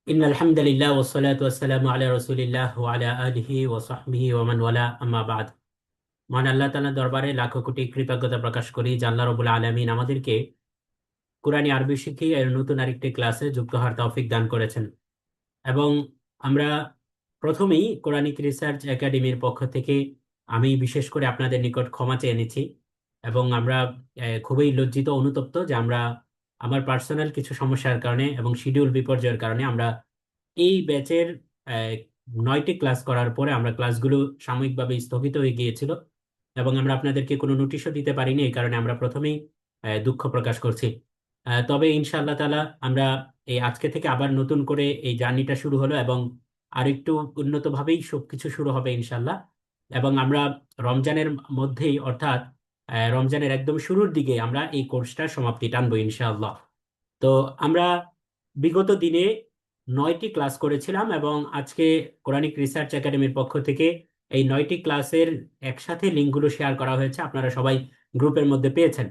ইন্নাল হামদুলিল্লাহ ওয়াসসালাতু ওয়াসসালামু আলা রাসূলিল্লাহ ওয়া আলা আলিহি ওয়া সাহবিহি ওয়া মান ওয়ালা আম্মা বাদ। মহান আল্লাহ তাআলার দরবারে লাখো কোটি কৃতজ্ঞতা প্রকাশ করি যে আল্লাহ রাব্বুল আলামিন আমাদেরকে কুরআনী আরবি শিখিয়ে এর নতুন আরেকটি ক্লাসে যুক্ত হওয়ার তৌফিক দান করেছেন। এবং আমরা প্রথমেই কোরআনিক রিসার্চ একাডেমির পক্ষ থেকে আমি বিশেষ করে আপনাদের নিকট ক্ষমা চেয়ে নিচ্ছি। এবং আমরা খুবই লজ্জিত অনুতপ্ত যে আমরা আমার পার্সোনাল কিছু সমস্যার কারণে এবং শিডিউল বিপর্যয়ের কারণে আমরা এই ব্যাচের 9টি ক্লাস করার পরে আমরা ক্লাসগুলো সাময়িকভাবে স্থগিত হয়ে গিয়েছিল এবং আমরা আপনাদেরকে কোনো নোটিশও দিতে পারিনি। এই কারণে আমরা প্রথমেই দুঃখ প্রকাশ করছি। তবে ইনশাআল্লাহ তাআলা আমরা এই আজকে থেকে আবার নতুন করে এই জার্নিটা শুরু হলো এবং আরেকটু উন্নতভাবেই সবকিছু শুরু হবে ইনশাআল্লাহ। এবং আমরা রমজানের মধ্যেই অর্থাৎ রমজানের একদম শুরুর দিকে আমরা এই কোর্সটার সমাপ্তি টানবো ইনশাআল্লাহ। তো আমরা বিগত দিনে 9টি ক্লাস করেছিলাম এবং আজকে কোরআনিক রিসার্চ একাডেমির পক্ষ থেকে এই 9টি ক্লাসের একসাথে লিঙ্কগুলো শেয়ার করা হয়েছে, আপনারা সবাই গ্রুপের মধ্যে পেয়েছেন।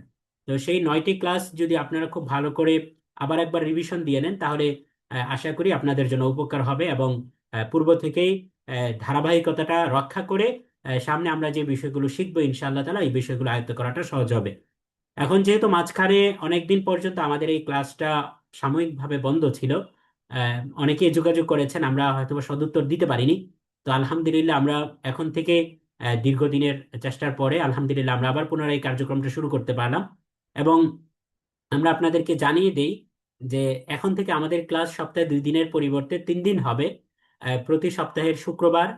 তো সেই 9টি ক্লাস যদি আপনারা খুব ভালো করে আবার একবার রিভিশন দিয়ে নেন তাহলে আশা করি আপনাদের জন্য উপকার হবে এবং পূর্ব থেকেই ধারাবাহিকতাটা রক্ষা করে সামনে আমরা যে বিষয়গুলো শিখবো ইনশাআল্লাহ তাআলা এই বিষয়গুলো আয়ত্ত করাটা সহজ হবে। এখন যেহেতু মাঝখানে অনেকদিন পর্যন্ত আমাদের এই ক্লাসটা সাময়িকভাবে বন্ধ ছিল, অনেকেই যোগাযোগ করেছেন, আমরা হয়তো বা সদুত্তর দিতে পারিনি। তো আলহামদুলিল্লাহ আমরা এখন থেকে দীর্ঘদিনের চেষ্টার পরে আলহামদুলিল্লাহ আমরা আবার পুনরায় এই কার্যক্রমটা শুরু করতে পারলাম। এবং আমরা আপনাদেরকে জানিয়ে দেই যে এখন থেকে আমাদের ক্লাস সপ্তাহে 2 দিনের পরিবর্তে 3 দিন হবে। প্রতি সপ্তাহের শুক্রবার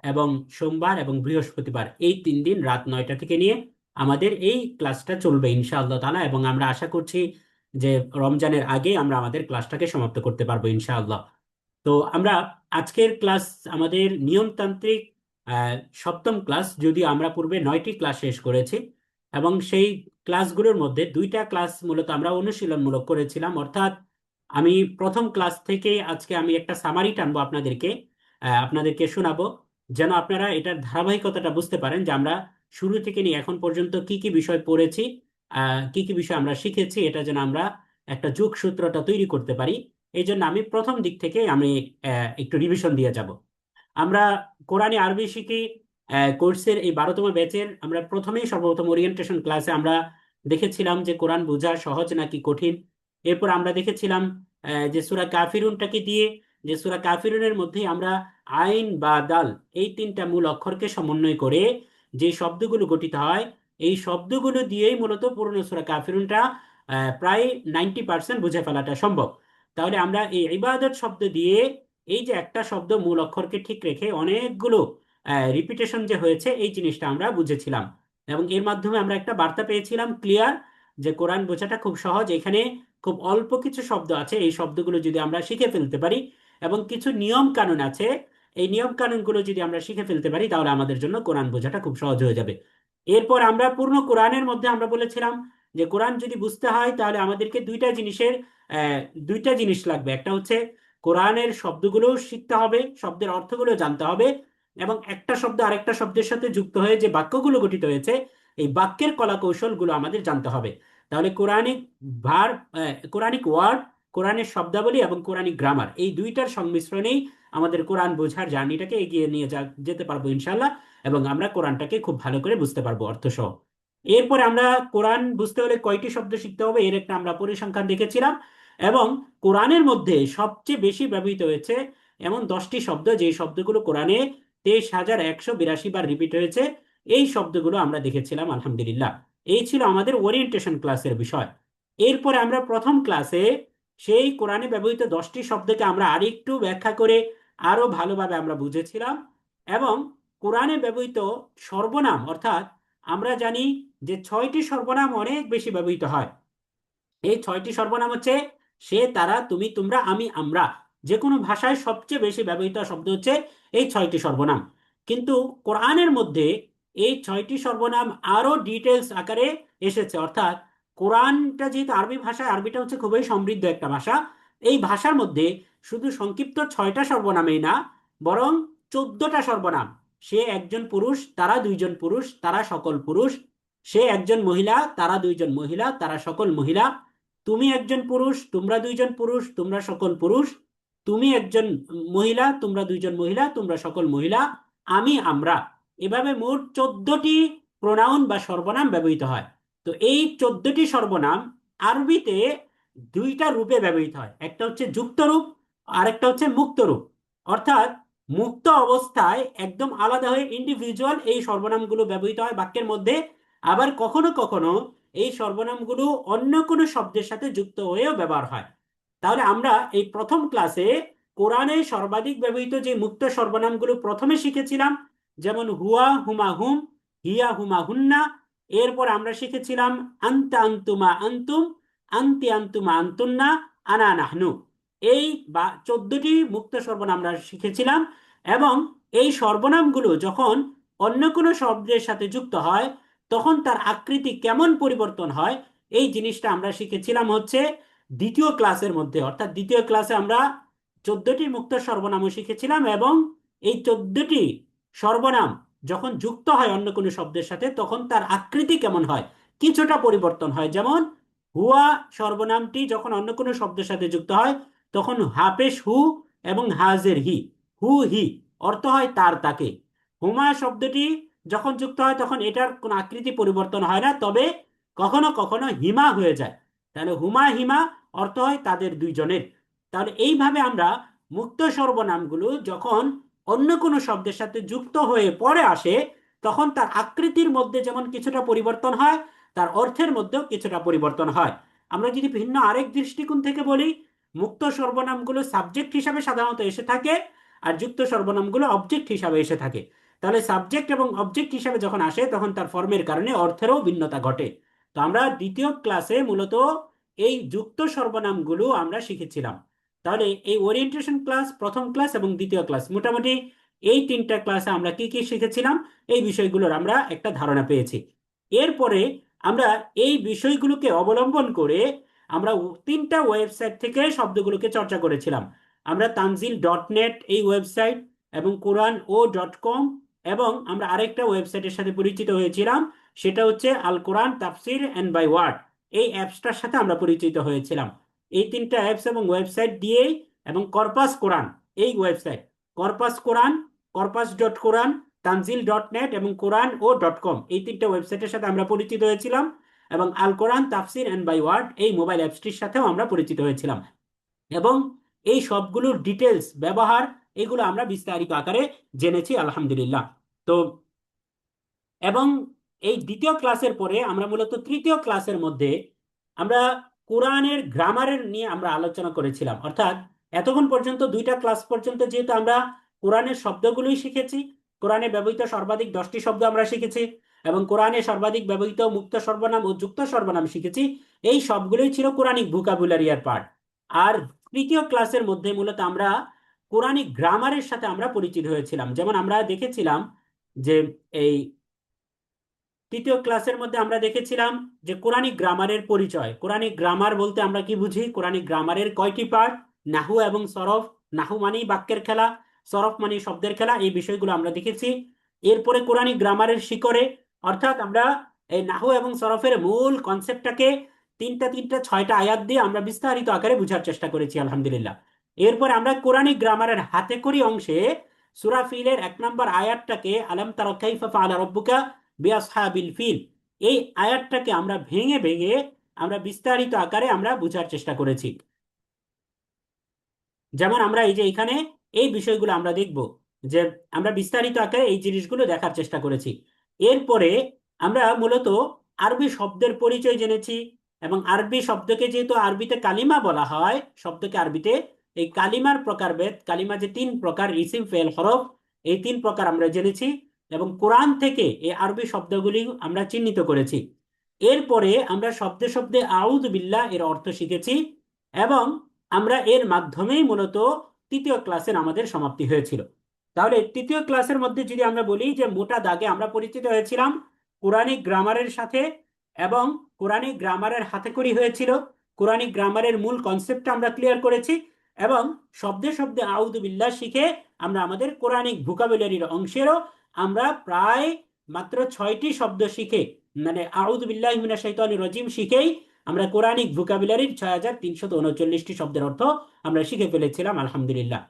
এবং সোমবার এবং বৃহস্পতিবার এই 3 দিন রাত 9টা থেকে নিয়ে আমাদের এই ক্লাসটা চলবে ইনশাআল্লাহ তাআলা। এবং আমরা আশা করছি যে রমজানের আগে আমরা আমাদের ক্লাসটাকে সমাপ্ত করতে পারবো ইনশাআল্লাহ। তো আমরা আজকের ক্লাস আমাদের নিয়মতান্ত্রিক আহ, সপ্তম ক্লাস, যদি আমরা পূর্বে 9টি ক্লাস শেষ করেছি এবং সেই ক্লাসগুলোর মধ্যে 2টা ক্লাস মূলত আমরা অনুশীলনমূলক করেছিলাম। অর্থাৎ আমি প্রথম ক্লাস থেকে আজকে আমি একটা সামারি টানবো আপনাদেরকে, আপনাদেরকে শোনাবো, যেন আপনারা এটার ধারাবাহিকতাটা বুঝতে পারেন যে আমরা শুরু থেকে নিয়ে এখন পর্যন্ত কি কি বিষয় পড়েছি, কি কি বিষয় আমরা শিখেছি, এটা যেন আমরা একটা যোগসূত্রটা তৈরি করতে পারি। এই জন্য আমি প্রথম দিক থেকে আমি একটু রিভিশন দিয়ে যাব। আমরা কোরআনে আরবি শিখি কোর্সের এই 12তম ব্যাচের আমরা প্রথমেই সর্বপ্রথম ওরিয়েন্টেশন ক্লাসে আমরা দেখেছিলাম যে কোরআন বোঝা সহজ নাকি কঠিন। এরপর আমরা দেখেছিলাম যে সূরা কাফিরুনটাকে দিয়ে, যে সূরা কাফিরুনের মধ্যে আমরা আইন বা দাল এই 3টা মূল অক্ষরকে সমন্বয় করে যে শব্দগুলো গঠিত হয়, এই শব্দগুলো দিয়েই মূলত পুরো সূরা কাফিরুনটা প্রায় 90% বুঝে ফেলাটা সম্ভব। তাহলে আমরা এই ইবাদত শব্দ দিয়ে এই যে একটা শব্দ মূল অক্ষরকে ঠিক রেখে অনেকগুলো রিপিটেশন যে হয়েছে এই জিনিসটা আমরা বুঝেছিলাম। এবং এর মাধ্যমে আমরা একটা বার্তা পেয়েছিলাম ক্লিয়ার, যে কোরআন বোঝাটা খুব সহজ। এখানে খুব অল্প কিছু শব্দ আছে, এই শব্দগুলো যদি আমরা শিখে ফেলতে পারি এবং কিছু নিয়ম কানুন আছে, এই নিয়ম কানুনগুলো যদি আমরা শিখে ফেলতে পারি তাহলে আমাদের জন্য কোরআন বোঝাটা খুব সহজ হয়ে যাবে। এরপর আমরা পূর্ণ কোরআনের মধ্যে আমরা বলেছিলাম যে কোরআন যদি বুঝতে হয় তাহলে আমাদেরকে আহ, দুইটা জিনিস লাগবে। একটা হচ্ছে কোরআনের শব্দগুলো শিখতে হবে, শব্দের অর্থগুলো জানতে হবে, এবং একটা শব্দ আরেকটা শব্দের সাথে যুক্ত হয়ে যে বাক্যগুলো গঠিত হয়েছে এই বাক্যের কলা কৌশলগুলো আমাদের জানতে হবে। তাহলে কোরআনিক ভার কোরআনিক ওয়ার্ড, কোরআনের শব্দাবলী এবং কোরআনিক গ্রামার এই দুইটার সংমিশ্রণেই আমাদের কোরআন বোঝার জার্নিটাকে এগিয়ে নিয়ে যেতে পারবো ইনশাল্লাহ। এবং আমরা কোরআনটাকে খুব ভালো করে বুঝতে পারবো অর্থসহ। এরপরে আমরা কোরআন বুঝতে হলে কয়টি শব্দ শিখতে হবে এর একটা আমরা পরিসংখ্যান দেখেছিলাম। এবং কোরআনের মধ্যে সবচেয়ে বেশি ব্যবহৃত হয়েছে এমন 10টি শব্দ, যে শব্দগুলো কোরআনে 23,182 বার রিপিট হয়েছে, এই শব্দগুলো আমরা দেখেছিলাম আলহামদুলিল্লাহ। এই ছিল আমাদের ওরিয়েন্টেশন ক্লাসের বিষয়। এরপরে আমরা প্রথম ক্লাসে সেই কোরআনে ব্যবহৃত 10টি শব্দকে আমরা আরেকটু ব্যাখ্যা করে আরো ভালোভাবে আমরা বুঝেছিলাম। এবং কোরআনে ব্যবহৃত সর্বনাম, অর্থাৎ আমরা জানি যে 6টি সর্বনাম অনেক বেশি ব্যবহৃত হয়। এই 6টি সর্বনাম হচ্ছে সে, তারা, তুমি, তোমরা, আমি, আমরা। যে কোনো ভাষায় সবচেয়ে বেশি ব্যবহৃত শব্দ হচ্ছে এই 6টি সর্বনাম। কিন্তু কোরআনের মধ্যে এই 6টি সর্বনাম আরো ডিটেলস আকারে এসেছে। অর্থাৎ কোরআনটা যেহেতু আরবি ভাষা, আরবিটা হচ্ছে খুবই সমৃদ্ধ একটা ভাষা, এই ভাষার মধ্যে শুধু সংক্ষিপ্ত 6টা সর্বনামেই না, বরং 14টা সর্বনাম। সে একজন পুরুষ, তারা দুইজন পুরুষ, তারা সকল পুরুষ। সে একজন মহিলা, তারা দুইজন মহিলা, তারা সকল মহিলা। তুমি একজন পুরুষ, তোমরা দুইজন পুরুষ, তোমরা সকল পুরুষ। তুমি একজন মহিলা, তোমরা দুইজন মহিলা, তোমরা সকল মহিলা, আমি, আমরা, এভাবে মোট 14টি প্রোনাউন বা সর্বনাম ব্যবহৃত হয়। তো এই 14টি সর্বনাম আরবিতে দুইটা রূপে ব্যবহৃত হয়, একটা হচ্ছে যুক্ত রূপ, আর একটা হচ্ছে মুক্ত রূপ। অর্থাৎ মুক্ত অবস্থায় একদম আলাদা হয়ে ইন্ডিভিজুয়াল এই সর্বনামগুলো ব্যবহৃত হয় বাক্যের মধ্যে। আবার কখনো কখনো এই সর্বনামগুলো অন্য কোনো শব্দের সাথে যুক্ত হয়েও ব্যবহার হয়। তাহলে আমরা এই প্রথম ক্লাসে কোরআনে সর্বাধিক ব্যবহৃত যে মুক্ত সর্বনামগুলো প্রথমে শিখেছিলাম, যেমন হুয়া হুমা হুম, হিয়া হুমা হুন্না। এরপর আমরা শিখেছিলাম আন্তা আন্তুমা আন্তুম, আন্তি আন্তুমা আন্তুন্না, আনা নাহনু। এই 14টি মুক্ত সর্বনাম আমরা শিখেছিলাম। এবং এই সর্বনামগুলো যখন অন্য কোনো শব্দের সাথে যুক্ত হয় তখন তার আকৃতি কেমন পরিবর্তন হয়, এই জিনিসটা আমরা শিখেছিলাম হচ্ছে দ্বিতীয় ক্লাসের মধ্যে। অর্থাৎ দ্বিতীয় ক্লাসে আমরা 14টি মুক্ত সর্বনামও শিখেছিলাম, এবং এই 14টি সর্বনাম যখন যুক্ত হয় অন্য কোনো শব্দের সাথে তখন তার আকৃতি কেমন হয়, কিছুটা পরিবর্তন হয়। যেমন হুয়া সর্বনামটি যখন অন্য কোনো শব্দের সাথে যুক্ত হয় তখন হাপেশ হু এবং হাজের হি, হু হি অর্থ হয় তার তাকে। হুমা শব্দটি যখন যুক্ত হয় তখন এটার কোনো আকৃতি পরিবর্তন হয় না, তবে কখনো কখনো হিমা হয়ে যায়। তাহলে হুমা হিমা অর্থ হয় তাদের দুইজনের। তাহলে এইভাবে আমরা মুক্ত সর্বনামগুলো যখন অন্য কোনো শব্দের সাথে যুক্ত হয়ে পরে আসে তখন তার আকৃতির মধ্যে যেমন কিছুটা পরিবর্তন হয়, তার অর্থের মধ্যেও কিছুটা পরিবর্তন হয়। আমরা যদি ভিন্ন আরেক দৃষ্টিকোণ থেকে বলি, মুক্ত সর্বনামগুলো সাবজেক্ট হিসাবে সাধারণত এসে থাকে, আর যুক্ত সর্বনামগুলো অবজেক্ট হিসাবে এসে থাকে। তাহলে সাবজেক্ট এবং অবজেক্ট হিসাবে যখন আসে তখন তার ফর্মের কারণে অর্থেরও ভিন্নতা ঘটে। তো আমরা দ্বিতীয় ক্লাসে মূলত এই যুক্ত সর্বনামগুলো আমরা শিখেছিলাম। তাহলে এই ওরিয়েন্টেশন ক্লাস, প্রথম ক্লাস এবং দ্বিতীয় ক্লাস, মোটামুটি এই তিনটা ক্লাসে আমরা কি কি শিখেছিলাম এই বিষয়গুলোর আমরা একটা ধারণা পেয়েছি। এরপরে আমরা এই বিষয়গুলোকে অবলম্বন করে আমরা তিনটা ওয়েবসাইট থেকে শব্দগুলোকে চর্চা করেছিলাম। আমরা তানজিল.নেট এই ওয়েবসাইট, এবং কোরআন.ও.কম, এবং আমরা আরেকটা ওয়েবসাইটের সাথে পরিচিত হয়েছিলাম, সেটা হচ্ছে আল কোরআন তাফসির এন্ড বাই ওয়ার্ড। এই অ্যাপসটার সাথে আমরা পরিচিত হয়েছিলাম। এই তিনটা অ্যাপস এবং ওয়েবসাইট দিয়েই, এবং কর্পাস কোরআন এই ওয়েবসাইট, কর্পাস কোরআন, কর্পাস.কোরআন, তানজিল.নেট এবং কোরআন.ও.কম, এই তিনটা ওয়েবসাইটের সাথে আমরা পরিচিত হয়েছিলাম। এবং আল কোরআন তাফসির এন্ড বাই ওয়ার্ড এই মোবাইল অ্যাপসটির সাথেও আমরা পরিচিত হয়েছিলাম। এবং এই সবগুলোর ডিটেলস, ব্যবহার, এগুলো আমরা বিস্তারিত আকারে জেনেছি আলহামদুলিল্লাহ। তো এবং এই দ্বিতীয় ক্লাসের পরে আমরা মূলত তৃতীয় ক্লাসের মধ্যে আমরা কোরআনের গ্রামারের নিয়ে আমরা আলোচনা করেছিলাম। অর্থাৎ এতক্ষণ পর্যন্ত দুইটা ক্লাস পর্যন্ত যেহেতু আমরা কোরআনের শব্দগুলোই শিখেছি, কোরআনে ব্যবহৃত সর্বাধিক 10টি শব্দ আমরা শিখেছি, এবং কোরআনে সর্বাধিক ব্যবহৃত মুক্ত সর্বনাম ও যুক্ত সর্বনাম শিখেছি, এই সবগুলোই ছিল কোরআনিক ভোকাবুলারিয়ার পার্ট। আর তৃতীয় ক্লাসের মধ্যে মূলত আমরা কোরআনিক গ্রামারের সাথে আমরা পরিচিত হয়েছিলাম। যেমন আমরা দেখেছিলাম যে এই তৃতীয় ক্লাসের মধ্যে আমরা দেখেছিলাম যে কোরআনিক গ্রামারের পরিচয়। কোরআনিক গ্রামার বলতে আমরা কি বুঝি, কোরআনিক গ্রামারের কয়টি পার্ট, নাহু এবং সরফ। নাহু মানেই বাক্যের খেলা, সরফ মানে শব্দের খেলা, এই বিষয়গুলো আমরা দেখেছি। এরপরে কোরআনিক গ্রামারের শিকড়ে, অর্থাৎ আমরা এই নাহু এবং সরফের মূল কনসেপ্টটাকে তিনটা তিনটা 6টা আয়াত দিয়ে আমরা বিস্তারিত আকারে বোঝার চেষ্টা করেছি আলহামদুলিল্লাহ। এরপরে আমরা কোরআনিক গ্রামারের হাতে করি অংশে সূরা ফিলের 1 নম্বর আয়াতটাকে, আলাম তারা কাইফা ফাআলা রাব্বুকা বিআসহাবিল ফিল, এই আয়াতটাকে আমরা ভেঙে ভেঙে আমরা বিস্তারিত আকারে আমরা বোঝার চেষ্টা করেছি। যেমন আমরা এই যে এখানে এই বিষয়গুলো আমরা দেখব, যে আমরা বিস্তারিত আকারে এই জিনিসগুলো দেখার চেষ্টা করেছি। এরপরে আমরা মূলত আরবি শব্দের পরিচয় জেনেছি, এবং আরবি শব্দকে যেহেতু আরবিতে কালিমা বলা হয়, শব্দকে আরবিতে এই কালিমার প্রকারভেদ, কালিমা যে 3 প্রকার, ইসিম ফেল হরফ, এই 3 প্রকার আমরা জেনেছি, এবং কোরআন থেকে এই আরবি শব্দগুলি আমরা চিহ্নিত করেছি। এরপরে আমরা শব্দে শব্দে আউযু বিল্লাহ এর অর্থ শিখেছি, এবং আমরা এর মাধ্যমেই মূলত তৃতীয় ক্লাসের আমাদের সমাপ্তি হয়েছিল। তাহলে তৃতীয় ক্লাসের মধ্যে যদি আমরা বলি যে মোটা দাগে আমরা পরিচিত হয়েছিলাম কোরআনিক গ্রামারের সাথে, এবং কোরআনিক গ্রামারের হাতেখড়ি হয়েছিল, কোরআনিক গ্রামারের মূল কনসেপ্টটা আমরা ক্লিয়ার করেছি, এবং শব্দে শব্দে আউযু বিল্লাহ শিখে আমরা আমাদের কোরআনিক ভোকাবুলারির অংশেরও আমরা প্রায় মাত্র 6টি শব্দ শিখে, মানে আউযু বিল্লাহি মিনাশ শাইতানির রাজিম শিখেই আমরা কোরআনিক ভোকাবুলারির 6339টি শব্দের অর্থ আমরা শিখে ফেলেছিলাম আলহামদুলিল্লাহ।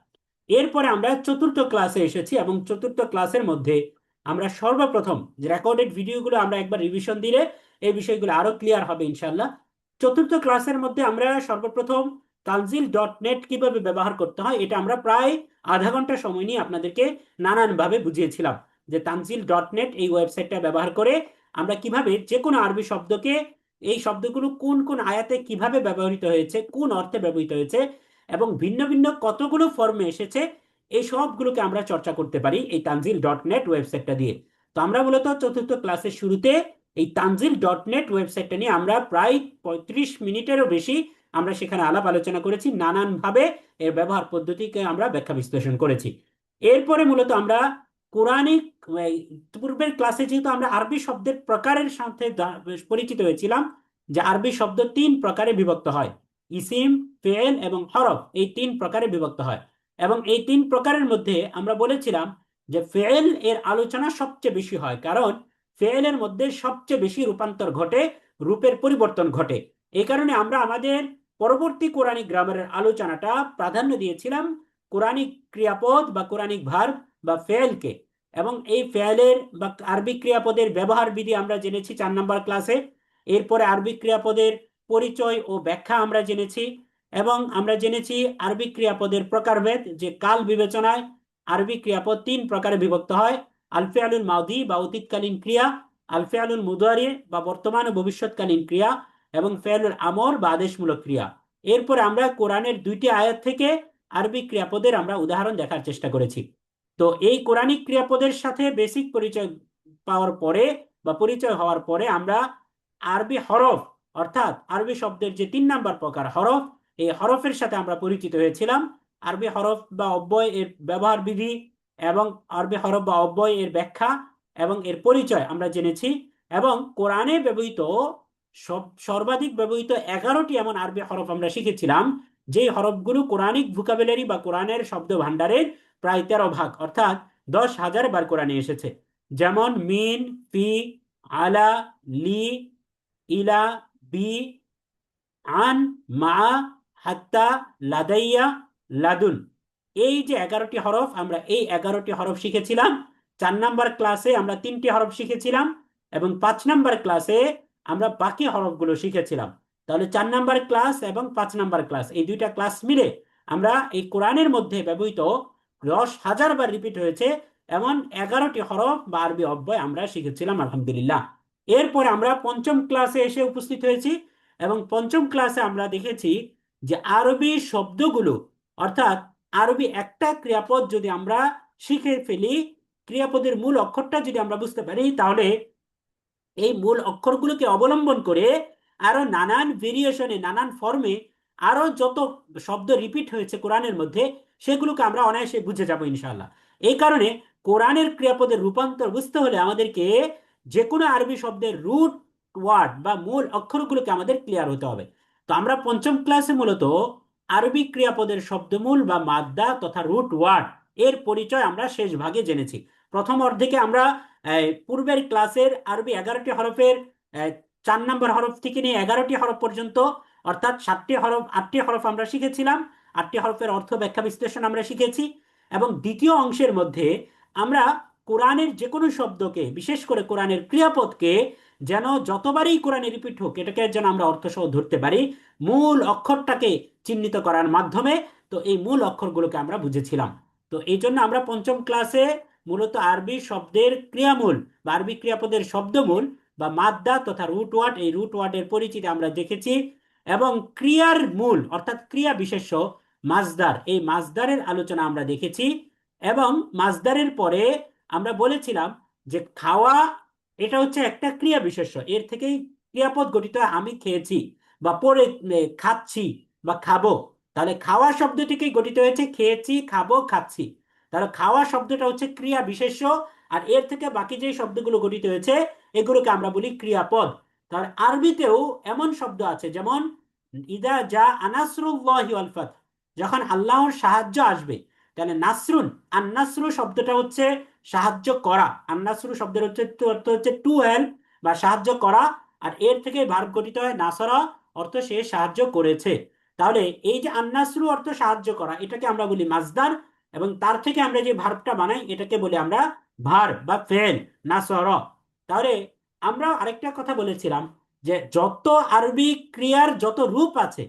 এরপরে আমরা চতুর্থ ক্লাসে এসেছি এবং চতুর্থ ক্লাসের মধ্যে আমরা সর্বপ্রথম যে রেকর্ডেড ভিডিওগুলো আমরা একবার রিভিশন দিলে এই বিষয়গুলো আরো ক্লিয়ার হবে ইনশাল্লাহ। চতুর্থ ক্লাসের মধ্যে আমরা সর্বপ্রথম তানজিল.নেট কিভাবে ব্যবহার করতে হয় এটা আমরা প্রায় আধা ঘন্টা সময় নিয়ে আপনাদেরকে নানানভাবে বুঝিয়েছিলাম যে তানজিল.নেট এই ওয়েবসাইটটা ব্যবহার করে আমরা কিভাবে যে কোনো আরবি শব্দকে, এই শব্দগুলো কোন কোন আয়াতে কিভাবে ব্যবহৃত হয়েছে, কোন অর্থে ব্যবহৃত হয়েছে এবং ভিন্ন ভিন্ন কতগুলো ফর্মে এসেছে, এই সবগুলোকে আমরা চর্চা করতে পারি এই তানজিল.নেট ওয়েবসাইটটা দিয়ে। তো আমরা মূলত চতুর্থ ক্লাসের শুরুতে এই তানজিল.নেট ওয়েবসাইটটা নিয়ে আমরা প্রায় 35 মিনিটেরও বেশি আমরা সেখানে আলাপ আলোচনা করেছি, নানানভাবে এর ব্যবহার পদ্ধতিকে আমরা ব্যাখ্যা বিশ্লেষণ করেছি। এরপরে মূলত আমরা কোরআনিক এই পূর্বের ক্লাসে যেহেতু আমরা আরবি শব্দের প্রকারের সাথে পরিচিত হয়েছিলাম যে আরবি শব্দ 3 প্রকারে বিভক্ত হয়, ইসিম, ফেল এবং হরফ, এই 3 প্রকারে বিভক্ত হয়। এবং এই 3 প্রকারের মধ্যে আমরা বলেছিলাম যে ফেল এর আলোচনা সবচেয়ে বেশি হয়, কারণ ফেলের মধ্যে সবচেয়ে বেশি রূপান্তর ঘটে, রূপের পরিবর্তন ঘটে। এই কারণে আমরা আমাদের পরবর্তী কোরআনিক গ্রামারের আলোচনাটা প্রাধান্য দিয়েছিলাম কোরআনিক ক্রিয়াপদ বা কোরআনিক ভার্ব বা ফেলকে। এবং এই ফেলের বা আরবি ক্রিয়াপদের ব্যবহার বিধি আমরা জেনেছি 4 নম্বর ক্লাসে। এরপরে আরবি ক্রিয়াপদের পরিচয় ও ব্যাখ্যা আমরা জেনেছি এবং আমরা জেনেছি আরবি ক্রিয়াপদের প্রকারভেদ, যে কাল বিবেচনায় আরবি ক্রিয়াপদ 3 প্রকারে বিভক্ত হয়: আল ফিআলুল মাদি বা অতীতকালীন ক্রিয়া, আল ফিআলুল মুদারি বা বর্তমান ও ভবিষ্যৎকালীন ক্রিয়া এবং ফিআলুল আমর বা আদেশমূলক ক্রিয়া। এরপর আমরা কোরআনের 2টি আয়াত থেকে আরবি ক্রিয়াপদের আমরা উদাহরণ দেখার চেষ্টা করেছি। তো এই কোরআনিক ক্রিয়াপদের সাথে বেসিক পরিচয় পাওয়ার পরে বা পরিচয় হওয়ার পরে আমরা আরবি হরফ, অর্থাৎ আরবি শব্দের যে 3 নম্বর প্রকার হরফ, এই হরফের সাথে আমরা পরিচিত হয়েছিলাম। আরবি হরফ বা অব্যয় এর ব্যবহার বিধি এবং আরবি হরফ বা অব্যয় এর ব্যাখ্যা এবং এর পরিচয় আমরা জেনেছি। এবং কোরআনে ব্যবহৃত সর্বাধিক ব্যবহৃত 11টি এমন আরবি হরফ আমরা শিখেছিলাম, যেই হরফগুলো কোরআনিক ভোকাবুলারি বা কোরআনের শব্দ ভান্ডারের প্রায় 13 ভাগ, অর্থাৎ 10,000 বার কোরআনে এসেছে। যেমন মিন, ফি, আলা, লি, ইলা, বি, আন, মা, হাত্তা, লাদাইয়া, লাদুন। এই যে 11টি হরফ, আমরা এই 11টি হরফ শিখেছিলাম। 4 নম্বর ক্লাসে আমরা 3টি হরফ শিখেছিলাম এবং 5 নম্বর ক্লাসে আমরা বাকি হরফগুলো শিখেছিলাম। তাহলে 4 নম্বর ক্লাস এবং 5 নম্বর ক্লাস, এই 2টা ক্লাস মিলে আমরা এই কোরআনের মধ্যে ব্যবহৃত 10,000 বার রিপিট হয়েছে এমন 11টি হরফ বা আরবি অব্যয় আমরা শিখেছিলাম আলহামদুলিল্লাহ। এরপরে আমরা পঞ্চম ক্লাসে এসে উপস্থিত হয়েছি এবং পঞ্চম ক্লাসে আমরা দেখেছি যে আরবি শব্দগুলো, অর্থাৎ আরবি একটা ক্রিয়াপদ যদি আমরা শিখে ফেলি, ক্রিয়াপদের মূল অক্ষরটা যদি আমরা বুঝতে পারি, তাহলে এই মূল অক্ষরগুলোকে অবলম্বন করে আরো নানান ভেরিয়েশনে, নানান ফর্মে আরো যত শব্দ রিপিট হয়েছে কোরআনের মধ্যে, সেগুলোকে আমরা অনায়াসে বুঝে যাব ইনশাআল্লাহ। এই কারণে কোরআনের ক্রিয়াপদের রূপান্তর বুঝতে হলে আমাদেরকে যে কোনো আরবি শব্দের রুট ওয়ার্ড বা মূল অক্ষরগুলোকে আমাদের ক্লিয়ার হতে হবে। তো আমরা পঞ্চম ক্লাসে মূলত আরবি ক্রিয়াপদের শব্দমূল বা মাদ্দা তথা রুট ওয়ার্ড এর পরিচয় আমরা শেষ ভাগে জেনেছি। প্রথম অর্ধেকে আমরা পূর্বের ক্লাসের আরবি 11টি হরফের 4 নম্বর হরফ থেকে নিয়ে 11টি হরফ পর্যন্ত, অর্থাৎ 7টি হরফ, 8টি হরফ আমরা শিখেছিলাম। 8টি হরফের অর্থ ব্যাখ্যা বিশ্লেষণ আমরা শিখেছি। এবং দ্বিতীয় অংশের মধ্যে আমরা কোরআনের যে কোনো শব্দকে, বিশেষ করে কোরআনের ক্রিয়াপদকে যেন যতবারই কোরআনে রিপিট হোক এটাকে যেন আমরা অর্থসহ ধরতে পারি মূল অক্ষরটাকে চিহ্নিত করার মাধ্যমে। তো এই মূল অক্ষরগুলোকে আমরা বুঝেছিলাম। তো এই জন্য আমরা পঞ্চম ক্লাসে মূলত আরবি শব্দের ক্রিয়ামূল বা আরবি ক্রিয়াপদের শব্দমূল বা মাদ্দা তথা রুট ওয়ার্ড, এই রুট ওয়ার্ডের পরিচিতি আমরা দেখেছি। এবং ক্রিয়ার মূল অর্থাৎ ক্রিয়া বিশেষ্য মাজদার, এই মাজদারের আলোচনা আমরা দেখেছি। এবং মাজদারের পরে আমরা বলেছিলাম যে খাওয়া, এটা হচ্ছে একটা ক্রিয়া বিশেষ্য, এর থেকেই ক্রিয়াপদ গঠিত হয়। আমি খেয়েছি বা পরে খাচ্ছি বা খাবো, তাহলে খাওয়া শব্দ থেকেই গঠিত হয়েছে খেয়েছি, খাবো, খাচ্ছি। তাহলে খাওয়া শব্দটা হচ্ছে ক্রিয়া বিশেষ্য, আর এর থেকে বাকি যে শব্দগুলো গঠিত হয়েছে এগুলোকে আমরা বলি ক্রিয়াপদ। তাহলে আরবিতেও এমন শব্দ আছে যেমন ইদা যা আনাসরুল্লাহি ওয়াল ফাত, যখন আল্লাহর সাহায্য আসবে। তাহলে নাসরুন, আন্নাসরু শব্দটা হচ্ছে সাহায্য করা, আন্নাসরু শব্দের হচ্ছে অর্থ হচ্ছে টু হেল্প বা সাহায্য করা, আর এর থেকে ভার্ব গঠিত হয় নাসরা অর্থ সে সাহায্য করেছে। তাহলে এই যে আন্নাসরু অর্থ সাহায্য করা, এটাকে আমরা বলি মাসদার, এবং তার থেকে আমরা যে ভার্বটা বানাই এটাকে বলি আমরা ভার্ব বা ফেল, নাসর। তাহলে আমরা আরেকটা কথা বলেছিলাম যে যত আরবি ক্রিয়ার যত রূপ আছে,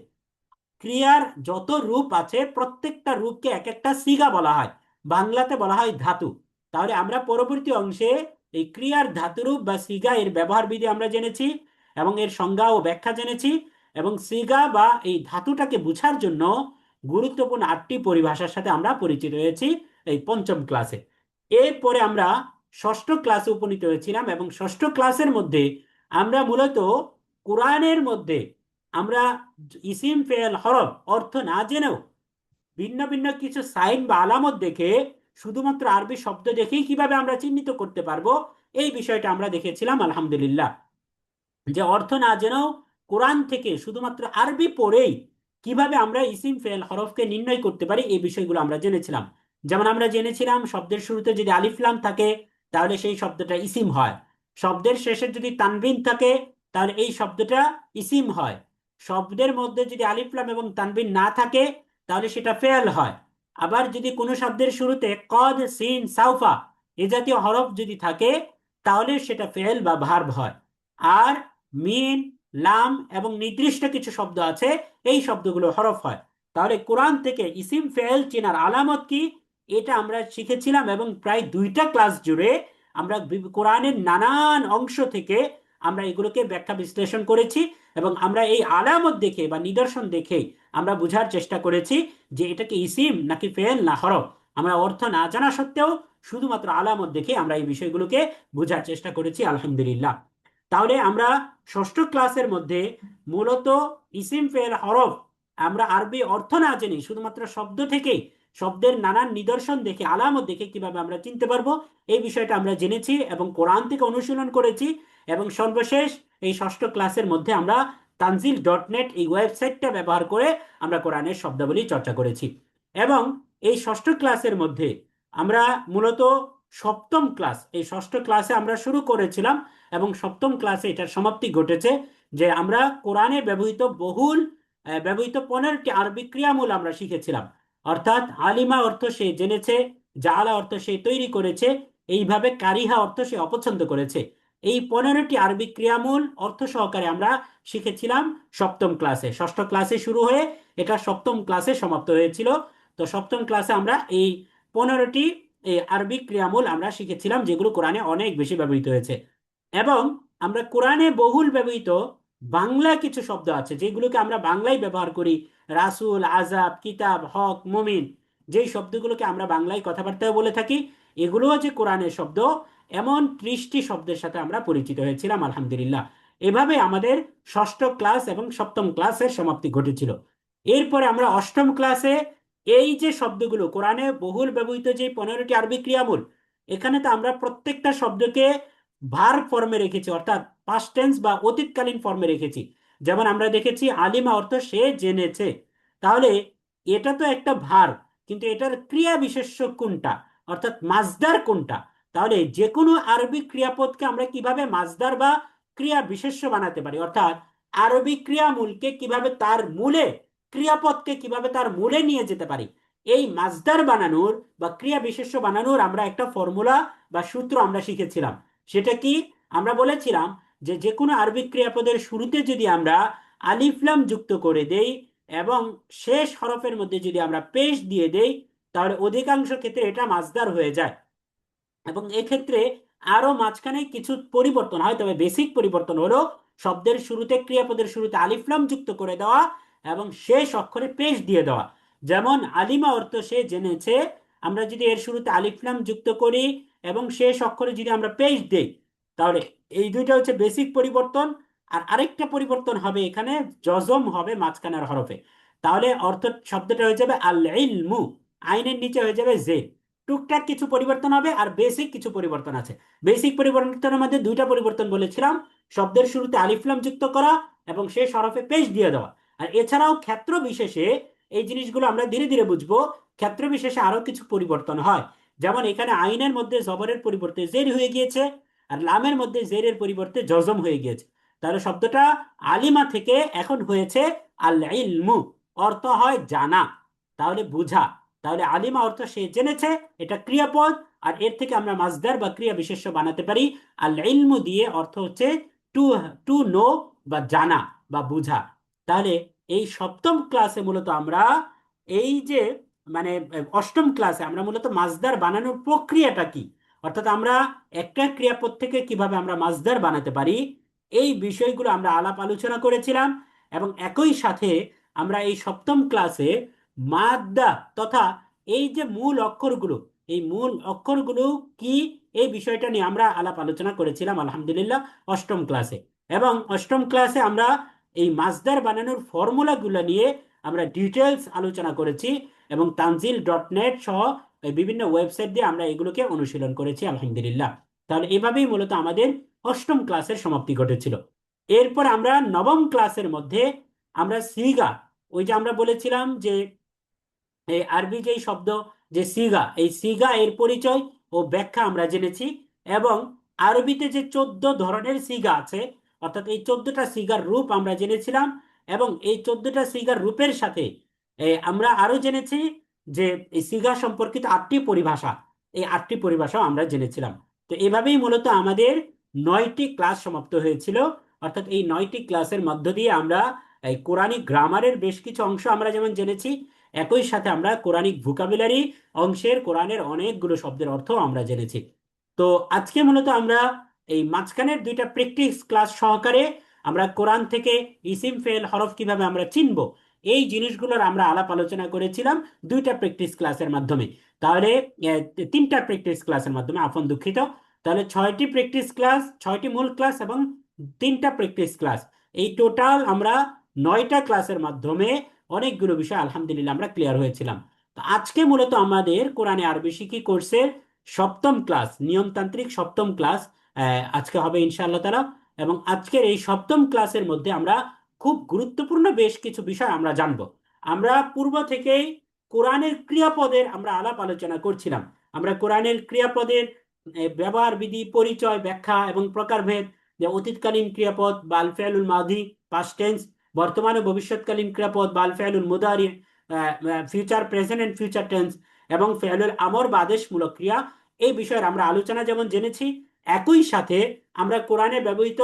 ক্রিয়ার যত রূপ আছে প্রত্যেকটা রূপকে এক একটা সিগা বলা হয়, বাংলাতে বলা হয় ধাতু। তাহলে আমরা পরবর্তী অংশে এই ক্রিয়ার ধাতুরূপ বা সিগা এর ব্যবহার বিধি আমরা জেনেছি, এবং এর সংজ্ঞা ও ব্যাখ্যা জেনেছি, এবং সিগা বা এই ধাতুটাকে বোঝার জন্য গুরুত্বপূর্ণ 8টি পরিভাষার সাথে আমরা পরিচিত হয়েছি এই পঞ্চম ক্লাসে। এরপরে আমরা ষষ্ঠ ক্লাসে উপনীত হয়েছিলাম, এবং ষষ্ঠ ক্লাসের মধ্যে আমরা মূলত কোরআনের মধ্যে আমরা ইসিম ফেল হরফ অর্থ না জেনেও ভিন্ন ভিন্ন কিছু সাইন বা আলামত দেখে, শুধুমাত্র আরবি শব্দ দেখেই কিভাবে আমরা চিহ্নিত করতে পারবো, এই বিষয়টা আমরা দেখেছিলাম আলহামদুলিল্লাহ। যে অর্থ না জেনেও কোরআন থেকে শুধুমাত্র আরবি পড়েই কিভাবে আমরা ইসিম ফেল হরফকে নির্ণয় করতে পারি, এই বিষয়গুলো আমরা জেনেছিলাম। যেমন আমরা জেনেছিলাম শব্দের শুরুতে যদি আলিফ লাম থাকে তাহলে সেই শব্দটা ইসিম হয়, শব্দের শেষে যদি তানবিন থাকে তাহলে এই শব্দটা ইসিম হয়, শব্দের মধ্যে যদি আলিফ লাম এবং তানবিন না থাকে তাহলে সেটা ফেল হয়। আবার যদি কোনো শব্দের শুরুতে কদ সিন সাউফা এ জাতীয় হরফ যদি থাকে তাহলে সেটা ফেল বা ভার্ব হয়। আর মিন, লাম এবং নির্দিষ্ট কিছু শব্দ আছে, এই শব্দগুলো হরফ হয়। তাহলে কোরআন থেকে ইসিম ফেল চেনার আলামত কি, এটা আমরা শিখেছিলাম, এবং প্রায় 2টা ক্লাস জুড়ে আমরা কোরআনের নানান অংশ থেকে আমরা এগুলোকে ব্যাখ্যা বিশ্লেষণ করেছি, এবং আমরা এই আলামত দেখে বা নিদর্শন দেখে আমরা বোঝার চেষ্টা করেছি যে এটাকে ইসিম নাকি ফেল না হরফ। আমরা অর্থ না জানা সত্ত্বেও শুধুমাত্র আলামত দেখে আমরা এই বিষয়গুলোকে বোঝার চেষ্টা করেছি আলহামদুলিল্লাহ। তাহলে আমরা ষষ্ঠ ক্লাসের মধ্যে মূলত ইসিম ফেল হরফ আমরা আরবি অর্থ না জেনে শুধুমাত্র শব্দ থেকে, শব্দের নানান নিদর্শন দেখে আলামত দেখে কিভাবে আমরা চিনতে পারবো, এই বিষয়টা আমরা জেনেছি এবং কোরআন থেকে অনুশীলন করেছি। এবং সর্বশেষ এই ষষ্ঠ ক্লাসের মধ্যে আমরা তানজিল.net এই ওয়েবসাইটটা ব্যবহার করে আমরা কোরআনের শব্দাবলী চর্চা করেছি। এবং এই ষষ্ঠ ক্লাসের মধ্যে আমরা মূলত সপ্তম ক্লাস, এই ষষ্ঠ ক্লাসে আমরা শুরু করেছিলাম এবং সপ্তম ক্লাসে এটার সমাপ্তি ঘটেছে, যে আমরা কোরআনে ব্যবহৃত 15টি আরবি ক্রিয়ামূল আমরা শিখেছিলাম। অর্থাৎ আলিমা অর্থ সে জেনেছে, জালা অর্থ সে তৈরি করেছে, এইভাবে কারিহা অর্থ সে অপছন্দ করেছে। এই 15টি আরবি ক্রিয়ামূল অর্থ সহকারে আমরা শিখেছিলাম সপ্তম ক্লাসে। ষষ্ঠ ক্লাসে শুরু হয়ে এটা সপ্তম ক্লাসে সমাপ্ত হয়েছিল। তো সপ্তম ক্লাসে আমরা এই 15টি এই আরবি ক্রিয়ামূল আমরা শিখেছিলাম, যেগুলো কোরআনে অনেক বেশি ব্যবহৃত হয়েছে। এবং আমরা কোরআনে বহুল ব্যবহৃত বাংলা কিছু শব্দ আছে যেগুলোকে আমরা বাংলায় ব্যবহার করি, রাসূল, আযাব, কিতাব, হক, মুমিন, যেই শব্দগুলোকে আমরা বাংলায় কথাবার্তায় বলে থাকি, এগুলোও যে কোরআনের শব্দ, এমন 30টি শব্দের সাথে আমরা পরিচিত হয়েছিলাম আলহামদুলিল্লাহ। এভাবে আমাদের ষষ্ঠ ক্লাস এবং সপ্তম ক্লাসের সমাপ্তি ঘটেছিল। এরপরে আমরা অষ্টম ক্লাসে এই যে শব্দগুলো কোরআনে বহুল ব্যবহৃত যে 15টি আরবি ক্রিয়ামূল, এখানে তো আমরা প্রত্যেকটা শব্দকে ভার্ব ফর্মে রেখেছি, অর্থাৎ পাস্ট টেন্স বা অতীতকালীন ফর্মে রেখেছি। যেমন আমরা দেখেছি আলিমা অর্থ সে জেনেছে, তাহলে এটা তো একটা ভার্ব, কিন্তু এটার ক্রিয়া বিশেষ্য কোনটা, অর্থাৎ মাজদার কোনটা। তাহলে যে কোনো আরবি ক্রিয়াপদকে আমরা কিভাবে মাজদার বা ক্রিয়া বিশেষ্য বানাতে পারি, অর্থাৎ আরবি ক্রিয়ামূলকে কিভাবে তার মূলে, ক্রিয়াপদকে কিভাবে তার মূলে নিয়ে যেতে পারি, এই মাজদার বানানোর বা ক্রিয়া বিশেষ্য বানানোর আমরা একটা ফর্মুলা বা সূত্র আমরা শিখেছিলাম। সেটা কি, আমরা বলেছিলাম যে যে কোনো আরবি ক্রিয়াপদের শুরুতে যদি আমরা আলিফ লাম যুক্ত করে দেই এবং শেষ হরফের মধ্যে যদি আমরা পেশ দিয়ে দেই, তাহলে অধিকাংশ ক্ষেত্রে এটা মাজদার হয়ে যায়। এবং এক্ষেত্রে আরো মাঝখানে কিছু পরিবর্তন হয়, তবে বেসিক পরিবর্তন হলো শব্দের শুরুতে, ক্রিয়াপদের শুরুতে আলিফ লাম যুক্ত করে দেওয়া এবং শেষ অক্ষরে পেশ দিয়ে দেওয়া। যেমন আলিমা অর্থ সে জেনেছে, আমরা যদি এর শুরুতে আলিফ লাম যুক্ত করি এবং শেষ অক্ষরে যদি আমরা পেশ দেই, তাহলে এই দুইটা হচ্ছে বেসিক পরিবর্তন। আর আরেকটা পরিবর্তন হবে, এখানে জজম হবে মাঝখানের হরফে, তাহলে অর্থ শব্দটা হয়ে যাবে আল ইলমু, আইনের নিচে হয়ে যাবে জেদ। টুকটাক কিছু পরিবর্তন হবে আর বেসিক কিছু পরিবর্তন আছে। বেসিক পরিবর্তনের মধ্যে 2টা পরিবর্তন বলেছিলাম, শব্দের শুরুতে আলিফ লাম যুক্ত করা এবং শেষ হরফে পেশ দিয়ে দেওয়া। আর এছাড়াও ক্ষেত্র বিশেষে এই জিনিসগুলো আমরা ধীরে ধীরে বুঝবো, ক্ষেত্র বিশেষে আরো কিছু পরিবর্তন হয়। যেমন এখানে আইনের মধ্যে জবরের পরিবর্তে জের হয়ে গিয়েছে, আর লামের মধ্যে জেরের পরিবর্তে জজম হয়ে গিয়েছে। তাহলে শব্দটা আলিমা থেকে এখন হয়েছে আল ইলমু, অর্থ হয় জানা, তাহলে বুঝা। তাহলে আলিমা অর্থ সে জেনেছে, এটা ক্রিয়াপদ। আর এর থেকে আমরা মাসদার বা ক্রিয়া বিশেষ্য বানাতে পারি আল ইলমু দিয়ে, অর্থ হচ্ছে টু টু নো বা জানা বা বুঝা। তাহলে এই সপ্তম ক্লাসে মূলত আমরা এই যে মানে অষ্টম ক্লাসে আমরা মূলত মাসদার বানানোর প্রক্রিয়াটা কি, অর্থাৎ আমরা একটা ক্রিয়াপদ থেকে কিভাবে আমরা মাসদার বানাতে পারি, এই বিষয়গুলো আমরা আলাপ আলোচনা করেছিলাম। এবং একই সাথে আমরা এই সপ্তম ক্লাসে মাদ্দা তথা এই যে মূল অক্ষরগুলো, এই মূল অক্ষরগুলো কি, এই বিষয়টা নিয়ে আমরা আলাপ আলোচনা করেছিলাম আলহামদুলিল্লাহ অষ্টম ক্লাসে। এবং অষ্টম ক্লাসে আমরা এই মাসদার বানানোর ফর্মুলাগুলো নিয়ে আমরা ডিটেলস আলোচনা করেছি, এবং তানজিল.net সহ এই বিভিন্ন ওয়েবসাইট দিয়ে আমরা এগুলোকে অনুশীলন করেছি আলহামদুলিল্লাহ। তাহলে এভাবেই মূলত আমাদের অষ্টম ক্লাসের সমাপ্তি ঘটেছিল। এরপর আমরা নবম ক্লাসের মধ্যে আমরা সিগা, ওই যে আমরা বলেছিলাম যে এই আরবি যেই শব্দ যে সিগা, এই সিগা এর পরিচয় ও ব্যাখ্যা আমরা জেনেছি। এবং আরবিতে যে 14 ধরনের সিগা আছে, অর্থাৎ এই 14টা সিগার রূপ আমরা জেনেছিলাম। এবং এই 14টা সিগার রূপের সাথে আমরা আরো জেনেছি যে এই সিগা সম্পর্কিত 8টি পরিভাষা, এই 8টি পরিভাষাও আমরা জেনেছিলাম। তো এভাবেই মূলত আমাদের 9টি ক্লাস সমাপ্ত হয়েছিল। অর্থাৎ এই 9টি ক্লাসের মধ্য দিয়ে আমরা এই কোরআনিক গ্রামারের বেশ কিছু অংশ আমরা যেমন জেনেছি, একই সাথে আমরা কোরআনিক ভোকাবুলারি অংশের কোরআনের অনেকগুলো শব্দের অর্থ আমরা জেনেছি। তো আজকে মূলত আমরা এই মাঝখানের 2টা প্র্যাকটিস ক্লাস সহকারে আমরা কোরআন থেকে ইসিম ফেল হরফ কিভাবে আমরা চিনব, এই জিনিসগুলোর আমরা আলাপ আলোচনা করেছিলাম 2টা প্র্যাকটিস ক্লাসের মাধ্যমে। তাহলে 3টা প্র্যাকটিস ক্লাসের মাধ্যমে, আপন দুঃখিত। তাহলে 6টি প্র্যাকটিস ক্লাস, 6টি মূল ক্লাস এবং 3টা প্র্যাকটিস ক্লাস, এই টোটাল আমরা 9টা ক্লাসের মাধ্যমে অনেকগুলো বিষয় আলহামদুলিল্লাহ আমরা ক্লিয়ার হয়েছিলাম। তো আজকে মূলত আমাদের কোরআনে আরবি শিখি কোর্সের সপ্তম ক্লাস, নিয়মতান্ত্রিক সপ্তম ক্লাস আজকে হবে ইনশাআল্লাহ তাআলা। এবং আজকের এই সপ্তম ক্লাসের মধ্যে আমরা খুব গুরুত্বপূর্ণ বেশ কিছু বিষয় আমরা জানব। আমরা পূর্ব থেকেই কোরআনের ক্রিয়াপদের আমরা আলাপ আলোচনা করছিলাম। আমরা কোরআনের ক্রিয়াপদের ব্যবহার বিধি, পরিচয়, ব্যাখ্যা এবং প্রকারভেদ, যে অতীতকালীন ক্রিয়াপদ বা আল ফিআলুল মাদি পাস্ট টেন্স, বর্তমানে ভবিষ্যৎকালীন ক্রিয়াপদ বা আল ফিআলুল মুদারি future present and future tense, এবং ফিআলুল আমর বা আদেশমূলক ক্রিয়া, এই বিষয়ের আমরা আলোচনা যেমন জেনেছি। একই সাথে আমরা কোরআনে ব্যবহৃত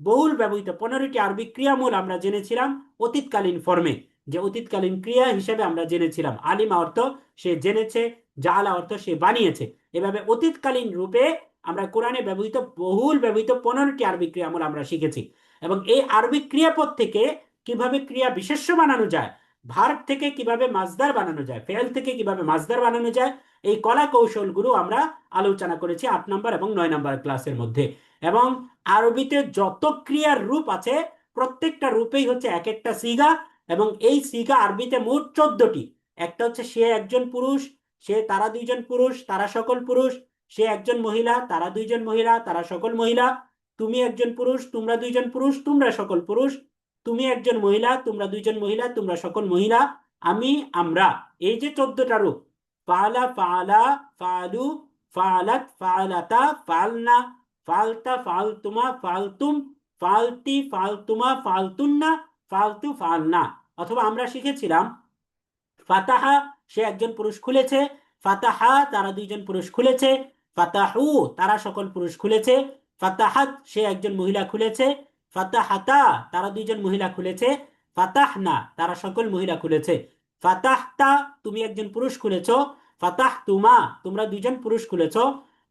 বহুল ব্যবহৃত 15টি আরবি ক্রিয়ামূল আমরা জেনেছিলাম অতীতকালীন ফর্মে, যে অতীতকালীন ক্রিয়া হিসেবে আমরা জেনেছিলাম আলিমা অর্থ সে জেনেছে, জালা অর্থ সে বানিয়েছে। এভাবে অতীতকালীন রূপে আমরা কোরআনে ব্যবহৃত বহুল ব্যবহৃত 15টি আরবি ক্রিয়ামূল আমরা শিখেছি। এবং এই আরবি ক্রিয়াপদ থেকে কিভাবে ক্রিয়া বিশেষ্য বানানো যায়, ভার্ব থেকে কিভাবে মাসদার বানানো যায়, ফেল থেকে কিভাবে মাসদার বানানো যায়, এই কলা কৌশলগুলো আমরা আলোচনা করেছি 8 নম্বর এবং 9 নম্বর ক্লাসের মধ্যে। এবং আরবিতে যত ক্রিয়ার রূপ আছে প্রত্যেকটা রূপেই হচ্ছে এক একটা সিগা। এবং এই সিগা আরবিতে মোট 14টি। একটা হচ্ছে সে একজন পুরুষ, সে তারা দুইজন পুরুষ, তারা সকল পুরুষ। সে একজন মহিলা, তারা দুইজন মহিলা, তারা সকল মহিলা। তুমি একজন পুরুষ, তোমরা দুইজন পুরুষ, তোমরা সকল পুরুষ। তুমি একজন মহিলা, তোমরা দুইজন মহিলা, তোমরা সকল মহিলা। আমি, আমরা, এই যে 14টা রূপ, ফালা, ফালা, ফালু, ফালাত, ফালাতা, ফালনা, ফালতা, ফালতুমা, ফালতুম, ফালতি, ফালতুমা, ফালতুন্না, ফালতু, ফালনা। অথবা আমরা শিখেছিলাম ফাতাহা, সে একজন পুরুষ খুলেছে, ফাতাহা, তারা দুইজন পুরুষ খুলেছে, ফাতাহু, তারা সকল পুরুষ খুলেছে, ফাতাহাত, সে একজন মহিলা খুলেছে, ফাতাহাতা, তারা দুইজন মহিলা খুলেছে, ফাতাহনা, তারা সকল মহিলা খুলেছে, ফাতাহতা, তুমি একজন পুরুষ খুলেছ, ফাতাহতুমা, তোমরা দুইজন পুরুষ খুলেছ,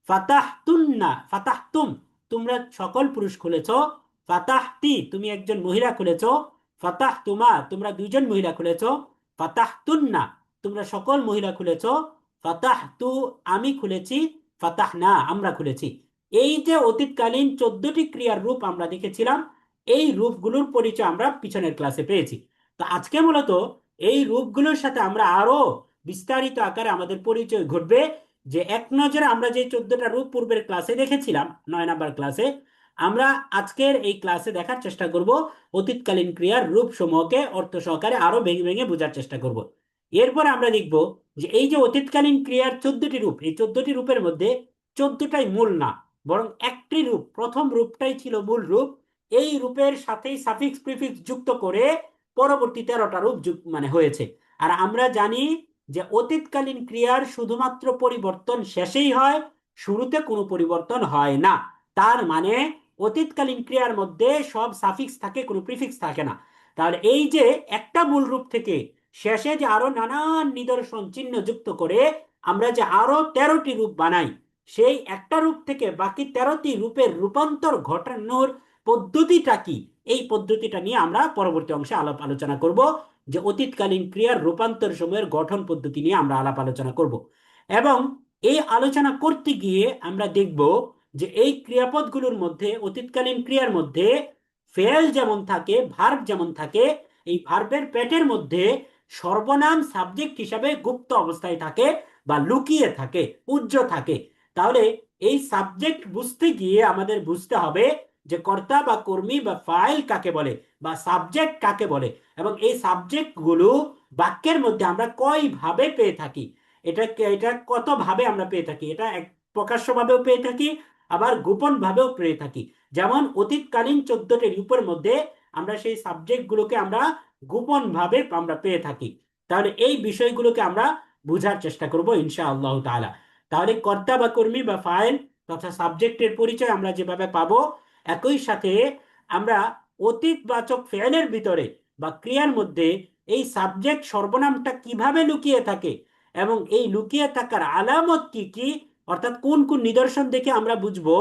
ফাতাহতুন্না, ফাতাহতুম, তোমরা সকল পুরুষ খুলেছ, ফাতাহতি, তুমি একজন মহিলা খুলেছ, ফাতাহতুমা, তোমরা দুইজন মহিলা খুলেছ, ফাতাহতুন্না, তোমরা সকল মহিলা খুলেছ, ফাতাহতু, আমি খুলেছি, ফাতাহনা, আমরা খুলেছি। এই যে অতীতকালীন 14টি ক্রিয়ার রূপ আমরা দেখেছিলাম, এই রূপগুলোর পরিচয় আমরা পিছনের ক্লাসে পেয়েছি। তো আজকে মূলত এই রূপগুলোর সাথে আমরা আরো বিস্তারিত আকারে আমাদের পরিচয় ঘটবে, যে এক নজরে আমরা যে 14টা রূপ পূর্বের ক্লাসে দেখেছিলাম 9 নাম্বার ক্লাসে, আমরা আজকের এই ক্লাসে দেখার চেষ্টা করব অতীতকালীন ক্রিয়ার রূপ সমূহকে অর্থ সহকারে আরো ভেঙে ভেঙে বোঝার চেষ্টা করব। এরপর আমরা দেখব যে এই যে অতীতকালীন ক্রিয়ার 14টি রূপ, এই 14টি রূপের মধ্যে 14টাই মূল না, বরং একটি রূপ, প্রথম রূপটাই ছিল মূল রূপ। এই রূপের সাথেই সাফিক্স প্রিফিক্স যুক্ত করে পরবর্তী 13টা রূপ হয়েছে। আর আমরা জানি যে অতীতকালীন ক্রিয়ার শুধুমাত্র পরিবর্তন শেষেই হয়, শুরুতে কোনো পরিবর্তন হয় না। তার মানে অতীতকালীন ক্রিয়ার মধ্যে সব সাফিক্স থাকে, কোনো প্রিফিক্স থাকে না। তাহলে এই যে একটা মূল রূপ থেকে শেষে যে আরো নানান নিদর্শন চিহ্ন যুক্ত করে আমরা যে আরো 13টি রূপ বানাই, সেই একটা রূপ থেকে বাকি 13টি রূপের রূপান্তর ঘটানোর পদ্ধতিটা কি, এই পদ্ধতিটা নিয়ে আমরা পরবর্তী অংশে আলোচনা করব। যে অতীতকালীন ক্রিয়ার রূপান্তর সময়ের গঠন পদ্ধতি নিয়ে আমরা আলোচনা করব। এবং এই আলোচনা করতে গিয়ে আমরা দেখব যে এই ক্রিয়াপদগুলোর মধ্যে, অতীতকালীন ক্রিয়ার মধ্যে ফেল যেমন থাকে, ভার্ব যেমন থাকে, এই ভার্বের পেটের মধ্যে সর্বনাম সাবজেক্ট হিসাবে গুপ্ত অবস্থায় থাকে বা লুকিয়ে থাকে, উজ্জ্ব থাকে। তাহলে এই সাবজেক্ট বুঝতে গিয়ে আমাদের বুঝতে হবে যে কর্তা বা কর্মী বা ফাইল কাকে বলে বা সাবজেক্ট কাকে বলে, এবং এই সাবজেক্ট গুলো বাক্যের মধ্যে আমরা কয় ভাবে পেয়ে থাকি, এটা এটা কত ভাবে আমরা পেয়ে থাকি, এটা এক প্রকাশ্য ভাবেও পেয়ে থাকি, আবার গোপন ভাবেও পেয়ে থাকি। যেমন অতীতকালীন 14টি রূপের মধ্যে আমরা সেই সাবজেক্ট গুলোকে আমরা গোপন ভাবে আমরা পেয়ে থাকি। তাহলে এই বিষয়গুলোকে আমরা বুঝার চেষ্টা করব ইনশা আল্লাহ তাআলা। তাহলে কর্তা বা কর্মী বা ফাইল তথা সাবজেক্টের পরিচয় আমরা যেভাবে পাবো, একই সাথে আমরা অতীতবাচক ফেলের ভিতরে বা ক্রিয়ার মধ্যে এই সাবজেক্ট সর্বনামটা কিভাবে লুকিয়ে থাকে এবং এই লুকিয়ে থাকার আলামত কি কি, অর্থাৎ কোন কোন নিদর্শন দেখে আমরা বুঝবো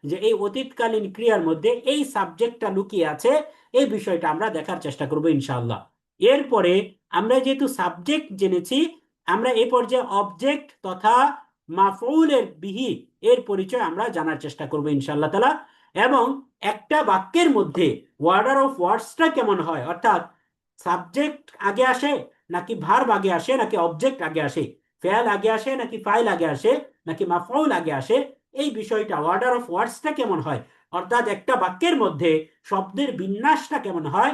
যে এই অতীতকালীন ক্রিয়ার মধ্যে এই সাবজেক্টটা লুকিয়ে আছে, এই বিষয়টা আমরা দেখার চেষ্টা করবো ইনশাআল্লাহ। এরপরে আমরা যেহেতু সাবজেক্ট জেনেছি, আমরা এ পর্যায়ে অবজেক্ট তথা মাফউলের বিহি এর পরিচয় আমরা জানার চেষ্টা করবো ইনশাআল্লাহ তাআলা। এবং একটা বাক্যের মধ্যে ওয়ার্ডার অফ ওয়ার্ডসটা কেমন হয়, অর্থাৎ সাবজেক্ট আগে আসে নাকি ভার্ব আগে আসে নাকি অবজেক্ট আগে আসে, ফেল আগে আসে নাকি ফাইল আগে আসে নাকি মাফউল আগে আসে, এই বিষয়টা ওয়ার্ডার অফ ওয়ার্ডসটা কেমন হয়, অর্থাৎ একটা বাক্যের মধ্যে শব্দের বিন্যাসটা কেমন হয়,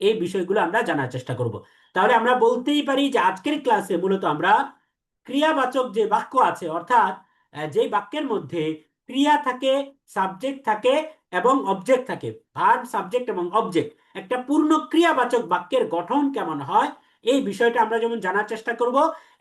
এই বিষয়গুলো আমরা জানার চেষ্টা করব। তাহলে আমরা বলতেই পারি যে আজকের ক্লাসে মূলত আমরা ক্রিয়াবাচক যে বাক্য আছে, অর্থাৎ যে বাক্যের মধ্যে ক্রিয়া থাকে, সাবজেক্ট থাকে এবং অবজেক্ট থাকে, ভার্ব সাবজেক্ট এবং অবজেক্ট, একটা পূর্ণ ক্রিয়াবাচক বাক্যের গঠন কেমন হয়, এই বিষয়টা আমরা যেমন জানার চেষ্টা করব।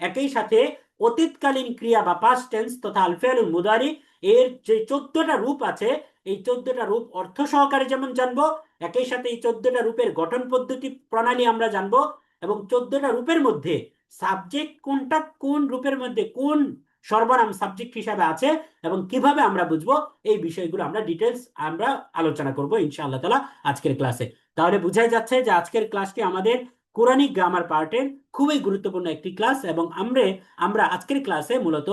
একই সাথে অতীতকালীন ক্রিয়া বা পাস্ট টেন্স তথা আল ফিআলুল মুদারি এর যে 14টা রূপ আছে, এই 14টা রূপ অর্থ সহকারে যেমন জানবো, একই সাথে এই 14টা রূপের গঠন পদ্ধতি প্রণালী আমরা জানবো, এবং 14টা রূপের মধ্যে সাবজেক্ট কোনটা কোন রূপের মধ্যে কোন সর্বনাম সাবজেক্ট হিসাবে আছে এবং কিভাবে আমরা বুঝবো, এই বিষয়গুলো আমরা ডিটেলস আমরা আলোচনা করব ইনশাআল্লাহ তাআলা আজকের ক্লাসে। তাহলে বোঝাই যাচ্ছে যে আজকের ক্লাসটি আমাদের কোরআনিক গ্রামার পার্টের খুবই গুরুত্বপূর্ণ একটি ক্লাস, এবং আমরা আজকের ক্লাসে মূলত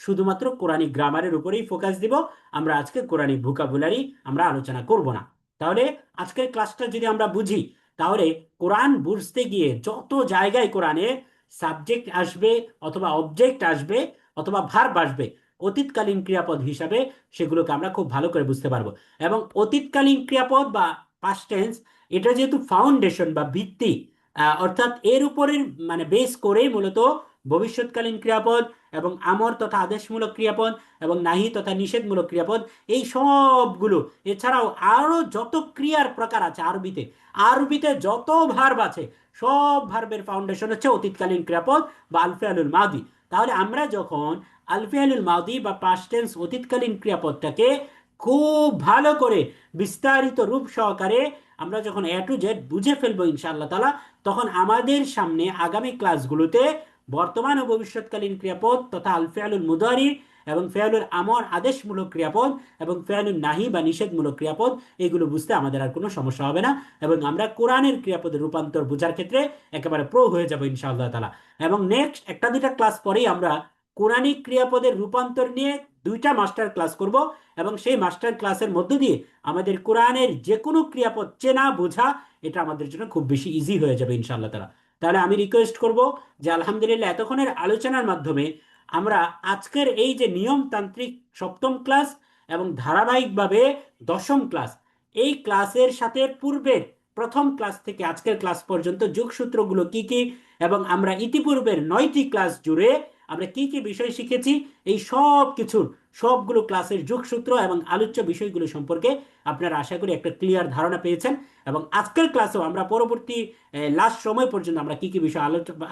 শুধুমাত্র কোরআনিক গ্রামারের উপরেই ফোকাস দিব। আমরা আজকে কোরআনিক ভোকাবুলারি আমরা আলোচনা করব না। তাহলে আজকের ক্লাসটা যদি আমরা বুঝি, তাহলে কোরআন বুঝতে গিয়ে যত জায়গায় কোরআনে সাবজেক্ট আসবে অথবা অবজেক্ট আসবে অথবা ভার্ব আসবে অতীতকালীন ক্রিয়াপদ হিসাবে, সেগুলোকে আমরা খুব ভালো করে বুঝতে পারবো। এবং অতীতকালীন ক্রিয়াপদ বা পাস্ট টেন্স, এটা যেহেতু ফাউন্ডেশন বা ভিত্তি, অর্থাৎ এর উপরের বেস করেই মূলত ভবিষ্যৎকালীন ক্রিয়াপদ এবং আমর তথা আদেশমূলক ক্রিয়াপদ এবং নাহি তথা নিষেধমূলক ক্রিয়াপদ, এই সবগুলো, এছাড়াও আরো যত ক্রিয়ার প্রকার আছে আরবিতে, আরবিতে যত ভার্ব আছে, সব ভার্বের ফাউন্ডেশন হচ্ছে অতীতকালীন ক্রিয়াপদ বা আল ফিআলুল মাদি। তাহলে আমরা যখন আল ফিআলুল মাদি বা পাস্ট টেন্স অতীতকালীন ক্রিয়াপদটাকে খুব ভালো করে বিস্তারিত রূপ সহকারে আমরা যখন এ টু জেড বুঝে ফেলবো ইনশাআল্লাহ তাআলা, তখন আমাদের সামনে আগামী ক্লাসগুলোতে বর্তমান ও ভবিষ্যৎকালীন ক্রিয়াপদ তথা আল ফিআলুল মুদারি এবং ফিআলুল আমর আদেশমূলক ক্রিয়াপদ এবং ফিআলুল নাহি বা নিষেধমূলক ক্রিয়াপদ, এগুলো বুঝতে আমাদের আর কোনো সমস্যা হবে না, এবং আমরা কোরআনের ক্রিয়াপদের রূপান্তর বোঝার ক্ষেত্রে একেবারে প্রো হয়ে যাবো ইনশাআল্লাহ তাআলা। এবং নেক্সট একটা দুইটা ক্লাস পরেই আমরা কোরআনিক ক্রিয়াপদের রূপান্তর নিয়ে দুইটা মাস্টার ক্লাস করব, এবং সেই মাস্টার ক্লাসের মধ্য দিয়ে আমাদের কোরআনের যে কোনো ক্রিয়াপদ চেনা বোঝা, এটা আমাদের জন্য খুব বেশি ইজি হয়ে যাবে ইনশাআল্লাহ তাআলা। তাহলে আমি রিকোয়েস্ট করব যে আলহামদুলিল্লাহ এতক্ষণের আলোচনার মাধ্যমে আমরা আজকের এই যে নিয়মতান্ত্রিক সপ্তম ক্লাস এবং ধারাবাহিকভাবে দশম ক্লাস, এই ক্লাসের সাথে পূর্বের প্রথম ক্লাস থেকে আজকের ক্লাস পর্যন্ত যোগসূত্রগুলো কি কি, এবং আমরা ইতিপূর্বের 9টি ক্লাস জুড়ে আমরা কি কি বিষয় শিখেছি, এই সব কিছুর সবগুলো ক্লাসের যোগসূত্র এবং আলোচ্য বিষয়গুলো সম্পর্কে আপনারা আশা করি একটা ক্লিয়ার ধারণা পেয়েছেন। এবং আজকের ক্লাসেও আমরা পরবর্তী লাস্ট সময় পর্যন্ত আমরা কি কি বিষয়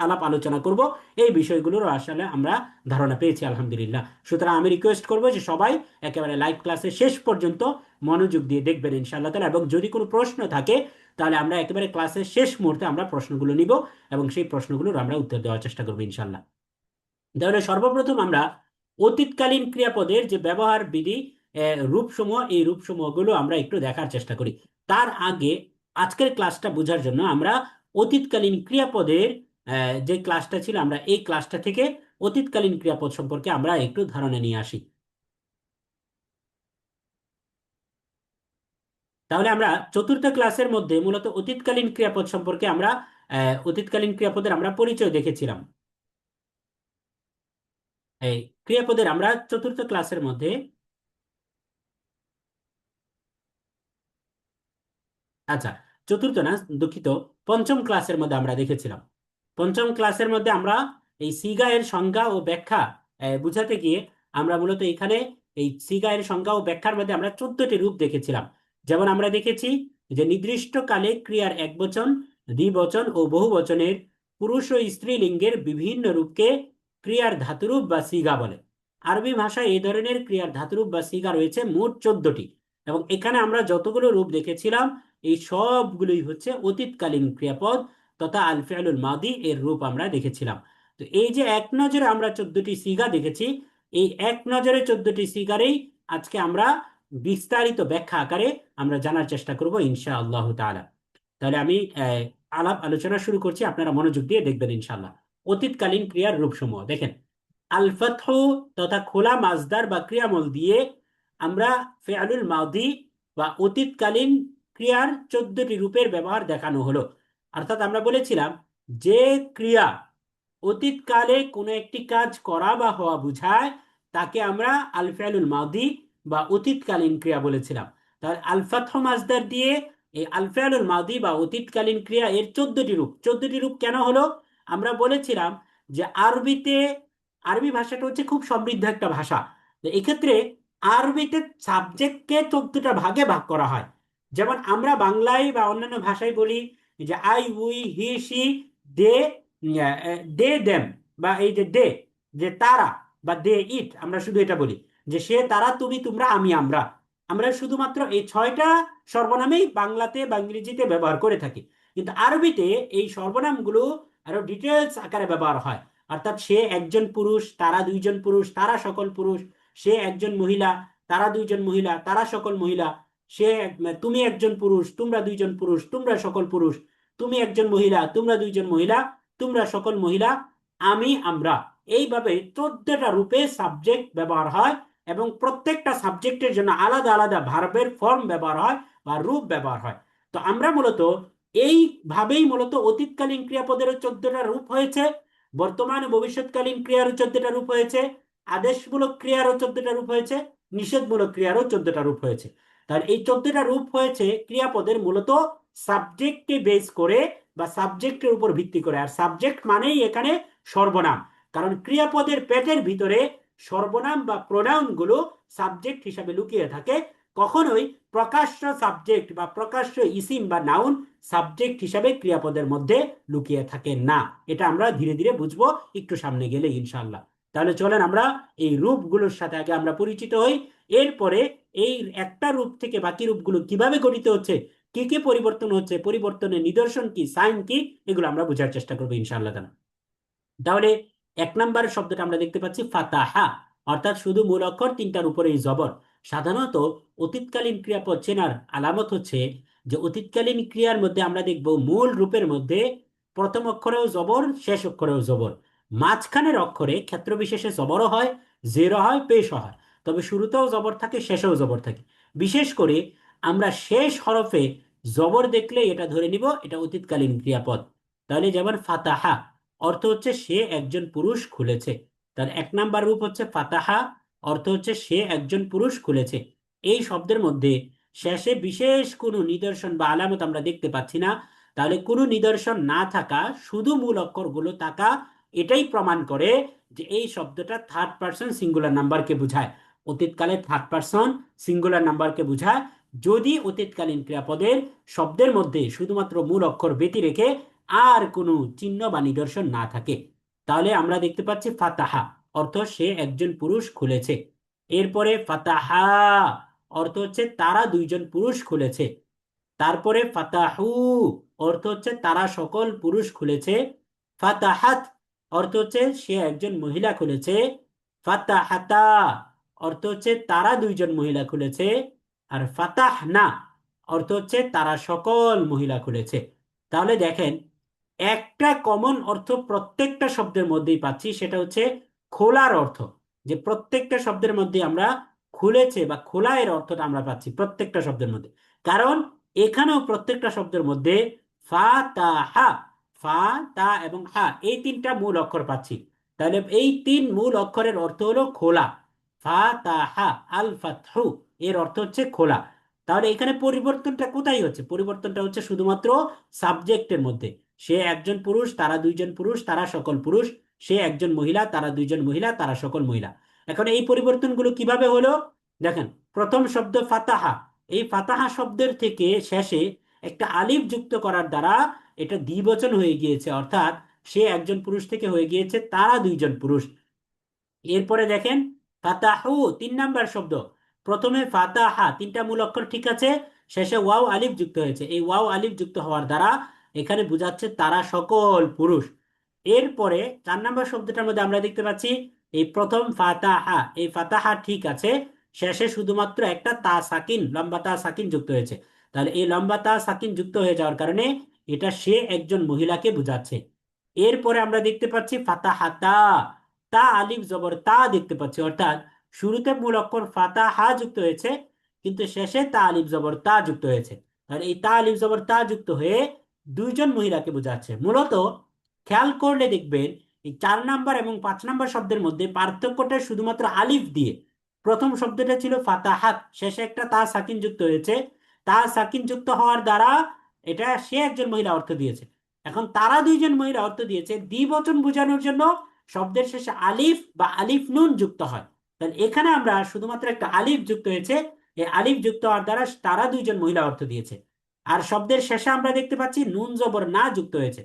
আলাপ আলোচনা করব, এই বিষয়গুলোর আসলে আমরা ধারণা পেয়েছি আলহামদুলিল্লাহ। সুতরাং আমি রিকোয়েস্ট করবো যে সবাই একেবারে লাইভ ক্লাসের শেষ পর্যন্ত মনোযোগ দিয়ে দেখবেন ইনশাআল্লাহ তাআলা। এবং যদি কোনো প্রশ্ন থাকে তাহলে আমরা একেবারে ক্লাসের শেষ মুহূর্তে আমরা প্রশ্নগুলো নিব এবং সেই প্রশ্নগুলোর আমরা উত্তর দেওয়ার চেষ্টা করবো ইনশাআল্লাহ। তাহলে সর্বপ্রথম আমরা অতীতকালীন ক্রিয়াপদের যে ব্যবহার বিধি, রূপসমূহ, এই রূপসমূহগুলো আমরা একটু দেখার চেষ্টা করি। তার আগে আজকের ক্লাসটা বোঝার জন্য আমরা অতীতকালীন ক্রিয়াপদের যে ক্লাসটা ছিল, আমরা এই ক্লাসটা থেকে অতীতকালীন ক্রিয়াপদ সম্পর্কে আমরা একটু ধারণা নিয়ে আসি। তাহলে আমরা চতুর্থ ক্লাসের মধ্যে মূলত অতীতকালীন ক্রিয়াপদ সম্পর্কে আমরা অতীতকালীন ক্রিয়াপদের আমরা পরিচয় দেখেছিলাম। এই ক্রিয়াপদের আমরা চতুর্থ ক্লাসের মধ্যে, আচ্ছা চতুর্থ না, দুঃখিত, পঞ্চম ক্লাসের মধ্যে আমরা দেখেছিলাম। পঞ্চম ক্লাসের মধ্যে আমরা এই সিগা এর সংজ্ঞা ও ব্যাখ্যা বুঝাতে গিয়ে আমরা মূলত এখানে এই সিগা এর সংজ্ঞা ও ব্যাখ্যার মধ্যে আমরা 14টি রূপ দেখেছিলাম। যেমন আমরা দেখেছি যে নির্দিষ্ট কালে ক্রিয়ার একবচন, দ্বিবচন ও বহুবচনের পুরুষ ও স্ত্রীলিঙ্গের বিভিন্ন রূপকে ক্রিয়ার ধাতুরূপ বা সিগা বলে। আরবি ভাষায় এই ধরনের ক্রিয়ার ধাতুরূপ বা সিগা রয়েছে মোট 14টি। এবং এখানে আমরা যতগুলো রূপ দেখেছিলাম এই সবগুলোই হচ্ছে অতীতকালীন ক্রিয়াপদ তথা আল ফিআলুল মাদি এর রূপ আমরা দেখেছিলাম। তো এই যে এক নজরে আমরা 14টি সিগা দেখেছি, এই এক নজরে 14টি সিগারেই আজকে আমরা বিস্তারিত ব্যাখ্যা আকারে আমরা জানার চেষ্টা করব ইনশা আল্লাহ তাআলা। তাহলে আমি আলাপ আলোচনা শুরু করছি, আপনারা মনোযোগ দিয়ে দেখবেন ইনশাআল্লাহ। অতীতকালীন ক্রিয়ার রূপসমূহ দেখেন। আল ফাতহু তথা খোলা মাজদার বা ক্রিয়ামল দিয়ে আমরা ফেআলুল মাদি বা অতীতকালীন ক্রিয়ার 14টি রূপের ব্যবহার দেখানো হলো। অর্থাৎ আমরা বলেছিলাম যে ক্রিয়া অতীতকালে কোনো একটি কাজ করা বা হওয়া বুঝায় তাকে আমরা আল ফিআলুল মাদি বা অতীতকালীন ক্রিয়া বলেছিলাম। তাহলে আল ফাতহু মাজদার দিয়ে এই আল ফিআলুল মাদি বা অতীতকালীন ক্রিয়া এর 14টি রূপ। 14টি রূপ কেন হলো? আমরা বলেছিলাম যে আরবিতে, আরবি ভাষাটা হচ্ছে খুব সমৃদ্ধ একটা ভাষা। তো এক্ষেত্রে আরবিতে সাবজেক্টকে 14টা ভাগে ভাগ করা হয়। যেমন আমরা বাংলায় বা অন্যান্য ভাষায় বলি যে I, we, he, she, they, they them, বা এই যে দে, যে তারা, বা দে ইট, আমরা শুধু এটা বলি যে সে, তারা, তুমি, তোমরা, আমি, আমরা। আমরা শুধুমাত্র এই 6টা সর্বনামেই বাংলাতে বা ইংরেজিতে ব্যবহার করে থাকি। কিন্তু আরবিতে এই সর্বনামগুলো আরো ডিটেলস আকারে ব্যবহার হয়। অর্থাৎ সে একজন পুরুষ, তারা দুইজন পুরুষ, তারা সকল পুরুষ, সে একজন মহিলা, তারা দুইজন মহিলা, তারা সকল মহিলা, সে, তুমি একজন পুরুষ, তোমরা দুইজন পুরুষ, তোমরা সকল পুরুষ, তুমি একজন মহিলা, তোমরা দুইজন মহিলা, তোমরা সকল মহিলা, আমি, আমরা। এইভাবে 14টা রূপে সাবজেক্ট ব্যবহার হয় এবং প্রত্যেকটা সাবজেক্টের জন্য আলাদা আলাদা ভার্বের ফর্ম ব্যবহার হয় বা রূপ ব্যবহার হয়। তো আমরা মূলত এইভাবেই মূলত অতীতকালীন ক্রিয়াপদেরও 14টা রূপ হয়েছে, বর্তমান ও ভবিষ্যৎকালীন ক্রিয়ারও 14টা রূপ হয়েছে, আদেশমূলক ক্রিয়ারও 14টা রূপ হয়েছে, নিষেধমূলক ক্রিয়ারও 14টা রূপ হয়েছে। তাহলে এই 14টা রূপ হয়েছে ক্রিয়াপদের মূলত সাবজেক্টকে বেস করে বা সাবজেক্টের উপর ভিত্তি করে। আর সাবজেক্ট মানেই এখানে সর্বনাম, কারণ ক্রিয়াপদের পেটের ভিতরে সর্বনাম বা প্রোনাউন গুলো সাবজেক্ট হিসাবে লুকিয়ে থাকে। কখনোই প্রকাশ্য সাবজেক্ট বা প্রকাশ্য ইসিম বা নাউন সাবজেক্ট হিসাবে ক্রিয়াপদের মধ্যে লুকিয়ে থাকে না। এটা আমরা ধীরে ধীরে বুঝবো একটু সামনে গেলে ইনশাআল্লাহ। তাহলে চলেন আমরা এই রূপগুলোর সাথে আগে আমরা পরিচিত হই, এরপরে এই একটা রূপ থেকে বাকি রূপগুলো কিভাবে গঠিত হচ্ছে, কি কি পরিবর্তন হচ্ছে, পরিবর্তনের নিদর্শন কি, সাইন কি, এগুলো আমরা বোঝার চেষ্টা করবো ইনশাআল্লাহ। তাহলে এক নাম্বার শব্দটা আমরা দেখতে পাচ্ছি ফাতাহা, অর্থাৎ শুধু মূল অক্ষর তিনটার উপরেই জবর। সাধারণত অতীতকালীন ক্রিয়াপদ চেনার আলামত হচ্ছে যে অতীতকালীন ক্রিয়ার মধ্যে আমরা দেখব মূল রূপের মধ্যে প্রথম অক্ষরেও জবর, শেষ অক্ষরেও জবর, মাঝখানের অক্ষরে ক্ষেত্র বিশেষে জবরও হয়, জেরও হয়, পেশও হয়। তবে শুরুতেও জবর থাকে, শেষেও জবর থাকে। বিশেষ করে আমরা শেষ হরফে জবর দেখলে এটা ধরে নিব এটা অতীতকালীন ক্রিয়াপদ। তাহলে যেমন ফাতাহা অর্থ হচ্ছে সে একজন পুরুষ খুলেছে। তার এক নাম্বার রূপ হচ্ছে ফাতাহা, অর্থ হচ্ছে সে একজন পুরুষ খুলেছে। এই শব্দের মধ্যে শেষে বিশেষ কোনো নিদর্শন বা আলামত আমরা দেখতে পাচ্ছি না। তাহলে কোনো নিদর্শন না থাকা, শুধু মূল অক্ষরগুলো থাকা, এটাই প্রমাণ করে যে এই শব্দটা থার্ড পার্সন সিঙ্গুলার নাম্বারকে বোঝায়। অতীতকালে থার্ড পারসন সিঙ্গুলার নাম্বারকে বোঝায় যদি অতীতকালীন ক্রিয়াপদের শব্দের মধ্যে শুধুমাত্র মূল অক্ষর ব্যতি রেখে আর কোনো চিহ্ন বা নিদর্শন না থাকে। তাহলে আমরা দেখতে পাচ্ছি ফাতাহা অর্থ সে একজন পুরুষ খুলেছে। এরপরে ফাতাহা অর্থ হচ্ছে তারা দুইজন পুরুষ খুলেছে। তারপরে ফাতাহু অর্থ হচ্ছে তারা সকল পুরুষ খুলেছে। ফাতাহাত অর্থ হচ্ছে সে একজন মহিলা খুলেছে। ফাতাহাতা অর্থ হচ্ছে তারা দুইজন মহিলা খুলেছে। আর ফাতাহনা অর্থ হচ্ছে তারা সকল মহিলা খুলেছে। তাহলে দেখেন একটা কমন অর্থ প্রত্যেকটা শব্দের মধ্যেই পাচ্ছি, সেটা হচ্ছে খোলার অর্থ। যে প্রত্যেকটা শব্দের মধ্যে আমরা খুলেছে বা খোলা এর অর্থটা আমরা পাচ্ছি প্রত্যেকটা শব্দের মধ্যে। কারণ এখানেও প্রত্যেকটা শব্দের মধ্যে ফা তা হা, ফা তা এবং হা এই তিনটা মূল অক্ষর পাচ্ছি। তাহলে এই তিন মূল অক্ষরের অর্থ হলো খোলা। ফা তা হা আল ফাতহু এর অর্থ হচ্ছে খোলা। তাহলে এখানে পরিবর্তনটা কোথায় হচ্ছে? পরিবর্তনটা হচ্ছে শুধুমাত্র সাবজেক্টের মধ্যে। সে একজন পুরুষ, তারা দুইজন পুরুষ, তারা সকল পুরুষ। সে একজন মহিলা, তারা দুইজন মহিলা, তারা সকল মহিলা। এখন এই পরিবর্তনগুলো কিভাবে হলো দেখেন। প্রথম শব্দ ফাতাহা, এই ফাতাহা শব্দের থেকে শেষে একটা আলিফ যুক্ত করার দ্বারা এটা দ্বিবচন হয়ে গিয়েছে, অর্থাৎ সে একজন পুরুষ থেকে হয়ে গিয়েছে তারা দুইজন পুরুষ। এরপরে দেখেন ফাতাহু 3 নাম্বার শব্দ। প্রথমে ফাতাহা তিনটা মূল অক্ষর ঠিক আছে, শেষে ওয়াও আলিফ যুক্ত হয়েছে। এই ওয়াও আলিফ যুক্ত হওয়ার দ্বারা এখানে বোঝাচ্ছে তারা সকল পুরুষ। এরপরে 4 নাম্বার শব্দটার মধ্যে আমরা দেখতে পাচ্ছি এই প্রথম ফাতাহা, এই ফাতাহা ঠিক আছে, শেষে শুধুমাত্র একটা তা সাকিন, লম্বা তা সাকিন যুক্ত হয়েছে। তাহলে এই লম্বা তা সাকিন যুক্ত হয়ে যাওয়ার কারণে এটা সে একজন মহিলাকে বোঝাচ্ছে। এরপরে আমরা দেখতে পাচ্ছি ফাতাহাতা, তা আলিফ জবর তা দেখতে পাচ্ছি, অর্থাৎ শুরুতে মূল অক্ষর ফাতাহা যুক্ত হয়েছে কিন্তু শেষে তা আলিফ জবর তা যুক্ত হয়েছে। তাহলে এই তা আলিফ জবর তা যুক্ত হয়ে দুইজন মহিলাকে বোঝাচ্ছে। মূলত খেয়াল করলে দেখবেন এই 4 নাম্বার এবং 5 নাম্বার শব্দের মধ্যে পার্থক্যটা শুধুমাত্র আলিফ দিয়ে। প্রথম শব্দটা ছিল ফাতাহাত, শেষে একটা তা সাকিন যুক্ত হয়েছে। তা সাকিন যুক্ত হওয়ার দ্বারা এটা সে একজন মহিলা অর্থ দিয়েছে। এখন তারা দুইজন মহিলা অর্থ দিয়েছে দ্বিবচন বোঝানোর জন্য শব্দের শেষে আলিফ বা আলিফ নুন যুক্ত হয়। তাহলে এখানে আমরা শুধুমাত্র একটা আলিফ যুক্ত হয়েছে, এই আলিফ যুক্ত হওয়ার দ্বারা তারা দুইজন মহিলা অর্থ দিয়েছে। আর শব্দের শেষে আমরা দেখতে পাচ্ছি নুন জবর না যুক্ত হয়েছে,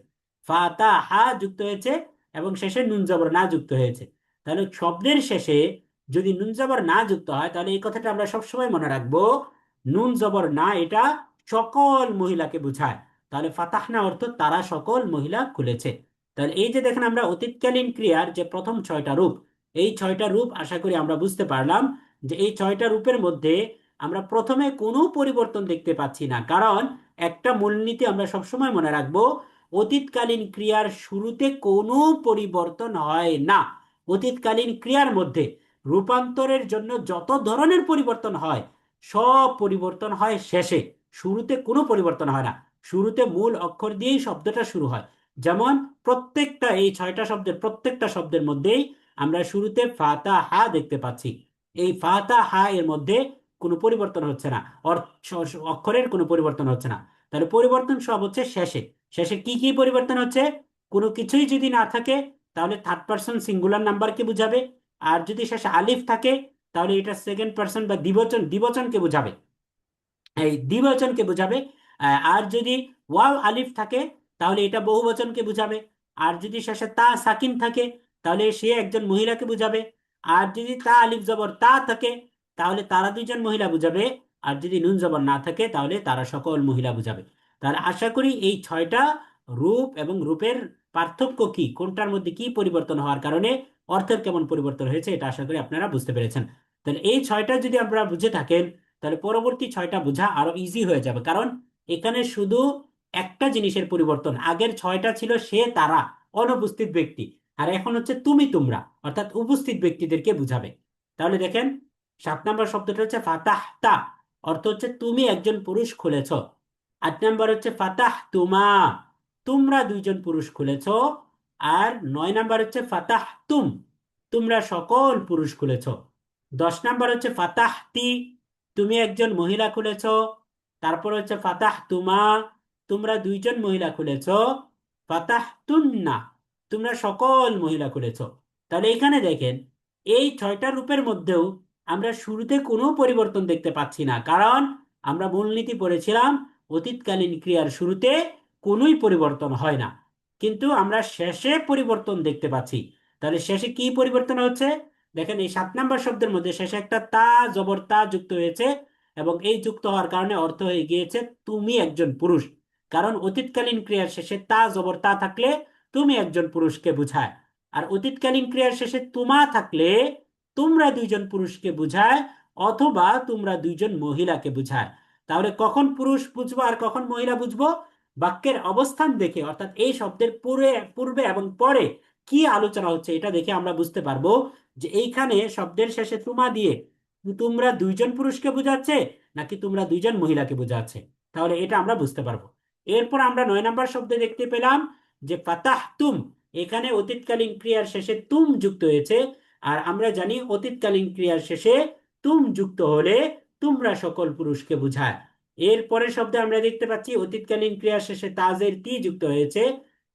ফাতাহা যুক্ত হয়েছে এবং শেষে নুন জবর না যুক্ত হয়েছে। তাহলে শব্দের শেষে যদি নুন জবর না যুক্ত হয় তাহলে এই কথাটা আমরা সবসময় মনে রাখবো, নুন জবর না এটা সকল মহিলাকে বোঝায়। তাহলে ফাতাহনা অর্থ তারা সকল মহিলা খুলেছে। তাহলে এই যে দেখেন আমরা অতীতকালীন ক্রিয়ার যে প্রথম 6টা রূপ, এই 6টা রূপ আশা করি আমরা বুঝতে পারলাম যে এই 6টা রূপের মধ্যে আমরা প্রথমে কোনো পরিবর্তন দেখতে পাচ্ছি না। কারণ একটা মূলনীতি আমরা সবসময় মনে রাখবো, অতীতকালীন ক্রিয়ার শুরুতে কোনো পরিবর্তন হয় না। অতীতকালীন ক্রিয়ার মধ্যে রূপান্তরের জন্য যত ধরনের পরিবর্তন হয় সব পরিবর্তন হয় শেষে, শুরুতে কোনো পরিবর্তন হয় না। শুরুতে মূল অক্ষর দিয়েই শব্দটা শুরু হয়। যেমন প্রত্যেকটা এই 6টা শব্দের প্রত্যেকটা শব্দের মধ্যেই আমরা শুরুতে ফাতাহা দেখতে পাচ্ছি। এই ফাতাহা এর মধ্যে কোনো পরিবর্তন হচ্ছে না, অক্ষরের কোনো পরিবর্তন হচ্ছে না। তাহলে পরিবর্তন সব হচ্ছে শেষে। শেষে কি কি পরিবর্তন হচ্ছে? কোনো কিছুই যদি না থাকে তাহলে থার্ড পারসন সিঙ্গুলার নাম্বারকে বুঝাবে। আর যদি শেষে আলিফ থাকে তাহলে এটা সেকেন্ড পারসন বা দ্বিবচন, দ্বিবচনকে বোঝাবে, এই দ্বিবচনকে বোঝাবে। আর যদি ওয়াও আলিফ থাকে তাহলে এটা বহুবচনকে বুঝাবে। আর যদি শেষে তা সাকিন থাকে তাহলে সে একজন মহিলাকে বুঝাবে। আর যদি তা আলিফ জবর তা থাকে তাহলে তারা দুইজন মহিলা বুঝাবে। আর যদি নুন জবর না থাকে তাহলে তারা সকল মহিলা বুঝাবে। তাহলে আশা করি এই 6টা রূপ এবং রূপের পার্থক্য কি, কোনটার মধ্যে কি পরিবর্তন হওয়ার কারণে অর্থের কেমন পরিবর্তন হয়েছে এটা আশা করি আপনারা বুঝতে পেরেছেন। তাহলে এই 6টা যদি আপনারা বুঝে থাকেন তাহলে পরবর্তী 6টা বোঝা আরো ইজি হয়ে যাবে। কারণ এখানে শুধু একটা জিনিসের পরিবর্তন, আগের 6টা ছিল সে তারা অনুপস্থিত ব্যক্তি, আর এখন হচ্ছে তুমি তোমরা, অর্থাৎ উপস্থিত ব্যক্তিদেরকে বুঝাবে। তাহলে দেখেন 7 নাম্বার শব্দটা হচ্ছে ফাতাহতা, অর্থ হচ্ছে তুমি একজন পুরুষ খুলেছ। 8 নাম্বার হচ্ছে ফাতাহ তুমা, তোমরা দুইজন পুরুষ খুলেছ। আর 9 নাম্বার হচ্ছে ফাতাহ তুম, তোমরা সকল পুরুষ খুলেছ। 10 নাম্বার হচ্ছে ফাতাহতি, তুমি একজন মহিলা খুলেছ। তারপর হচ্ছে ফাতাহ তুমা, তোমরা দুইজন মহিলা খুলেছ। ফাতাহ তুন্না, তোমরা সকল মহিলা খুলেছ। তাহলে এখানে দেখেন এই 6টা রূপের মধ্যেও আমরা শুরুতে কোনো পরিবর্তন দেখতে পাচ্ছি না, কারণ আমরা মূলনীতি পড়েছিলাম অতীতকালীন ক্রিয়ার শুরুতে কোনোই পরিবর্তন হয় না, কিন্তু আমরা শেষে পরিবর্তন দেখতে পাচ্ছি। তাহলে শেষে কি পরিবর্তন হচ্ছে? দেখেন, এই 7 নম্বর শব্দের মধ্যে শেষে একটা তা জবর তা যুক্ত হয়েছে, এবং এই যুক্ত হওয়ার কারণে অর্থ হয়ে গিয়েছে তুমি একজন পুরুষ। কারণ অতীতকালীন ক্রিয়ার শেষে তা জবর তা থাকলে তুমি একজন পুরুষকে বুঝায়, আর অতীতকালীন ক্রিয়ার শেষে তোমা থাকলে তোমরা দুইজন পুরুষকে বুঝায়, অথবা তোমরা দুইজন মহিলাকে বুঝায়। তাহলে কখন পুরুষ বুঝবো আর কখন মহিলা বুঝবো? বাক্যের অবস্থান দেখে, অর্থাৎ এই শব্দের পূর্বে পূর্বে এবং পরে কি আলোচনা হচ্ছে এটা দেখে আমরা বুঝতে পারবো যে এইখানে শব্দের শেষে তোমা দিয়ে তোমরা দুইজন পুরুষকে বোঝাচ্ছে নাকি তোমরা দুইজন মহিলাকে বোঝাচ্ছে। তাহলে এটা আমরা বুঝতে পারবো। এরপর আমরা 9 নম্বর শব্দে দেখতে পেলাম যে ফাতাহ তুম, এখানে অতীতকালীন ক্রিয়ার শেষে তুম যুক্ত হয়েছে। আর আমরা জানি অতীতকালীন ক্রিয়ার শেষে তুম যুক্ত হলে তোমরা সকল পুরুষকে বোঝায়। এরপরের শব্দে আমরা দেখতে পাচ্ছি অতীতকালীন ক্রিয়ার শেষে তাজের তি যুক্ত হয়েছে,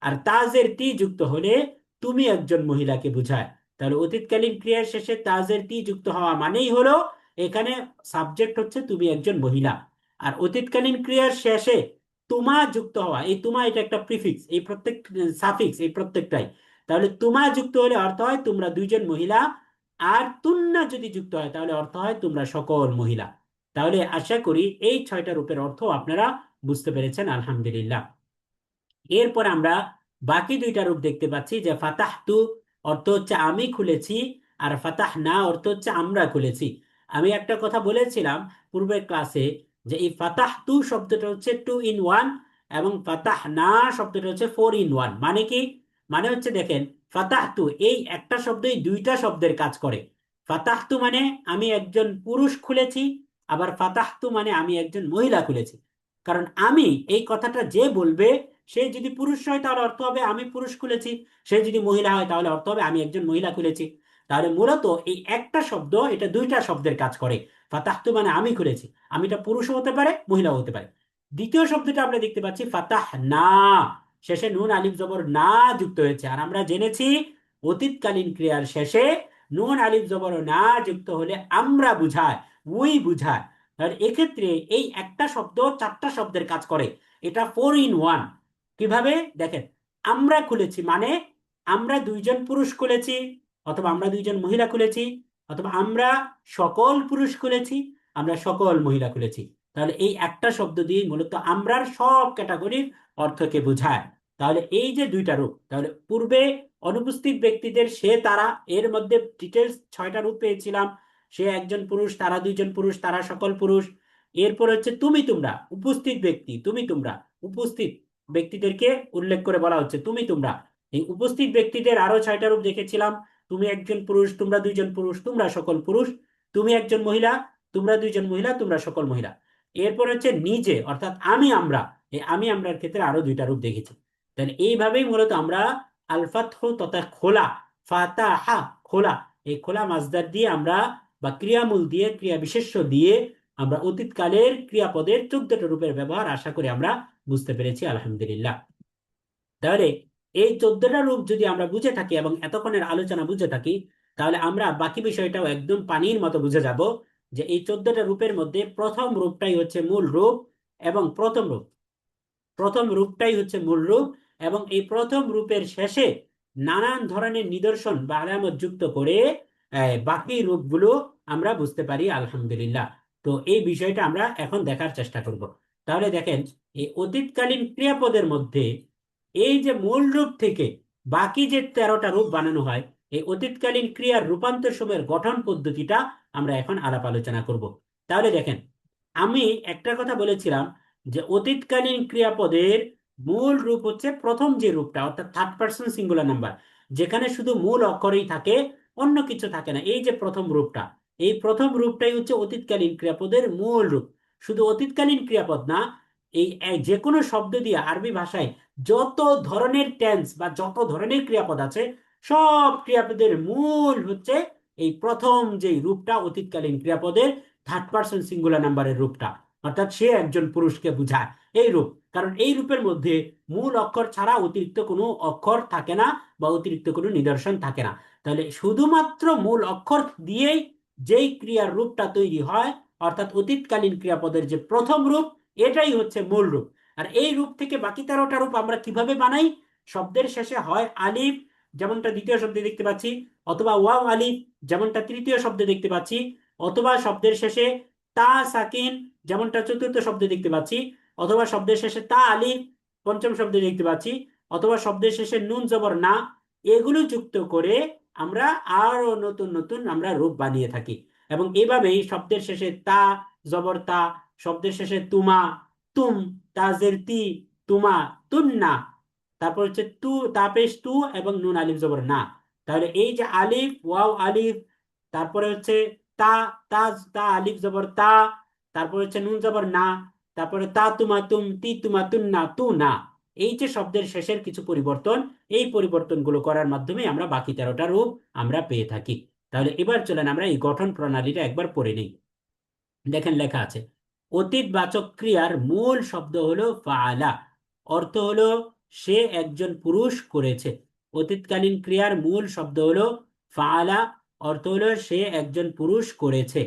আর তাজের তি যুক্ত হলে তুমি একজন মহিলাকে বোঝায়। তাহলে অতীতকালীন ক্রিয়ার শেষে তাজের তি যুক্ত হওয়া মানেই হলো এখানে সাবজেক্ট হচ্ছে তুমি একজন মহিলা। আর অতীতকালীন ক্রিয়ার শেষে তোমা যুক্ত হওয়া, এই তোমা এটা একটা প্রিফিক্স, এই প্রত্যেক সাফিক্স এই প্রত্যেকটাই। তাহলে তোমা যুক্ত হলে অর্থ হয় তোমরা দুইজন মহিলা, আর তুন্না যদি যুক্ত হয় তাহলে অর্থ হয় তোমরা সকল মহিলা। তাহলে আশা করি এই 6টা রূপের অর্থ আপনারা বুঝতে পেরেছেন, আলহামদুলিল্লাহ। এরপর আমরা বাকি 2টা রূপ দেখতে পাচ্ছি, যে ফাতাহতু অর্থ হচ্ছে আমি খুলেছি, আর ফাতাহ না অর্থ হচ্ছে আমরা খুলেছি। আমি একটা কথা বলেছিলাম পূর্বের ক্লাসে যে এই ফাতাহতু শব্দটা হচ্ছে 2 in 1, এবং ফাতাহ না শব্দটা হচ্ছে 4 in 1। মানে কি? মানে হচ্ছে দেখেন, ফাতাহতু এই একটা শব্দই 2টা শব্দের কাজ করে। ফাতাহতু মানে আমি একজন পুরুষ খুলেছি, আবার ফাতাহতু মানে আমি একজন মহিলা খুলেছি। কারণ আমি এই কথাটা যে বলবে, সে যদি পুরুষ হয় তাহলে অর্থ হবে আমি পুরুষ খুলেছি, সে যদি মহিলা হয় তাহলে অর্থ হবে আমি একজন মহিলা খুলেছি। তাহলে মূলত এই একটা শব্দ এটা 2টা শব্দের কাজ করে। ফাতাহতু মানে আমি খুলেছি, আমিটা পুরুষও হতে পারে মহিলাও হতে পারে। দ্বিতীয় শব্দটা আমরা দেখতে পাচ্ছি ফাতাহ না, শেষে নুন আলিফ জবর না যুক্ত হয়েছে। আর আমরা জেনেছি অতীতকালীন ক্রিয়ার শেষে নুন আলিফ জবর না যুক্ত হলে আমরা বুঝায়, উই বুঝায়। তাহলে এক্ষেত্রে এই একটা শব্দ 4টা শব্দের কাজ করে, এটা 4 in 1। কিভাবে দেখেন, আমরা খুলেছি মানে আমরা দুইজন পুরুষ খুলেছি, অথবা আমরা দুইজন মহিলা খুলেছি, অথবা আমরা সকল পুরুষ খুলেছি, আমরা সকল মহিলা খুলেছি। তাহলে এই একটা শব্দ দিয়ে মূলত আমরার সব ক্যাটাগরির অর্থকে বোঝায়। তাহলে এই যে 2টা রূপ, তাহলে পূর্বে অনুপস্থিত ব্যক্তিদের সে তারা, এর মধ্যে ডিটেলস 6টা রূপ পেয়েছিলাম। সে একজন পুরুষ, তারা দুইজন পুরুষ, তারা সকল পুরুষ। এরপর হচ্ছে তুমি তোমরা, উপস্থিত ব্যক্তি তুমি তোমরা, উপস্থিত ব্যক্তিদেরকে উল্লেখ করে বলা হচ্ছে তুমি তোমরা। এই উপস্থিত ব্যক্তিদের আরো 6টা রূপ দেখেছিলাম। তুমি একজন পুরুষ, তোমরা দুইজন পুরুষ, তোমরা সকল পুরুষ। তুমি একজন মহিলা, তোমরা দুইজন মহিলা, তোমরা সকল মহিলা। এরপর হচ্ছে নিজে, অর্থাৎ আমি আমরা, এই আমি আমরার ক্ষেত্রে আরো 2টা রূপ দেখেছি। তাহলে এইভাবেই মূলত আমরা আল ফাতহু তথা খোলা, ফাতাহা খোলা, এই খোলা মাসদার দিয়ে আমরা, বা ক্রিয়ামূল দিয়ে, ক্রিয়া বিশেষ্য দিয়ে আমরা অতীতকালের ক্রিয়াপদের 14টা রূপের ব্যবহার আশা করি আমরা বুঝতে পেরেছি, আলহামদুলিল্লাহ। তাহলে এই 14টা রূপ যদি আমরা বুঝে থাকি এবং এতক্ষণের আলোচনা বুঝে থাকি, তাহলে আমরা বাকি বিষয়টাও একদম পানির মতো বুঝে যাব। যে এই 14টা রূপের মধ্যে প্রথম রূপটাই হচ্ছে মূল রূপ, এবং প্রথম রূপটাই হচ্ছে মূল রূপ, এবং এই প্রথম রূপের শেষে নানান ধরনের নিদর্শন বা আলামত যুক্ত করে বাকি রূপগুলো আমরা বুঝতে পারি, আলহামদুলিল্লাহ। তো এই বিষয়টা আমরা এখন দেখার চেষ্টা করব। তাহলে দেখেন, এই অতীতকালীন ক্রিয়াপদের মধ্যে এই যে মূল রূপ থেকে বাকি যে 13টা রূপ বানানো হয়, এই অতীতকালীন ক্রিয়ার রূপান্তর সময়ের গঠন পদ্ধতিটা আমরা এখন আলাপ আলোচনা করব। তাহলে দেখেন, আমি একটা কথা বলেছিলাম যে অতীতকালীন ক্রিয়াপদের মূল রূপ হচ্ছে প্রথম যে রূপটা, অর্থাৎ থার্ড পার্সন সিঙ্গুলার নাম্বার, যেখানে শুধু মূল অক্ষরই থাকে, অন্য কিছু থাকে না। এই যে প্রথম রূপটা, এই প্রথম রূপটাই হচ্ছে অতীতকালীন ক্রিয়াপদের মূল রূপ। শুধু অতীতকালীন ক্রিয়াপদ না, এই যে কোনো শব্দ দিয়ে আরবি ভাষায় যত ধরনের টেন্স বা যত ধরনের ক্রিয়াপদ আছে, সব ক্রিয়াপদের মূল হচ্ছে এই প্রথম যে রূপটা, অতীতকালীন ক্রিয়াপদের থার্ড পার্সন সিঙ্গুলার নাম্বারের রূপটা, অর্থাৎ সে একজন পুরুষকে বোঝায় এই রূপ। কারণ এই রূপের মধ্যে মূল অক্ষর ছাড়া অতিরিক্ত কোনো অক্ষর থাকে না, বা অতিরিক্ত কোনো নিদর্শন থাকে না। তাহলে শুধুমাত্র মূল অক্ষর দিয়েই যেই ক্রিয়ার রূপটা তৈরি হয়, অর্থাৎ অতীতকালীন ক্রিয়াপদের যে প্রথম রূপ, এটাই হচ্ছে মূল রূপ। আর এই রূপ থেকে বাকি 13টা রূপ আমরা কিভাবে বানাই? শব্দের শেষে হয় আলিফ, যেমনটা দ্বিতীয় শব্দে দেখতে পাচ্ছি, অথবা ওয়াও আলিফ, যেমনটা তৃতীয় শব্দে দেখতে পাচ্ছি, অথবা শব্দের শেষে তা সাকিন, যেমনটা চতুর্থ শব্দে দেখতে পাচ্ছি, অথবা শব্দের শেষে তা আলিফ, পঞ্চম শব্দে দেখতে পাচ্ছি, অথবা শব্দের শেষে নুন জবর না। এগুলো যুক্ত করে আমরা আরো নতুন নতুন আমরা রূপ বানিয়ে থাকি। এবং এভাবেই শব্দের শেষে তা জবর তা, শব্দের শেষে তুমা তুম, তাজের তি তুমা তুন্না, তারপর হচ্ছে তু তাপেশ তু এবং নুন আলিফ জবর না। তাহলে এই যে আলিফ ওয়াও আলিফ, তারপরে হচ্ছে তা, তাজ তা আলিফ জবর তা, তারপর হচ্ছে নুন জবর না, তারপরে তা তুমা তুম তি তুমা তুন্না তু না। এই যে শব্দের শেষের কিছু পরিবর্তন, এই পরিবর্তনগুলো করার মাধ্যমে আমরা বাকি 13টা রূপ আমরা পেয়ে থাকি। তাহলে এবার চলেন আমরা এই গঠন প্রণালীটা একবার পড়ে নিই। দেখেন লেখা আছে, অতীতবাচক ক্রিয়ার মূল শব্দ হলো ফাআলা, অর্থ হলো সে একজন পুরুষ করেছে। অতীতকালীন ক্রিয়ার মূল শব্দ হলো ফাআলা, অর্থ হলো সে একজন পুরুষ করেছে।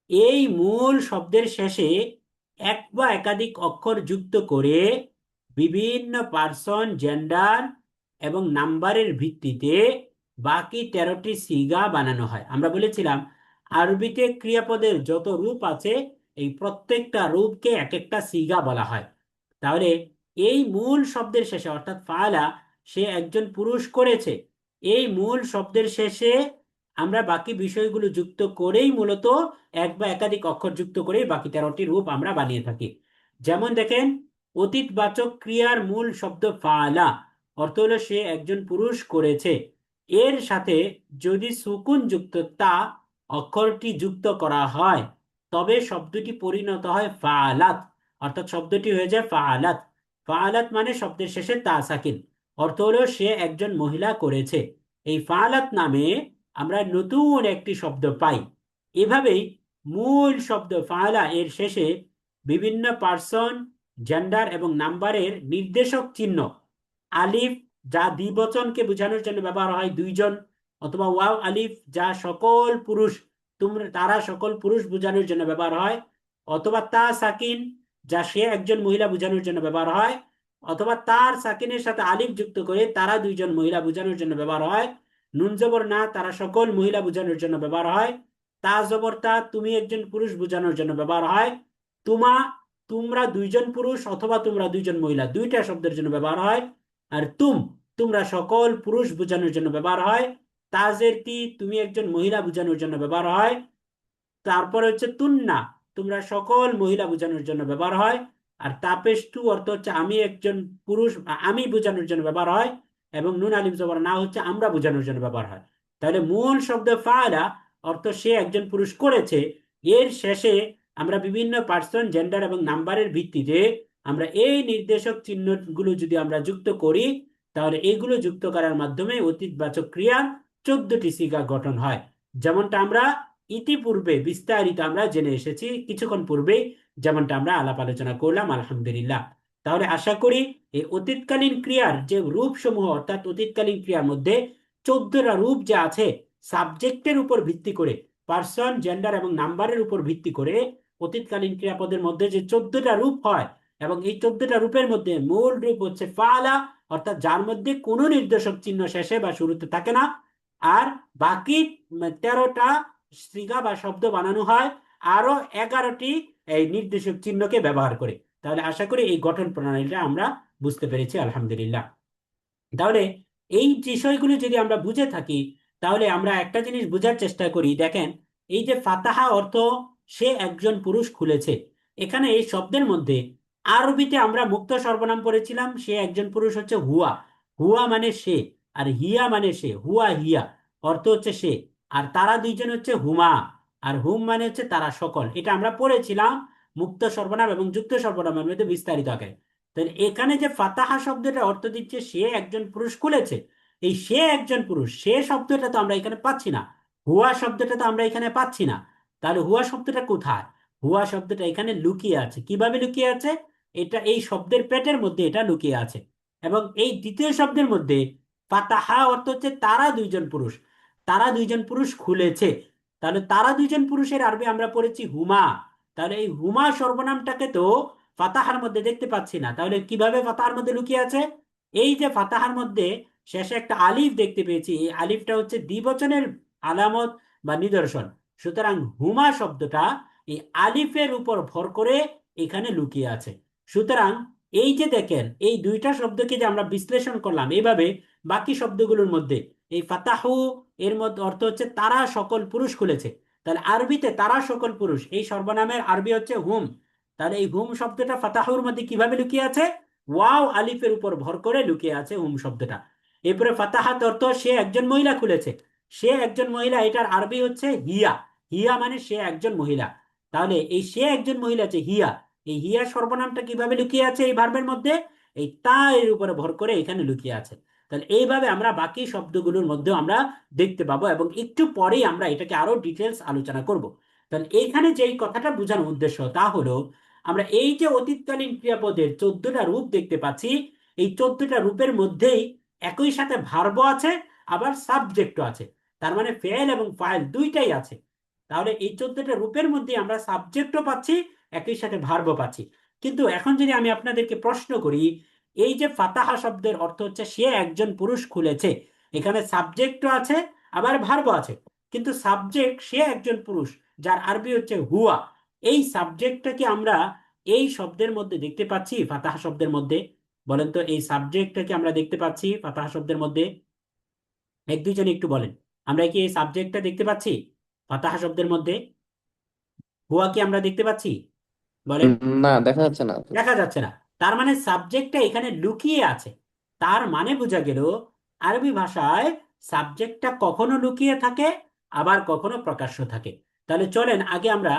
এই মূল শব্দের শেষে এক বা একাধিক অক্ষর যুক্ত করে বিভিন্ন পার্সন, জেন্ডার এবং নাম্বারের ভিত্তিতে বাকি 13টি সিগা বানানো হয়। আমরা বলেছিলাম আরবিতে ক্রিয়াপদের যত রূপ আছে, এই প্রত্যেকটা রূপকে এক একটা সিগা বলা হয়। তাহলে এই মূল শব্দের শেষে, অর্থাৎ ফাআলা, সে একজন পুরুষ করেছে, এই মূল শব্দের শেষে আমরা বাকি বিষয়গুলো যুক্ত করেই মূলত এক বা একাধিক অক্ষর যুক্ত করেই বাকি 13টি রূপ আমরা বানিয়ে থাকি। যেমন দেখেন, অতীতবাচক ক্রিয়ার মূল শব্দ ফাআলা, অর্থ হলো সে একজন পুরুষ করেছে। এর সাথে যদি সুকুন যুক্ত তা অক্ষরটি যুক্ত করা হয়, তবে শব্দটি পরিণত হয় ফাআলাত, অর্থাৎ শব্দটি হয়ে যায় ফাআলাত। ফাআলাত মানে শব্দের শেষে তা সাকিন, অর্থ হলো সে একজন মহিলা করেছে। এই ফাআলাত নামে আমরা নতুন একটি শব্দ পাই। এভাবেই মূল শব্দ ফাআলা এর শেষে বিভিন্ন পার্সন, জেন্ডার এবং নাম্বারের নির্দেশক চিহ্ন, আলিফ যা দ্বিবচনকে বোঝানোর জন্য ব্যবহার হয় দুইজন, অথবা ওয়াও আলিফ যা সকল পুরুষ, তোমরা তারা সকল পুরুষ বোঝানোর জন্য ব্যবহার হয়, অথবা তা সাকিন যা সে একজন মহিলা বোঝানোর জন্য ব্যবহার হয়, অথবা তার সাকিনের সাথে আলিফ যুক্ত করে তারা দুইজন মহিলা বোঝানোর জন্য ব্যবহার হয়, নুন জবর না তারা সকল মহিলা বোঝানোর জন্য ব্যবহার হয়, তা জবর তা তুমি একজন পুরুষ বোঝানোর জন্য ব্যবহার হয়, তুমা তোমরা দুইজন পুরুষ অথবা তোমরা দুইজন মহিলা দুইটা শব্দের জন্য ব্যবহার হয়, আর তোমরা সকল পুরুষ বোঝানোর জন্য ব্যবহার হয়, তাজের তি তুমি একজন মহিলা বোঝানোর জন্য ব্যবহার হয়, তারপর হচ্ছে তুন্না তোমরা সকল মহিলা বোঝানোর জন্য ব্যবহার হয়, আর তাপেষ্টু অর্থ হচ্ছে আমি একজন পুরুষ আমি বোঝানোর জন্য ব্যবহার হয়, এবং নুন আলিফ জবর না হচ্ছে আমরা বোঝানোর জন্য ব্যবহার হয়। তাহলে মূল শব্দ ফাআলা অর্থ সে একজন পুরুষ করেছে, এর শেষে আমরা বিভিন্ন পার্সন, জেন্ডার এবং নাম্বারের ভিত্তিতে আমরা এই নির্দেশক চিহ্নগুলো যদি আমরা যুক্ত করি, তাহলে এইগুলো যুক্ত করার মাধ্যমে অতীতবাচক ক্রিয়ার 14টি সিগা গঠন হয়। যেমনটা আমরা ইতিপূর্বে বিস্তারিত আমরা জেনে এসেছি কিছুক্ষণ পূর্বে, যেমনটা আমরা আলাপ আলোচনা করলাম আলহামদুলিল্লাহ। তাহলে আশা করি এই অতীতকালীন ক্রিয়ার যে রূপ সমূহ, অর্থাৎ অতীতকালীন ক্রিয়ার মধ্যে 14টা রূপ যে আছে, সাবজেক্টের উপর ভিত্তি করে, পার্সন, জেন্ডার এবং নাম্বারের উপর ভিত্তি করে অতীতকালীন ক্রিয়াপদের মধ্যে যে 14টা রূপ হয়, এবং এই 14টা রূপের মধ্যে মূল রূপ হচ্ছে ফাআলা, অর্থাৎ যার মধ্যে কোনো নির্দেশক চিহ্ন শেষে বা শুরুতে থাকে না, আর বাকি 13টা স্ত্রীগা বা শব্দ বানানো হয় আরো 11টি এই নির্দেশক চিহ্নকে ব্যবহার করে। তাহলে আশা করি এই গঠন প্রণালীটা আমরা বুঝতে পেরেছি আলহামদুলিল্লাহ। তাহলে এই বিষয়গুলো যদি আমরা বুঝে থাকি, তাহলে আমরা একটা জিনিস বোঝার চেষ্টা করি। দেখেন, এই যে ফাতাহা অর্থ সে একজন পুরুষ খুলেছে, এখানে এই শব্দের মধ্যে আরবিতে আমরা মুক্ত সর্বনাম পড়েছিলাম, সে একজন পুরুষ হচ্ছে হুয়া, হুয়া মানে সে, আর হিয়া মানে সে, হুয়া হিয়া অর্থ হচ্ছে সে, আর তারা দুইজন হচ্ছে হুমা, আর হুম মানে হচ্ছে তারা সকল। এটা আমরা পড়েছিলাম মুক্ত সর্বনাম এবং যুক্ত সর্বনামের মধ্যে বিস্তারিত আকারে। তাহলে এখানে যে ফাতাহা শব্দটা অর্থ দিচ্ছে সে একজন পুরুষ খুলেছে, এই সে একজন পুরুষ, সে শব্দটা তো আমরা এখানে পাচ্ছি না, হুয়া শব্দটা তো আমরা এখানে পাচ্ছি না। তাহলে হুয়া শব্দটা কোথায়? হুয়া শব্দটা এখানে লুকিয়ে আছে। কিভাবে লুকিয়ে আছে? এটা এই শব্দের পেটের মধ্যে এটা লুকিয়ে আছে। এবং এই দ্বিতীয় শব্দের মধ্যে ফাতাহা অর্থ হচ্ছে তারা দুইজন পুরুষ, তারা দুইজন পুরুষ খুলেছে। তাহলে তারা দুইজন পুরুষের আরবি আমরা পড়েছি হুমা। তাহলে এই হুমা সর্বনামটাকে তো ফাতাহার মধ্যে দেখতে পাচ্ছি না, তাহলে কিভাবে ফাতাহার মধ্যে লুকিয়ে আছে? এই যে ফাতাহার মধ্যে শেষে একটা আলিফ দেখতে পেয়েছি, এই আলিফটা হচ্ছে দ্বিবচনের আলামত বা নিদর্শন। সুতরাং হুমা শব্দটা এই আলিফের উপর ভর করে এখানে লুকিয়ে আছে। সুতরাং এই যে দেখেন এই দুইটা শব্দকে যে আমরা বিশ্লেষণ করলাম এইভাবে, বাকি শব্দগুলোর মধ্যে এই ফাতাহু এর মধ্যে অর্থ হচ্ছে তারা সকল পুরুষ খুলেছে। তাহলে আরবিতে তারা সকল পুরুষ এই সর্বনামের আরবি হচ্ছে হুম। তাহলে এই হুম শব্দটা ফাতাহুর মধ্যে কিভাবে লুকিয়ে আছে? ওয়াও আলিফের উপর ভর করে লুকিয়ে আছে হুম শব্দটা। এরপরে ফাতাহাত অর্থ সে একজন মহিলা খুলেছে, সে একজন মহিলা, এটার আরবি হচ্ছে হিয়া। হিয়া মানে সে একজন মহিলা। তাহলে এই সে একজন মহিলা যে হিয়া, এই হিয়া সর্বনামটা কিভাবে লুকিয়ে আছে এই ভার্বের মধ্যে? এই তা এর উপরে ভর করে এখানে লুকিয়ে আছে। তাহলে এইভাবে আমরা বাকি শব্দগুলোর মধ্যেও আমরা দেখতে পাবো, এবং একটু পরেই আমরা এটাকে আরো ডিটেলস আলোচনা করব। তাহলে এইখানে যে কথাটা বোঝানোর উদ্দেশ্য তা হলো, আমরা এই যে অতীতকালীন ক্রিয়াপদের 14টা রূপ দেখতে পাচ্ছি, এই 14টা রূপের মধ্যেই একই সাথে ভার্ব আছে, আবার সাবজেক্টও আছে। তার মানে ফেল এবং ফাইল দুইটাই আছে। তাহলে এই 14টা রূপের মধ্যে আমরা সাবজেক্টও পাচ্ছি, একই সাথে ভার্বও পাচ্ছি। কিন্তু এখন যদি আমি আপনাদেরকে প্রশ্ন করি, এই যে ফাতাহা শব্দের অর্থ হচ্ছে সে একজন পুরুষ খুলেছে, এখানে সাবজেক্টও আছে আবার ভার্বও আছে, কিন্তু সাবজেক্ট সে একজন পুরুষ, যার আরবি হচ্ছে হুয়া, এই সাবজেক্টটা কি আমরা এই শব্দের মধ্যে দেখতে পাচ্ছি ফাতাহা শব্দের মধ্যে? বলেন তো, এই সাবজেক্টটা কি আমরা দেখতে পাচ্ছি ফাতাহা শব্দের মধ্যে? এক দুইজন একটু বলেন, আমরা কি এই সাবজেক্টটা দেখতে পাচ্ছি ফাতাহা শব্দের মধ্যে? হুয়া কি আমরা দেখতে পাচ্ছি? বলেন। না, দেখা যাচ্ছে না। দেখা যাচ্ছে না। তার মানে সাবজেক্টটা এখানে লুকিয়ে আছে। তার মানে বোঝা গেল আরবি ভাষায় সাবজেক্টটা কখনো লুকিয়ে থাকে, আবার কখনো প্রকাশ্য থাকে। তাহলে চলেন আগে আমরা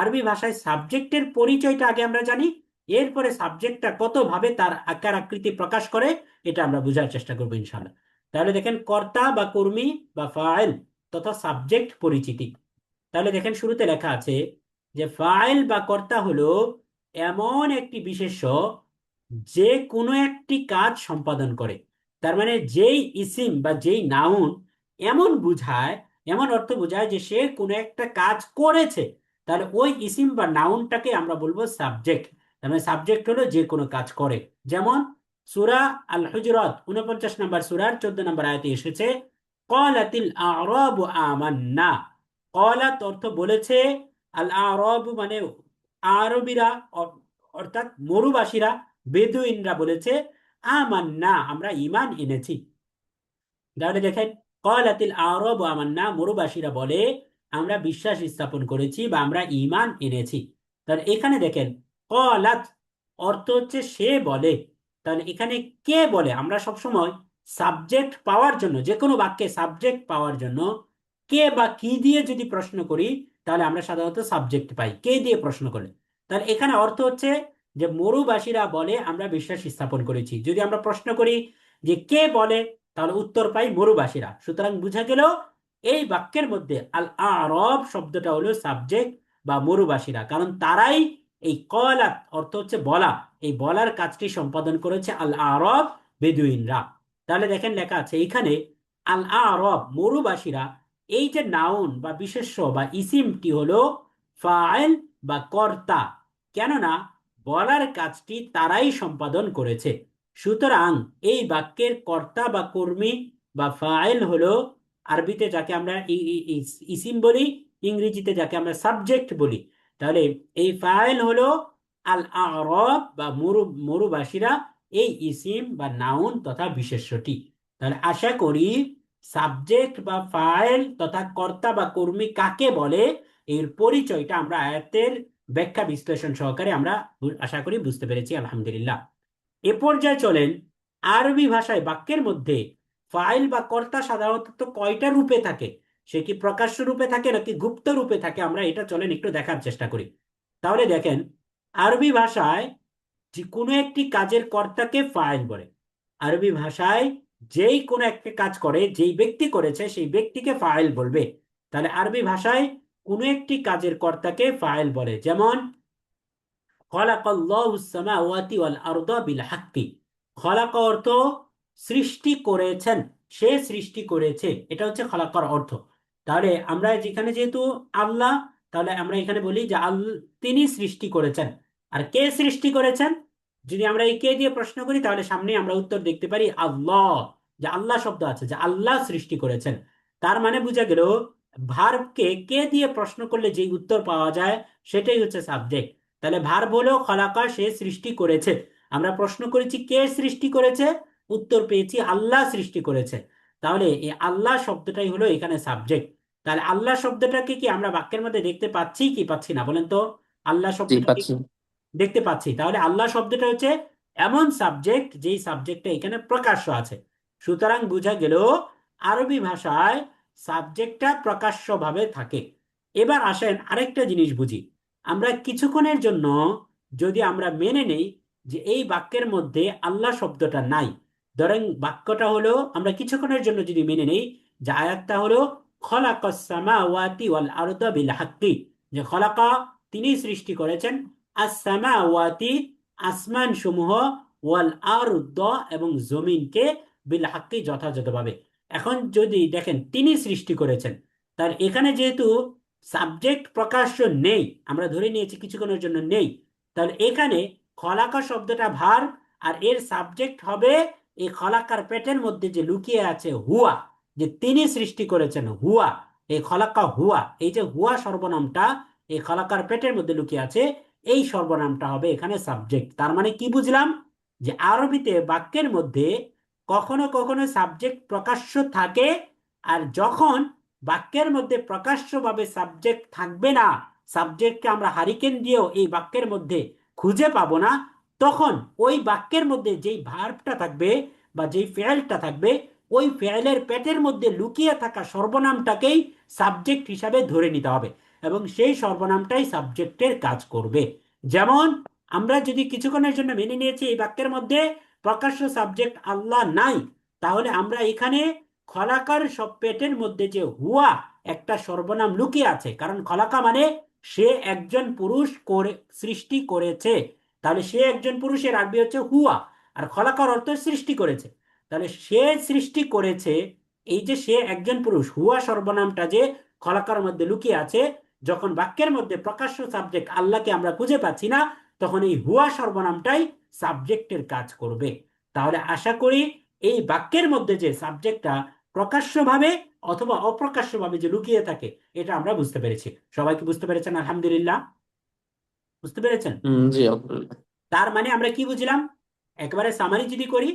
আরবি ভাষায় সাবজেক্টের পরিচয়টা আগে আমরা জানি, এরপরে সাবজেক্টটা কত ভাবে তার আকার আকৃতি প্রকাশ করে এটা আমরা বোঝার চেষ্টা করবো ইনশাআল্লাহ। তাহলে দেখেন কর্তা বা কর্মী বা ফাইল তথা সাবজেক্ট পরিচিতি। তাহলে দেখেন শুরুতে লেখা আছে যে ফাইল বা কর্তা হলো এমন একটি বিশেষ্য যে কোনো একটি কাজ সম্পাদন করে। তার মানে যেই ইসিম বা যেই নাউন এমন বুঝায়, এমন অর্থ বোঝায় যে সে কোনো একটা কাজ করেছে, তাহলে ওই ইসিম বা নাউনটাকে আমরা বলবো সাবজেক্ট। তার মানে সাবজেক্ট হলো যে কোনো কাজ করে। যেমন সূরা আল হুজুরাত 49 নম্বর সূরার 14 নম্বর আয়াতে এসেছে ক্বালাতিল আ'রাবু আমান্না। ক্বালাত অর্থ বলেছে, আল আ'রাবু মানে আরবিরা, অর্থাৎ মরুবাসীরা, বেদুইনরা বলেছে আমান্না আমরা ঈমান এনেছি। তাহলে দেখেন ক্বালাতিল আ'রাবু আমান্না, মরুবাসীরা বলে আমরা বিশ্বাস স্থাপন করেছি বা আমরা ঈমান এনেছি। তাহলে এখানে দেখেন ক্বালাত অর্থ হচ্ছে সে বলে। তাহলে এখানে কে বলে? আমরা সবসময় সাবজেক্ট পাওয়ার জন্য, যে কোনো বাক্যে সাবজেক্ট পাওয়ার জন্য কে বা কি দিয়ে যদি প্রশ্ন করি, তাহলে আমরা সাধারণত সাবজেক্ট পাই কে দিয়ে প্রশ্ন করলে। তাহলে এখানে অর্থ হচ্ছে যে মরুবাসীরা বলে আমরা বিশ্বাস স্থাপন করেছি। যদি আমরা প্রশ্ন করি যে কে বলে, তাহলে উত্তর পাই মরুবাসীরা। সুতরাং বুঝা গেল এই বাক্যের মধ্যে আল আরব শব্দটা হলো সাবজেক্ট বা মরুবাসীরা, কারণ তারাই এই কলাত অর্থ হচ্ছে বলা, এই বলার কাজটি সম্পাদন করেছে আল আরব, বেদুইনরা। তাহলে দেখেন লেখা আছে এখানে আল আরব মরুবাসীরা, এই যে নাউন বা বিশেষ্য বা ইসিমটি হলো ফাইল বা কর্তা, কেননা বলার কাজটি তারাই সম্পাদন করেছে। সুতরাং এই বাক্যের কর্তা বা কর্মী বা ফাইল হলো আরবিতে যাকে আমরা ইসিম বলি, ইংরেজিতে যাকে আমরা সাবজেক্ট বলি। তাহলে এই ফাইল হলো আল আরব বা মরুবাসীরা, এই ইসিম বা নাউন তথা বিশেষ্যটি। তাহলে আশা করি সাবজেক্ট বা ফাইল তথা কর্তা বা কর্মী কাকে বলে এর পরিচয়টা আমরা আয়াতের ব্যাখ্যা বিশ্লেষণ সহকারে আমরা আশা করি বুঝতে পেরেছি আলহামদুলিল্লাহ। এ পর্যায়ে চলেন আরবি ভাষায় বাক্যের মধ্যে ফাইল বা কর্তা সাধারণত কয়টা রূপে থাকে, সে কি প্রকাশ্য রূপে থাকে নাকি গুপ্ত রূপে থাকে, আমরা এটা চলেন একটু দেখার চেষ্টা করি। তাহলে দেখেন আরবি ভাষায় যে কোনো একটি কাজের কর্তাকে ফাইল বলে। আরবি ভাষায় যেই কোনো একটা কাজ করে যেই ব্যক্তি করেছে সেই ব্যক্তিকে ফাইল বলবে। তাহলে আরবি ভাষায় কোনো একটি কাজের কর্তাকে ফাইল বলে। যেমন খলাকাল্লাহুস সামাওয়াতি ওয়াল আরদা বিল হাক্কি। খলাকা অর্থ সৃষ্টি করেছেন, সে সৃষ্টি করেছে, এটা হচ্ছে খলাকার অর্থ। তাহলে আমরা যেখানে যেহেতু আল্লাহ, তাহলে আমরা এখানে বলি যে তিনি সৃষ্টি করেছেন। আর কে সৃষ্টি করেছেন, যদি আমরা এই কে দিয়ে প্রশ্ন করি তাহলে সামনে আমরা উত্তর দেখতে পারি আল্লাহ। যে আল্লাহ শব্দ আছে, যে আল্লাহ সৃষ্টি করেছেন, তার মানে বোঝা গেল ভার্বকে কে দিয়ে প্রশ্ন করলে যে উত্তর পাওয়া যায় সেটাই হচ্ছে সাবজেক্ট। তাহলে ভার্ব হলো খলাকা, সে সৃষ্টি করেছে। আমরা প্রশ্ন করেছি কে সৃষ্টি করেছে, উত্তর পেয়েছি আল্লাহ সৃষ্টি করেছে। তাহলে এই আল্লাহ শব্দটাই হলো এখানে সাবজেক্ট। তাহলে আল্লাহ শব্দটাকে কি আমরা বাক্যের মধ্যে দেখতে পাচ্ছি কি পাচ্ছি না বলেন তো? আল্লাহ জি শব্দটাকে পাচ্ছি। দেখতে পাচ্ছি। তাহলে আল্লাহ শব্দটা হচ্ছে এমন সাবজেক্ট যেই সাবজেক্টটা এখানে প্রকাশ্য আছে। সুতরাং বোঝা গেল আরবি ভাষায় সাবজেক্টটা প্রকাশ্যভাবে থাকে। এবার আসেন আরেকটা জিনিস বুঝি। আমরা কিছুক্ষণের জন্য যদি আমরা মেনে নেই যে এই বাক্যের মধ্যে আল্লাহ শব্দটা নাই, ধরেন বাক্যটা হলো, আমরা কিছুক্ষণের জন্য যদি মেনে নেই যে আয়াতটা হলো খলাকাস সামাওয়াতি ওয়াল আরদা বিল হাক্কি, যে খলাকা তিনি সৃষ্টি করেছেন, আসসামাওয়াতি আসমান সমূহ, ওয়াল আরদ এবং জমিনকে, বিল হাক্কি যথাযথভাবে। এখন যদি দেখেন তিনি সৃষ্টি করেছেন, তার এখানে যেহেতু সাবজেক্ট প্রকাশ্য নেই, আমরা ধরে নিয়েছি কিছুক্ষণের জন্য নেই, তাহলে এখানে খলাকা শব্দটা ভার, আর এর সাবজেক্ট হবে এই খলাকার পেটের মধ্যে যে লুকিয়ে আছে হুয়া, যে তিনি সৃষ্টি করেছেন হুয়া, এই খলাকা হুয়া, এই যে হুয়া সর্বনামটা এই খলাকার পেটের মধ্যে লুকিয়ে আছে, এই সর্বনামটা হবে এখানে সাবজেক্ট। তার মানে কি বুঝলাম, যে আরবিতে বাক্যের মধ্যে কখনো কখনো সাবজেক্ট প্রকাশ্য থাকে, আর যখন বাক্যের মধ্যে প্রকাশ্যভাবে সাবজেক্ট থাকবে না, সাবজেক্টকে আমরা হারিকেন দিয়েও এই বাক্যের মধ্যে খুঁজে পাবো না, তখন ওই বাক্যের মধ্যে যেই ভার্বটা থাকবে বা যেই ফেলটা থাকবে, ওই ফেলের পেটের মধ্যে লুকিয়ে থাকা সর্বনামটাকেই সাবজেক্ট হিসাবে ধরে নিতে হবে, এবং সেই সর্বনামটাই সাবজেক্টের কাজ করবে। যেমন আমরা যদি কিছুক্ষণের জন্য মেনে নিয়েছি এই বাক্যের মধ্যে প্রকাশ্য সাবজেক্ট আল্লাহ নাই, তাহলে আমরা এখানে খলাকার সব পেটের মধ্যে যে হুয়া একটা সর্বনাম লুকিয়ে আছে, কারণ খলাকা মানে সে একজন পুরুষ করে সৃষ্টি করেছে, তাহলে সে একজন পুরুষের আরবি হচ্ছে হুয়া, আর খলাকার অর্থ সৃষ্টি করেছে। তাহলে সে সৃষ্টি করেছে, এই যে সে একজন পুরুষ, হুয়া সর্বনামটা যে খলাকার মধ্যে লুকিয়ে আছে, যখন বাক্যের মধ্যে প্রকাশ্য সাবজেক্ট আল্লাহকে আমরা খুঁজে পাচ্ছি না, তখন এই হুয়া সর্বনামটাই সাবজেক্টের কাজ করবে। তাহলে আশা করি এই বাক্যের মধ্যে যে সাবজেক্টটা প্রকাশ্যভাবে অথবা অপ্রকাশ্যভাবে যে লুকিয়ে থাকে, এটা আমরা বুঝতে পেরেছি। সবাইকে বুঝতে পেরেছেন? আলহামদুলিল্লাহ, বুঝতে পেরেছেন। জি আলহামদুলিল্লাহ। তার মানে আমরা কি বুঝলাম, একবারে সামারি যদি করি,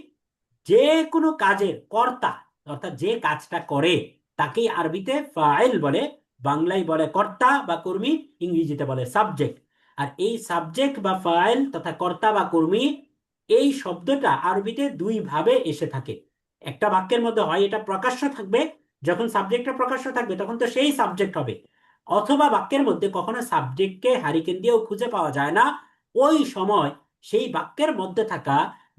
যে কোনো কাজের কর্তা, অর্থাৎ যে কাজটা করে তাকেই আরবিতে ফাইল বলে, বাংলায় বলে কর্তা বা কর্মী, ইংরেজিতে বলে সাবজেক্ট। আর এই সাবজেক্ট বা ফাইল তথা কর্তা বা কর্মী, এই শব্দটা আরবিতে দুই ভাবে এসে থাকে। একটা বাক্যের মধ্যে হয় এটা প্রকাশ্য থাকবে, যখন সাবজেক্টটা প্রকাশ্য থাকবে তখন তো সেই সাবজেক্ট হবে, অথবা বাক্যের মধ্যে কখনো সাবজেক্টকে হারিকেন দিয়েও খুঁজে পাওয়া যায় না, ওই সময় সেই বাক্যের মধ্যে থাকা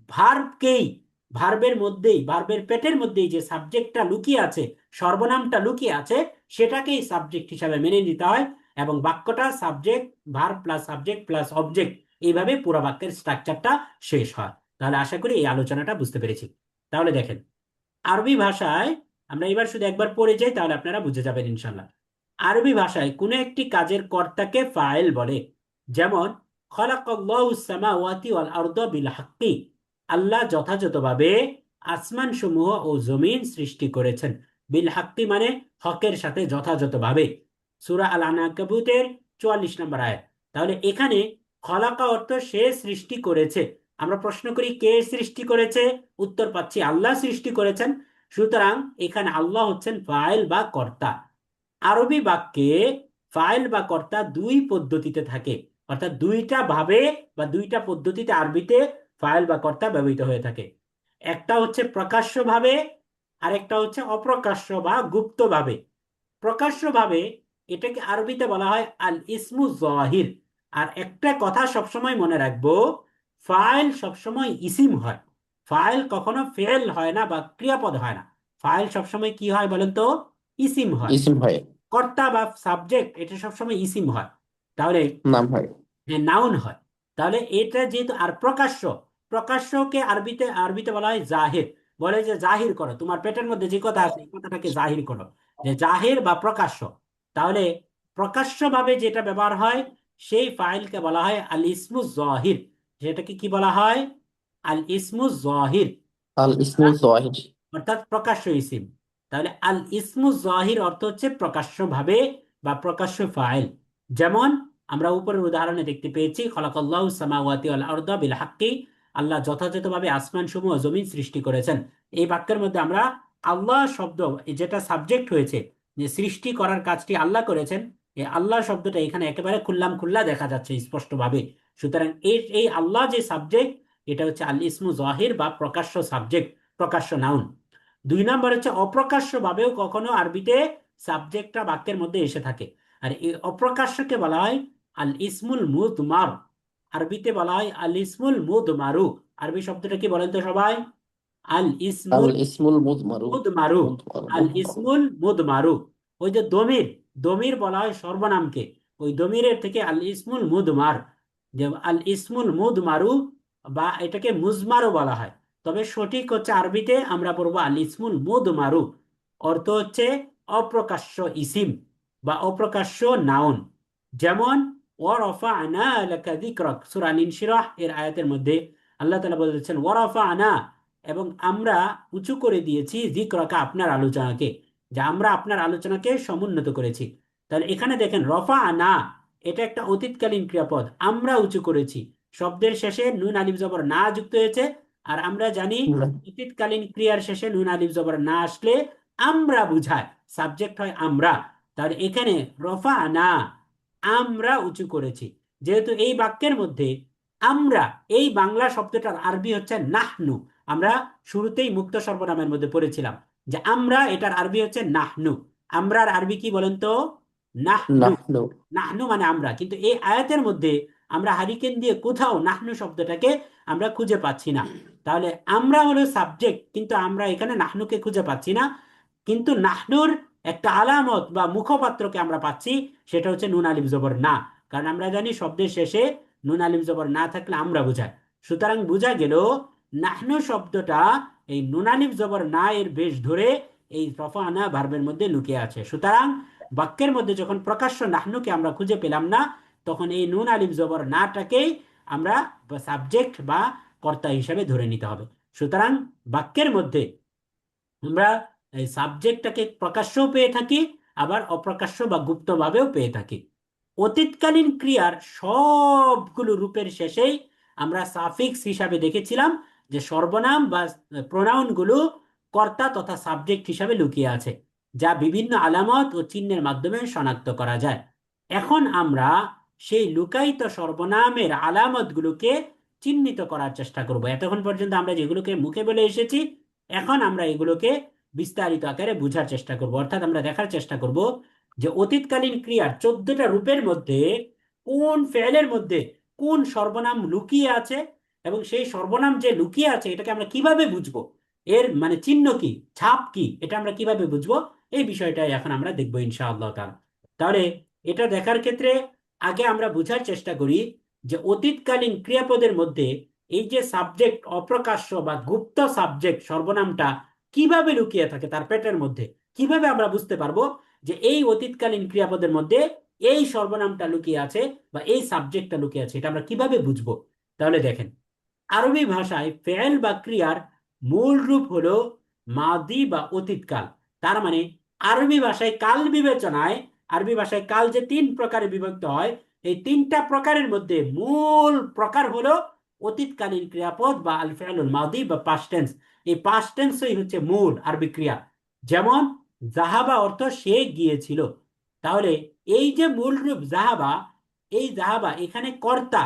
ভার্বকেই, ভার্বের মধ্যেই, ভার্বের পেটের মধ্যেই যে সাবজেক্টটা লুকিয়ে আছে, সর্বনামটা লুকিয়ে আছে, সেটাকেই সাবজেক্ট হিসাবে মেনে নিতে হয়, এবং বাক্যটা subject verb plus subject plus object, এইভাবে পুরো বাক্যের স্ট্রাকচারটা শেষ হয়। তাহলে আশা করি এই আলোচনাটা বুঝতে পেরেছি। তাহলে দেখেন আরবি ভাষায়, আমরা এবার শুধু একবার পড়ে যাই তাহলে আপনারা বুঝে যাবেন ইনশাল্লাহ। আরবি ভাষায় কোনো একটি কাজের কর্তাকে ফাইল বলে। যেমন খলাকাল্লাহুস সামাওয়াতি ওয়াল আরদা বিল হাক্কি, আল্লাহ যথাযথভাবে আসমান সমূহ ও জমিন সৃষ্টি করেছেন। বিল হাক্কি মানে হকের সাথে, যথাযথভাবে। সূরা আল আনকাবুতের 44 নম্বর আয়াত। তাহলে এখানে খলাকা অর্থ সে সৃষ্টি করেছে। আমরা প্রশ্ন করি কে সৃষ্টি করেছে, উত্তর পাচ্ছি আল্লাহ সৃষ্টি করেছেন। সুতরাং এখানে আল্লাহ হচ্ছেন ফাইল বা কর্তা। আরবি বাক্যে ফাইল বা কর্তা দুই পদ্ধতিতে থাকে, অর্থাৎ দুইটা ভাবে বা দুইটা পদ্ধতিতে আরবিতে ফাইল বা কর্তা ব্যবহৃত হয়ে থাকে। একটা হচ্ছে প্রকাশ্য ভাবে, আরেকটা হচ্ছে অপ্রকাশ্য বা গুপ্ত ভাবে। প্রকাশ্য ভাবে এটাকে আরবিতে বলা হয় আল ইসমু জাহির। আর একটা কথা সবসময় মনে রাখবো, ফাইল সবসময় ইসিম হয়, ফাইল কখনো ফেল হয় না বা ক্রিয়াপদ হয় না। ফাইল সবসময় কি হয় বলেন তো? ইসিম হয়। ইসিম হয়। কর্তা বা সাবজেক্ট এটা সবসময় ইসিম হয়। তাহলে নাম হয়। নাউন হয়। তাহলে এটা যেহেতু, আর প্রকাশ্য, প্রকাশ্যকে আরবিতে আরবিতে বলা হয় জাহির। বলে যে জাহির করো, তোমার পেটের মধ্যে যে কথা আছে এই কথাটাকে জাহির করো। যে জাহির বা প্রকাশ্য। তাহলে প্রকাশ্যভাবে যেটা ব্যবহার হয় সেই ফাইলকে বলা হয় আল ইসমু জাহির। যেটাকে কি বলা হয়? আল ইসমু জাহির, আল ইসমু যাহির। অর্থাৎ প্রকাশ্য ইসিম। তাহলে আল ইসমু জাহির অর্থ হচ্ছে প্রকাশ্য ভাবে বা প্রকাশ্য ফাইল। যেমন আমরা উপরের উদাহরণে দেখতে পেয়েছি, খলাকাল্লাহু সামাওয়াতি ওয়াল আরদা বিল হাক্কি, আল্লাহ যথাযথভাবে আসমান সমূহ ও জমিন সৃষ্টি করেছেন। এই বাক্যের মধ্যে আমরা আল্লাহ শব্দ, যেটা সাবজেক্ট হয়েছে, যে সৃষ্টি করার কাজটি আল্লাহ করেছেন, এই আল্লাহ শব্দটা এখানে একেবারে খুল্লাম খুল্লা দেখা যাচ্ছে স্পষ্টভাবে। সুতরাং এই এই আল্লাহ যে সাবজেক্ট, এটা হচ্ছে আল ইসমু জাহির বা প্রকাশ্য সাবজেক্ট, প্রকাশ্য নাউন। 2 নম্বর হচ্ছে অপ্রকাশ্য ভাবেও কখনো আরবিতে সাবজেক্টটা বাক্যের মধ্যে এসে থাকে। আর এই অপ্রকাশ্যকে বলা হয় আল ইসমুল মুদমার। আরবিতে বলা হয় আল ইসমুল মুদমারু। আরবি শব্দটা কি বলেন তো সবাই? আল আল ইসমুল ইসমুল মুদমারু। মুদমারু। মুদমারু আল ইসমুল মুদমারু। ওই যে দমির, দমির বলা হয় সর্বনামকে, ওই দমিরের থেকে আল ইসমুল মুদমার। যে আল ইসমুল মুদমারু, বা এটাকে মুজমারও বলা হয়। তবে সঠিক হচ্ছে আরবিতে আমরা পড়বো আল ইসমুল মুদমারু। অর্থ হচ্ছে অপ্রকাশ্য ইসিম বা অপ্রকাশ্য নাউন। যেমন ওয়ারাফা'না লাকা যিকরাক, সূরা ইনশিরাহ এর আয়াতের মধ্যে আল্লাহ তাআলা বলেছেন ওয়ারাফা'না, এবং আমরা উঁচু করে দিয়েছি যিকরাকা, আপনার আলোচনাকে, যে আমরা আপনার আলোচনাকে সমুন্নত করেছি। তাহলে এখানে দেখেন রফা আনা, এটা একটা অতীতকালীন ক্রিয়াপদ, আমরা উঁচু করেছি। শব্দের শেষে নুন আলিফ জবর না যুক্ত হয়েছে। আর আমরা জানি অতীতকালীন ক্রিয়ার শেষে নুন আলিফ জবর না আসলে আমরা বুঝায়, সাবজেক্ট হয় আমরা। তাহলে এখানে রফা আনা, আমরা উঁচু করেছি। যেহেতু এই বাক্যের মধ্যে আমরা, এই বাংলা শব্দটার আরবি হচ্ছে নাহনু। আমরা শুরুতেই মুক্ত সর্বনামের মধ্যে পড়েছিলাম যে আমরা, এটার আরবি হচ্ছে নাহনু। আমরার আরবি কি বলেন তো? নাহনু। নাহনু। নাহনু মানে আমরা, কিন্তু এই আয়াতের মধ্যে আমরা হারিকেন দিয়ে কোথাও নাহনু শব্দটাকে আমরা খুঁজে পাচ্ছি না। তাহলে আমরা হলো সাবজেক্ট, কিন্তু আমরা এখানে নাহনুকে খুঁজে পাচ্ছি না। কিন্তু নাহনুর একটা আলামত বা মুখপাত্রকে আমরা পাচ্ছি, সেটা হচ্ছে নুন আলিফ জবর না। কারণ আমরা জানি শব্দের শেষে নুন আলিফ জবর না থাকলে আমরা বোঝায়। সুতরাং বোঝা গেল নাহনু শব্দটা এই নুন আলিফ জবর না এর বেশ ধরে এই রফা আনা ভার্বের মধ্যে লুকিয়ে আছে। সুতরাং বাক্যের মধ্যে যখন প্রকাশ্য নাহনুকে আমরা খুঁজে পেলাম না, তখন এই নুন আলিফ জবর নাটাকেই আমরা সাবজেক্ট বা কর্তা হিসেবে ধরে নিতে হবে। সুতরাং বাক্যের মধ্যে আমরা এই সাবজেক্টটাকে প্রকাশ্যও পেয়ে থাকি, আবার অপ্রকাশ্য বা গুপ্তভাবেও পেয়ে থাকি। অতীতকালীন ক্রিয়ার সবগুলো রূপের শেষেই আমরা সাফিক্স হিসাবে দেখেছিলাম যে সর্বনাম বা প্রোনাউন গুলো কর্তা তথা সাবজেক্ট হিসাবে লুকিয়ে আছে, যা বিভিন্ন আলামত ও চিহ্নের মাধ্যমে শনাক্ত করা যায়। এখন আমরা সেই লুকায়িত সর্বনামের আলামতগুলোকে চিহ্নিত করার চেষ্টা করব। এতক্ষণ পর্যন্ত আমরা যেগুলোকে মুখে বলে এসেছি, এখন আমরা এগুলোকে বিস্তারিত আকারে বোঝার চেষ্টা করব। অর্থাৎ আমরা দেখার চেষ্টা করব যে অতীতকালীন ক্রিয়ার 14টা রূপের মধ্যে কোন ফেলের মধ্যে কোন সর্বনাম লুকিয়ে আছে, এবং সেই সর্বনাম যে লুকিয়ে আছে এটাকে আমরা কিভাবে বুঝবো, এর মানে চিহ্ন কি, ছাপ কি, এটা আমরা কিভাবে বুঝবো, এই বিষয়টাই এখন আমরা দেখবো ইনশাআল্লাহ তাআলা। তাহলে এটা দেখার ক্ষেত্রে আগে আমরা বোঝার চেষ্টা করি যে অতীতকালীন ক্রিয়াপদের মধ্যে এই যে সাবজেক্ট অপ্রকাশ্য বা গুপ্ত সাবজেক্ট সর্বনামটা কিভাবে লুকিয়ে থাকে তার পেটের মধ্যে, কিভাবে আমরা বুঝতে পারবো যে এই অতীতকালীন ক্রিয়াপদের মধ্যে এই সর্বনামটা লুকিয়ে আছে বা এই সাবজেক্টটা লুকিয়ে আছে, এটা আমরা কিভাবে বুঝবো? তাহলে দেখেন, আরবি ভাষায় ফেল বা ক্রিয়ার মূল রূপ হলো মাদি বা অতীতকাল। তার মানে আরবি ভাষায় কাল বিবেচনায়, আরবি ভাষায় কাল যে 3 প্রকারে বিভক্ত হয়, এই 3টা প্রকারের মধ্যে মূল প্রকার হলো অতীতকালীন ক্রিয়াপদ বা আল ফেলুল মাদি বা পাস্ট টেন্স। এই পাস্ট টেন্সই হচ্ছে মূল আরবি ক্রিয়া। যেমন জাহাবা অর্থ সে গিয়েছিল। তাহলে এই যে মূল রূপ জাহাবা, এই জাহাবা এখানে কর্তা,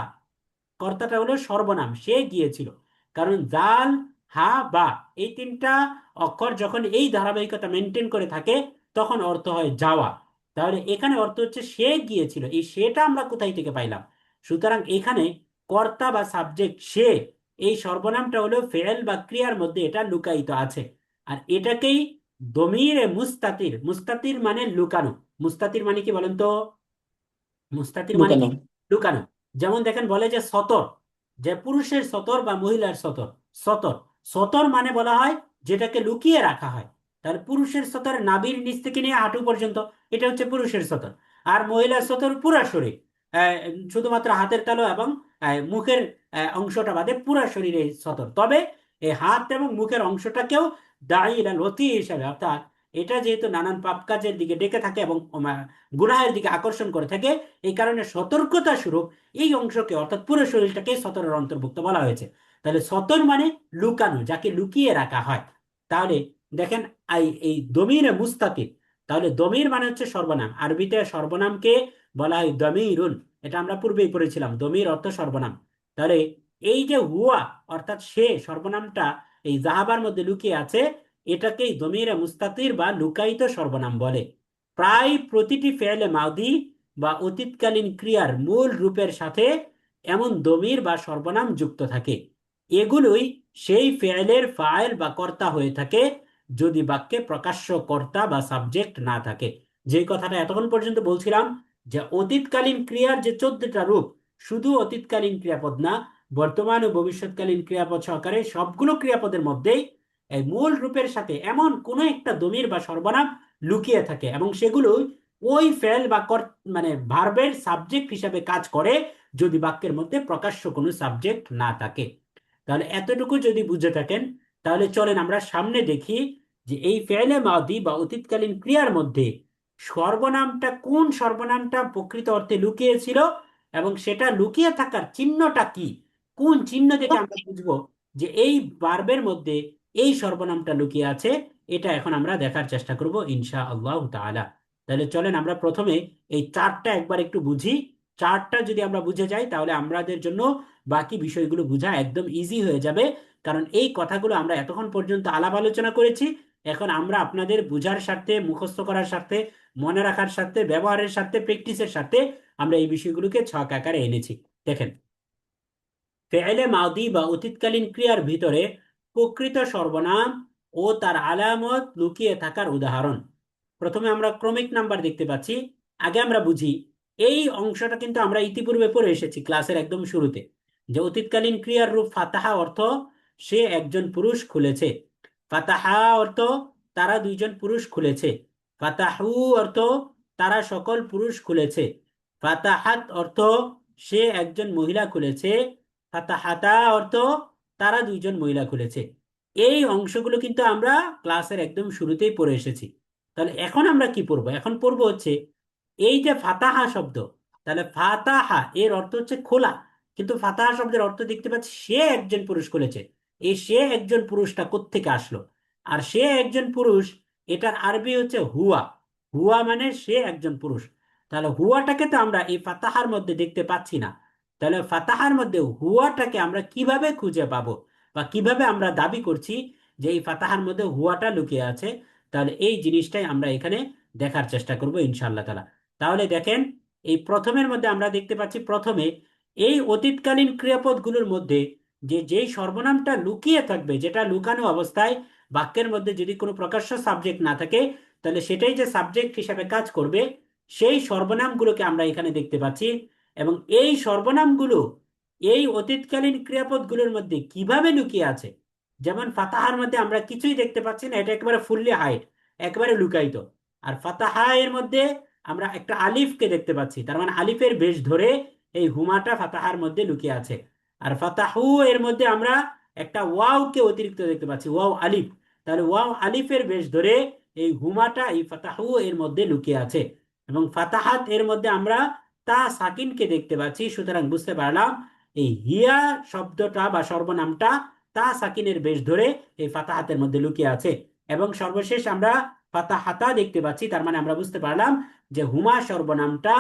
কর্তাটা হলো সর্বনাম, সে গিয়েছিল। কারণ জাল, হা, বা, এই 3টা অক্ষর যখন এই ধারাবাহিকতা মেনটেন করে থাকে তখন অর্থ হয় যাওয়া। তাহলে এখানে অর্থ হচ্ছে সে গিয়েছিল, এই সেটা আমরা কোথায় থেকে পাইলাম? সুতরাং এখানে কর্তা বা সাবজেক্ট সে, এই সর্বনামটা হলো ফেল বা ক্রিয়ার মধ্যে এটা লুকায়িত আছে। আর এটাকেই দমিরে মুস্তাতির, মুস্তাতির মানে লুকানো। মুস্তাতির মানে কি বলেন তো? মুস্তাতির মানে কি? লুকানো। লুকানো। যেমন দেখেন বলে যে সতর, যে পুরুষের সতর বা মহিলার সতর, সতর। সতর মানে বলা হয় যেটাকে লুকিয়ে রাখা হয়। তাহলে পুরুষের সতর নাভির নিচ থেকে নিয়ে হাঁটু পর্যন্ত, এটা হচ্ছে পুরুষের সতর। আর মহিলার সতর পুরা শরীর, আহ, শুধুমাত্র হাতের তালু এবং মুখের অংশটা বাদে পুরা শরীরে সতর। তবে এই হাত এবং মুখের অংশটাকেও দায়ী লতি হিসাবে, অর্থাৎ এটা যেহেতু নানান পাপ কাজের দিকে ডেকে থাকে এবং গুনাহের দিকে আকর্ষণ করে থাকে, এই কারণে সতর্কতা স্বরূপ এই অংশকে অর্থাৎ পুরো শরীরটাকে সতরের অন্তর্ভুক্ত বলা হয়েছে। তাহলে সতর মানে লুকানো, যাকে লুকিয়ে রাখা হয়। তাহলে দেখেন, এই দমিরে মুস্তাতির, তাহলে দমির মানে হচ্ছে সর্বনাম। আরবিতে সর্বনামকে বলা হয় দমিরুন, এটা আমরা পূর্বেই পড়েছিলাম, দমির অর্থ সর্বনাম। তাহলে এই যে হুয়া অর্থাৎ সে সর্বনামটা এই জাহাবার মধ্যে লুকিয়ে আছে, এটাকেই দমিরে মুস্তাতির বা লুকায়িত সর্বনাম বলে। প্রায় প্রতিটি ফেলে মাউদি বা অতীতকালীন ক্রিয়ার মূল রূপের সাথে এমন দমির বা সর্বনাম যুক্ত থাকে। এগুলোই সেই ফেলের ফাইল বা কর্তা হয়ে থাকে যদি বাক্যে প্রকাশ্য কর্তা বা সাবজেক্ট না থাকে। যে কথাটা এতক্ষণ পর্যন্ত বলছিলাম, যে অতীতকালীন ক্রিয়ার যে 14টা রূপ, শুধু অতীতকালীন ক্রিয়াপদ না, বর্তমান ও ভবিষ্যৎকালীন ক্রিয়াপদ সহকারে সবগুলো ক্রিয়াপদের মধ্যেই এই মূল রূপের সাথে এমন কোনো একটা দমির বা সর্বনাম লুকিয়ে থাকে এবং সেগুলো ওই ফেল বা মানে ভার্বের সাবজেক্ট হিসাবে কাজ করে যদি বাক্যের মধ্যে প্রকাশ্য কোনো সাবজেক্ট না থাকে। তাহলে এতটুকু যদি বুঝে থাকেন, তাহলে চলেন আমরা সামনে দেখি যে এই ফেলে মাদি বা অতীতকালীন ক্রিয়ার মধ্যে সর্বনামটা, কোন সর্বনামটা প্রকৃত অর্থে লুকিয়ে ছিল এবং সেটা লুকিয়ে থাকার চিহ্নটা কি, কোন চিহ্ন থেকে আমরা বুঝবো যে এই ভার্বের মধ্যে এই সর্বনামটা লুকিয়ে আছে। এটা এখন আমরা দেখার চেষ্টা করব ইনশা আল্লাহ তাআলা। তাহলে চলেন আমরা প্রথমে এই চার্টটা একবার একটু বুঝি। চার্টটা যদি আমরা বুঝে যাই তাহলে আমাদের জন্য বাকি বিষয়গুলো বোঝা একদম ইজি হয়ে যাবে। কারণ এই কথাগুলো আমরা এতক্ষণ পর্যন্ত আলাপ আলোচনা করেছি, এখন আমরা আপনাদের বুঝার স্বার্থে, মুখস্থ করার স্বার্থে, মনে রাখার স্বার্থে, ব্যবহারের স্বার্থে, প্র্যাকটিসের স্বার্থে আমরা এই বিষয়গুলোকে ছক আকারে এনেছি। দেখেন, ফেলে মাউদি বা অতীতকালীন ক্রিয়ার ভিতরে প্রকৃত সর্বনাম ও তার আলামত লুকিয়ে থাকার উদাহরণ। প্রথমে আমরা ক্রমিক নাম্বার দেখতে পাচ্ছি। আগে আমরা বুঝি, এই অংশটা কিন্তু আমরা ইতিপূর্বে পড়ে এসেছি ক্লাসের একদম শুরুতে, যে অতীতকালীন ক্রিয়ার রূপ ফাতাহা অর্থ সে একজন পুরুষ খুলেছে। ফাতাহা অর্থ তারা দুইজন পুরুষ খুলেছে। ফাতাহু অর্থ তারা সকল পুরুষ খুলেছে। ফাতাহাত অর্থ সে একজন মহিলা খুলেছে। ফাতাহাতা অর্থ তারা দুইজন মহিলা খুলেছে। এই অংশগুলো কিন্তু আমরা ক্লাসের একদম শুরুতেই পড়ে এসেছি। তাহলে এখন আমরা কি পড়বো? এখন পড়বো হচ্ছে এই যে ফাতাহা শব্দ, তাহলে ফাতাহা এর অর্থ হচ্ছে খোলা, কিন্তু ফাতাহা শব্দের অর্থ দেখতে পাচ্ছি সে একজন পুরুষ খুলেছে। এই সে একজন পুরুষটা কোত্থেকে আসলো? আর সে একজন পুরুষ, এটার আরবি হচ্ছে হুয়া। হুয়া মানে সে একজন পুরুষ। তাহলে হুয়াটাকে তো আমরা এই ফাতাহার মধ্যে দেখতে পাচ্ছি না। তাহলে ফাতাহার মধ্যে হুয়াটাকে আমরা কিভাবে খুঁজে পাবো বা কিভাবে আমরা দাবি করছি যে এই ফাতাহার মধ্যে হুয়াটা লুকিয়ে আছে? তাহলে এই জিনিসটাই আমরা এখানে দেখার চেষ্টা করব ইনশাআল্লাহ তাআলা। তাহলে দেখেন, এই প্রথমের মধ্যে আমরা দেখতে পাচ্ছি, প্রথমে এই অতীতকালীন ক্রিয়াপদগুলোর মধ্যে যেই সর্বনামটা লুকিয়ে থাকবে, যেটা লুকানো অবস্থায় বাক্যের মধ্যে যদি কোনো প্রকাশ্য সাবজেক্ট না থাকে, তাহলে সেটাই যে সাবজেক্ট হিসাবে কাজ করবে, সেই সর্বনামগুলোকে আমরা এখানে দেখতে পাচ্ছি। এবং এই সর্বনামগুলো এই অতীতকালীন ক্রিয়াপদগুলোর মধ্যে কিভাবে লুকিয়ে আছে, যেমন ফাতাহার মধ্যে আমরা কিছুই দেখতে পাচ্ছি না, এটা একেবারে ফুললি হাইড, একেবারে লুকায়িত। আর ফাতাহা এর মধ্যে আমরা একটা আলিফকে দেখতে পাচ্ছি, তার মানে আলিফের বেশ ধরে এই হুমাটা ফাতাহার মধ্যে লুকিয়ে আছে। আর ফাতাহু এর মধ্যে আমরা একটা ওয়াও কে অতিরিক্ত দেখতে পাচ্ছি, ওয়াও আলিফ। তাহলে ওয়াও আলিফের বেশ ধরে এই হুমাটা এই ফাতাহু এর মধ্যে লুকিয়ে আছে। এবং ফাতাহাত এর মধ্যে আমরা তা সাকিনকে দেখতে পাচ্ছি। সুতরাং বুঝতে পারলাম এই হিয়া শব্দটা বা সর্বনামটা তা সাকিনের বেশ ধরে এই ফাতাহাতের মধ্যে লুকিয়ে আছে। এবং সর্বশেষ আমরা ফাতাহাতা দেখতে পাচ্ছি, তার মানে আমরা বুঝতে পারলাম যে হুমা সর্বনামটা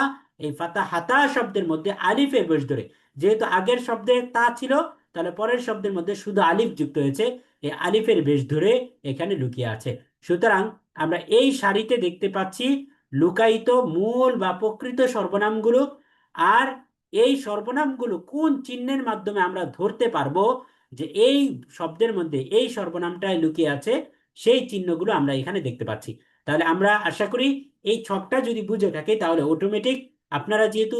এই ফাতাহাতা শব্দের মধ্যে আলিফের বেশ ধরে, যেহেতু আগের শব্দে তা ছিল, তাহলে পরের শব্দের মধ্যে শুধু আলিফ যুক্ত হয়েছে, এই আলিফের বেশ ধরে এখানে লুকিয়ে আছে। সুতরাং আমরা এই সারিতে দেখতে পাচ্ছি লুকায়িত মূল বা প্রকৃত সর্বনামগুলো। আর এই সর্বনামগুলো কোন চিহ্নের মাধ্যমে আমরা ধরতে পারবো যে এই শব্দের মধ্যে এই সর্বনামটায় লুকিয়ে আছে, সেই চিহ্নগুলো আমরা এখানে দেখতে পাচ্ছি। তাহলে আমরা আশা করি এই ছকটা যদি বুঝে থাকে, তাহলে অটোমেটিক আপনারা যেহেতু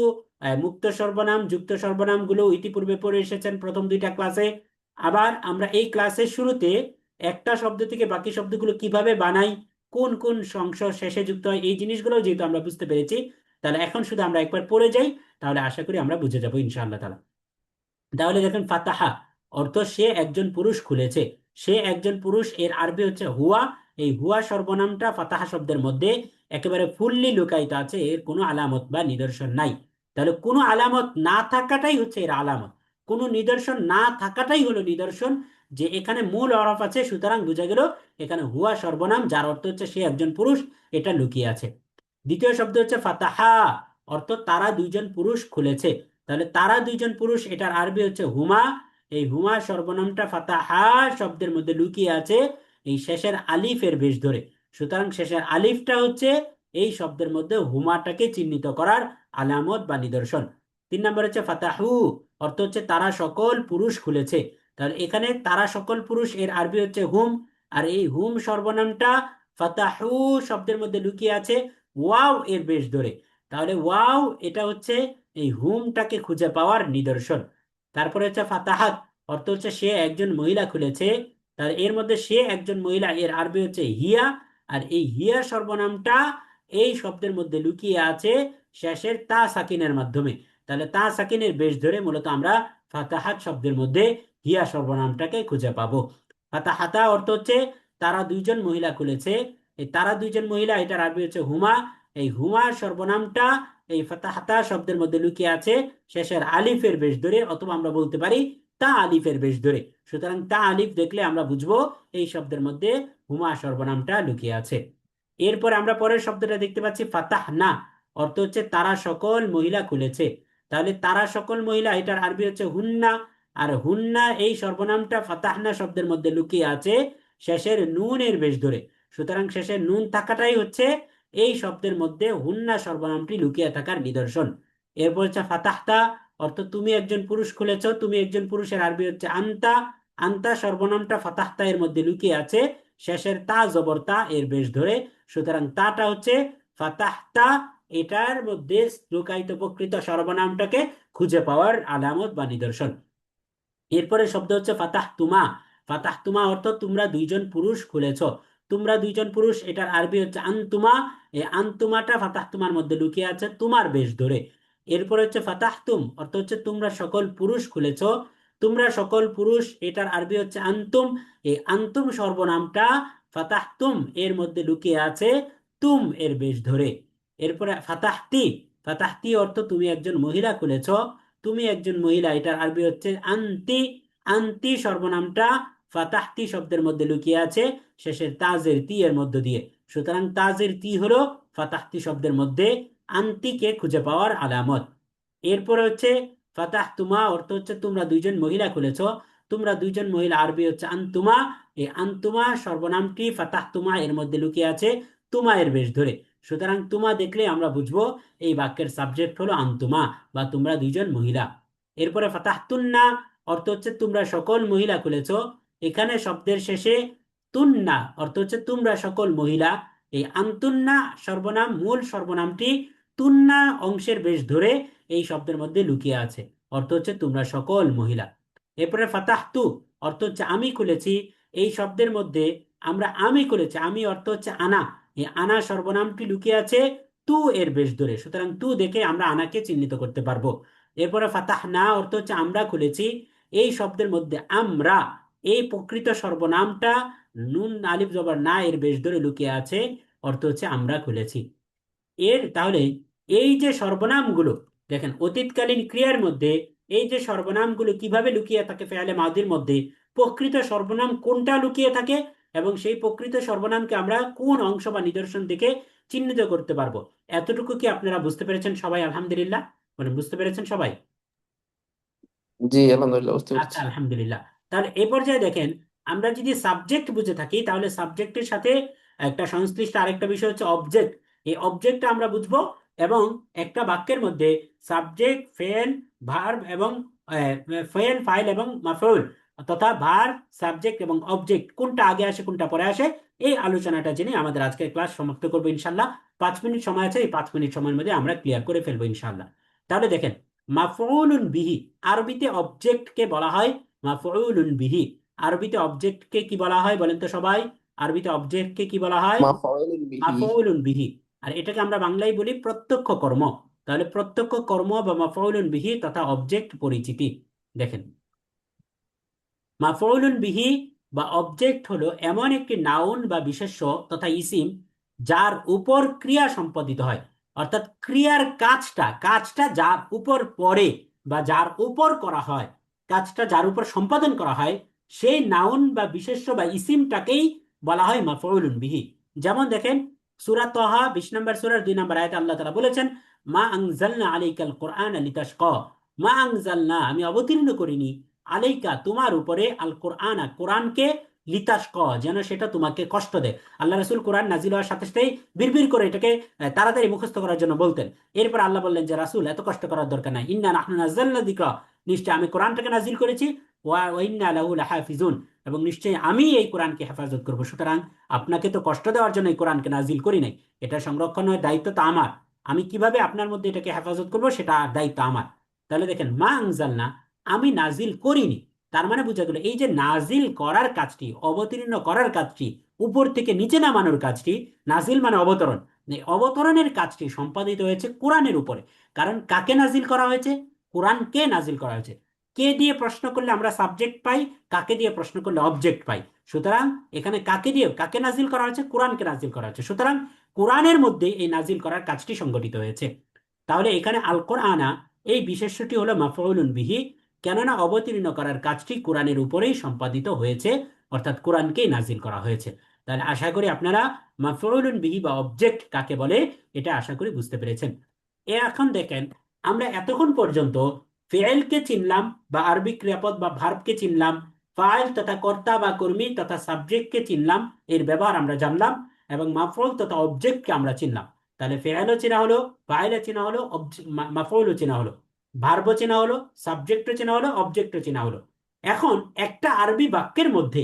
মুক্ত সর্বনাম, যুক্ত সর্বনাম গুলো ইতিপূর্বে পড়ে এসেছেন প্রথম দুইটা ক্লাসে, আবার আমরা এই ক্লাসের শুরুতে একটা শব্দ থেকে বাকি শব্দগুলো কিভাবে বানাই, কোন কোন অংশ শেষে যুক্ত হয়, এই জিনিসগুলো যেহেতু আমরা বুঝতে পেরেছি, তাহলে এখন শুধু আমরা একবার পড়ে যাই, তাহলে আশা করি আমরা বুঝে যাবো ইনশাআল্লাহ তাআলা। তাহলে দেখেন ফাতাহা অর্থ সে একজন পুরুষ খুলেছে। সে একজন পুরুষ এর আরবি হচ্ছে হুয়া। এই হুয়া সর্বনামটা ফাতাহা শব্দের মধ্যে একেবারে ফুললি লুকায়িত আছে, এর কোনো আলামত বা নিদর্শন নাই। তাহলে কোনো আলামত না থাকাটাই হচ্ছে এর আলামত, কোনো নিদর্শন না থাকাটাই হলো নিদর্শন যে এখানে মূল হরফ আছে, সুতরাং বোঝা গেল এখানে হুয়া সর্বনাম যার অর্থ হচ্ছে সে একজন পুরুষ, এটা লুকিয়ে আছে। দ্বিতীয় শব্দ হচ্ছে ফাতাহা, অর্থ তারা দুইজন পুরুষ খুলেছে। তাহলে তারা দুইজন পুরুষ, এটার আরবি হচ্ছে হুমা। এই হুমা সর্বনামটা ফাতাহা শব্দের মধ্যে লুকিয়ে আছে এই শেষের আলিফের বেশ ধরে। সুতরাং শেষের আলিফটা হচ্ছে এই শব্দের মধ্যে হুমাটাকে চিহ্নিত করার আলামত বা নিদর্শন। 3 নম্বর হচ্ছে ফাতাহু, অর্থ হচ্ছে তারা সকল পুরুষ খুলেছে। তাহলে এখানে তারা সকল পুরুষ এর আরবি হচ্ছে হুম। আর এই হুম সর্বনামটা ফাতাহু শব্দের মধ্যে লুকিয়ে আছে ওয়াও এর বেশ ধরে। তাহলে ওয়াও এটা হচ্ছে এই হুমটাকে খুঁজে পাওয়ার নিদর্শন। তারপরে হচ্ছে ফাতাহাত, অর্থ হচ্ছে সে একজন মহিলা খুলেছে। তার এর মধ্যে সে একজন মহিলা এর আরবি হচ্ছে হিয়া। আর এই হিয়া সর্বনামটা এই শব্দের মধ্যে লুকিয়ে আছে শেষের তা সাকিনের মাধ্যমে। তাহলে তা সাকিনের বেশ ধরে মূলত আমরা ফাতাহাত শব্দের মধ্যে হিয়া সর্বনামটাকে খুঁজে পাবো। ফাতাহাতা অর্থ হচ্ছে তারা দুইজন মহিলা খুলেছে। এই তারা দুইজন মহিলা এটার আরবি হচ্ছে হুমা। এই হুমা সর্বনামটা এই ফাতাহাতা শব্দের মধ্যে লুকিয়ে আছে শেষের আলিফের বেশ ধরে, অথবা আমরা বলতে পারি তা আলিফের বেশ ধরে। সুতরাং তা আলিফ দেখলে আমরা বুঝবো এই শব্দের মধ্যে হুমা সর্বনামটা লুকিয়ে আছে। এরপর আমরা পরের শব্দটা দেখতে পাচ্ছি ফাতাহ না, অর্থ হচ্ছে তারা সকল মহিলা খুলেছে। তাহলে তারা সকল মহিলা এটার আরবি হচ্ছে হুন্না। আর হুন্না এই সর্বনামটা ফাতাহনা শব্দের মধ্যে লুকিয়ে আছে শেষের নুনের বেশ ধরে। সুতরাং শেষের নুন থাকাটাই হচ্ছে এই শব্দের মধ্যে হুন্না সর্বনামটি লুকিয়ে থাকার নিদর্শন। এরপর হচ্ছে ফাতাহতা, অর্থ তুমি একজন পুরুষ খুলেছ। তুমি একজন পুরুষের আরবি হচ্ছে আন্তা। আন্তা সর্বনামটা ফাতাহতা এর মধ্যে লুকিয়ে আছে শেষের তা জবর তা এর বেশ ধরে। সুতরাং তাটা হচ্ছে ফাতাহতা, এটার মধ্যে লুকায়িত প্রকৃত সর্বনামটাকে খুঁজে পাওয়ার আলামত বা নিদর্শন। এরপরে শব্দ হচ্ছে ফাতাহ তুমা। ফাতাহ তুমা অর্থ তোমরা দুইজন পুরুষ খুলেছ। তোমরা দুইজন পুরুষ এটার আরবি হচ্ছে আনতুমা। এই আনতুমাটা ফাতাহ তুমার মধ্যে লুকিয়ে আছে তোমার বেশ ধরে। এরপরে হচ্ছে ফাতাহ তুম, অর্থ হচ্ছে তোমরা সকল পুরুষ খুলেছ। তোমরা সকল পুরুষ এটার আরবি হচ্ছে আন্তুম। এই আন্তুম সর্বনামটা ফাতাহ তুম এর মধ্যে লুকিয়ে আছে তুম এর বেশ ধরে। এরপরে ফাতাহতি। ফাতাহতি অর্থ তুমি একজন মহিলা খুলেছ। তুমি একজন মহিলা এটার আরবি হচ্ছে আন্তি। আন্তি সর্বনামটা ফাতাহতি শব্দের মধ্যে লুকিয়ে আছে শেষের তাজের তি এর মধ্য দিয়ে। সুতরাং তাজের তি হলো ফাতাহতি শব্দের মধ্যে আন্তিকে খুঁজে পাওয়ার আলামত। এরপরে হচ্ছে ফাতাহ তুমা, অর্থ হচ্ছে তোমরা দুইজন মহিলা খুলেছ। তোমরা দুইজন মহিলা আরবি হচ্ছে আন্তুমা। এই আন্তুমা সর্বনামটি ফাতাহ তুমা এর মধ্যে লুকিয়ে আছে তুমা এর বেশ ধরে। সুতরাং তুমা দেখলে আমরা বুঝবো এই বাক্যের সাবজেক্ট হলো আন্তুমা বা তোমরা দুইজন মহিলা। এরপরে ফাতাহতুন্না, অর্থ হচ্ছে তোমরা সকল মহিলা খুলেছ। এখানে শব্দের শেষে তুন্না, অর্থ হচ্ছে তোমরা সকল মহিলা। এই আন্তুন্না সর্বনাম মূল সর্বনামটি তুন্না অংশের বেশ ধরে এই শব্দের মধ্যে লুকিয়ে আছে, অর্থ হচ্ছে তোমরা সকল মহিলা। এরপরে ফাতাহতু, অর্থ হচ্ছে আমি খুলেছি। এই শব্দের মধ্যে আমরা আমি খুলেছি, আমি অর্থ হচ্ছে আনা। এই আনা সর্বনামটি লুকিয়ে আছে তু এর বেশ ধরে। সুতরাং তু দেখে আমরা আনাকে চিহ্নিত করতে পারবো। এরপরে ফাতাহ না, অর্থ হচ্ছে আমরা খুলেছি। এই শব্দের মধ্যে আমরা এই প্রকৃত সর্বনামটা নুন আলিফ জবর না এর বেশ ধরে লুকিয়ে আছে, অর্থ হচ্ছে আমরা খুলেছি। তাহলে এই যে সর্বনামগুলো দেখেন অতীতকালীন ক্রিয়ার মধ্যে এই যে সর্বনামগুলো কিভাবে লুকিয়ে থাকে ফেয়ালে মাদির মধ্যে, প্রকৃত সর্বনাম কোনটা লুকিয়ে থাকে এবং সেই প্রকৃত সর্বনামকে আমরা কোন অংশ বা নিদর্শন থেকে চিহ্নিত করতে পারবো, এতটুকু কি আপনারা বুঝতে পেরেছেন সবাই? আলহামদুলিল্লাহ, মানে বুঝতে পেরেছেন সবাই? জি, আলহামদুলিল্লাহ বুঝতে আচ্ছা, পেরেছি। আলহামদুলিল্লাহ। তাহলে এই পর্যায়ে দেখেন আমরা যদি সাবজেক্ট বুঝে থাকি তাহলে সাবজেক্টের সাথে একটা সংশ্লিষ্ট আরেকটা বিষয় হচ্ছে অবজেক্ট। এই অবজেক্টটা আমরা বুঝবো এবং একটা বাক্যের মধ্যে সাবজেক্ট ফেল ভার্ব এবং ফেল ফাইল এবং মাফউল তথা ভার্ব সাবজেক্ট এবং অবজেক্ট কোনটা আগে আসে কোনটা পরে আসে, এই আলোচনাটা জেনে আমাদের আজকের ক্লাস সমাপ্ত করবো ইনশাল্লাহ। 5 মিনিট সময় আছে, এই 5 মিনিট সময়ের মধ্যে আমরা ক্লিয়ার করে ফেলবো ইনশাল্লাহ। তাহলে দেখেন মাফউলুন বিহি, আরবিতে অবজেক্টকে বলা হয় মাফউলুন বিহি। আরবিতে অবজেক্টকে কি বলা হয় বলেন তো সবাই? আরবিতে অবজেক্টকে কি বলা হয়? মাফউলুন বিহি। মাফউলুন বিহি। আর এটাকে আমরা বাংলায় বলি প্রত্যক্ষ কর্ম। তাহলে প্রত্যক্ষ কর্ম বা মাফউলুন বিহি তথা অবজেক্ট পরিচিতি। দেখেন, মাফউলুন বিহি বা অবজেক্ট হলো এমন একটি নাউন বা বিশেষ্য তথা ইসিম যার উপর ক্রিয়া সম্পাদিত হয়। অর্থাৎ ক্রিয়ার কাজটা কাজটা যার উপর পড়ে বা যার উপর করা হয়, কাজটা যার উপর সম্পাদন করা হয়, সেই নাউন বা বিশেষ্য বা ইসিমটাকেই বলা হয় মাফউলুন বিহি। যেমন দেখেন, সূরা তাহা 20 নম্বর সূরার 2 নম্বর আয়াতে আল্লাহ তাআলা বলেছেন, মা আনজালনা আলাইকাল কোরআন লিতাশকা। মা আনজালনা, আমি অবতীর্ণ করিনি, আলাইকা তোমার উপরে, আল কোরআন কোরআনকে, লিতাশক যেন সেটা তোমাকে কষ্ট দেয়। আল্লাহ রাসূল কোরআন নাজিল হওয়ার সাথে সাথেই বিড়বিড় করে এটাকে তাড়াতাড়ি মুখস্থ করার জন্য বলতেন। এরপর আল্লাহ বললেন যে রাসূল এত কষ্ট করার দরকার নাই, ইন্না নাহনু নাযালনা যিকরা, নিশ্চয় আমি কোরআনটাকে নাজিল করেছি, ওয়া ইন্না লাহু লাহাফিজুন, এবং নিশ্চয়ই আমি এই কোরআনকে হেফাজত করব। সুতরাং আপনাকে তো কষ্ট দেওয়ার জন্য এই কোরআনকে নাজিল করি নাই, এটা সংরক্ষণের দায়িত্ব তো আমার। আমি কিভাবে আপনার মধ্যে এটাকে হেফাজত করব সেটা দায়িত্ব আমার। তাহলে দেখেন, মা আনজালনা, আমি নাজিল করিনি। তার মানে বোঝা গেল এই যে নাজিল করার কাজটি, অবতীর্ণ করার কাজটি, উপর থেকে নিচে নামানোর কাজটি, নাজিল মানে অবতরণ, এই অবতরণের কাজটি সম্পাদিত হয়েছে কোরআনের উপরে। কারণ কাকে নাজিল করা হয়েছে? কোরআনকে নাজিল করা হয়েছে। কে দিয়ে প্রশ্ন করলে আমরা সাবজেক্ট পাই, কাকে দিয়ে প্রশ্ন করলে অবজেক্ট পাই। সুতরাং এখানে কাকে দিয়ে, কাকে নাজিল করা হয়েছে? কোরআনকে নাজিল করা হয়েছে। সুতরাং কোরআনের মধ্যে এই নাজিল করার কাজটি সংগঠিত হয়েছে। তাহলে এখানে আল কোরআনা, এই বিশেষ্যটি হলো মাফউলুন বিহি, কেননা অবতীর্ণ করার কাজটি কোরআনের উপরেই সম্পাদিত হয়েছে, অর্থাৎ কোরআনকেই নাজিল করা হয়েছে। তাহলে আশা করি আপনারা মাফউলুন বিহি বা অবজেক্ট কাকে বলে এটা আশা করি বুঝতে পেরেছেন। এখন দেখেন, আমরা এতক্ষণ পর্যন্ত ফেলকে চিনলাম বা আরবি ক্রিয়াপদ বা ভার্বকে চিনলাম, ফাইল তথা কর্তা বা কর্মী তথা সাবজেক্টকে চিনলাম, এর ব্যবহার আমরা জানলাম, এবং মাফউল তথা অবজেক্টকে আমরা চিনলাম। তাহলে ফেলও চেনা হলো, ফাইলও চেনা হলো, মাফউলও চেনা হলো, ভার্বও চেনা হলো, সাবজেক্টও চেনা হলো, অবজেক্টও চেনা হলো। এখন একটা আরবি বাক্যের মধ্যে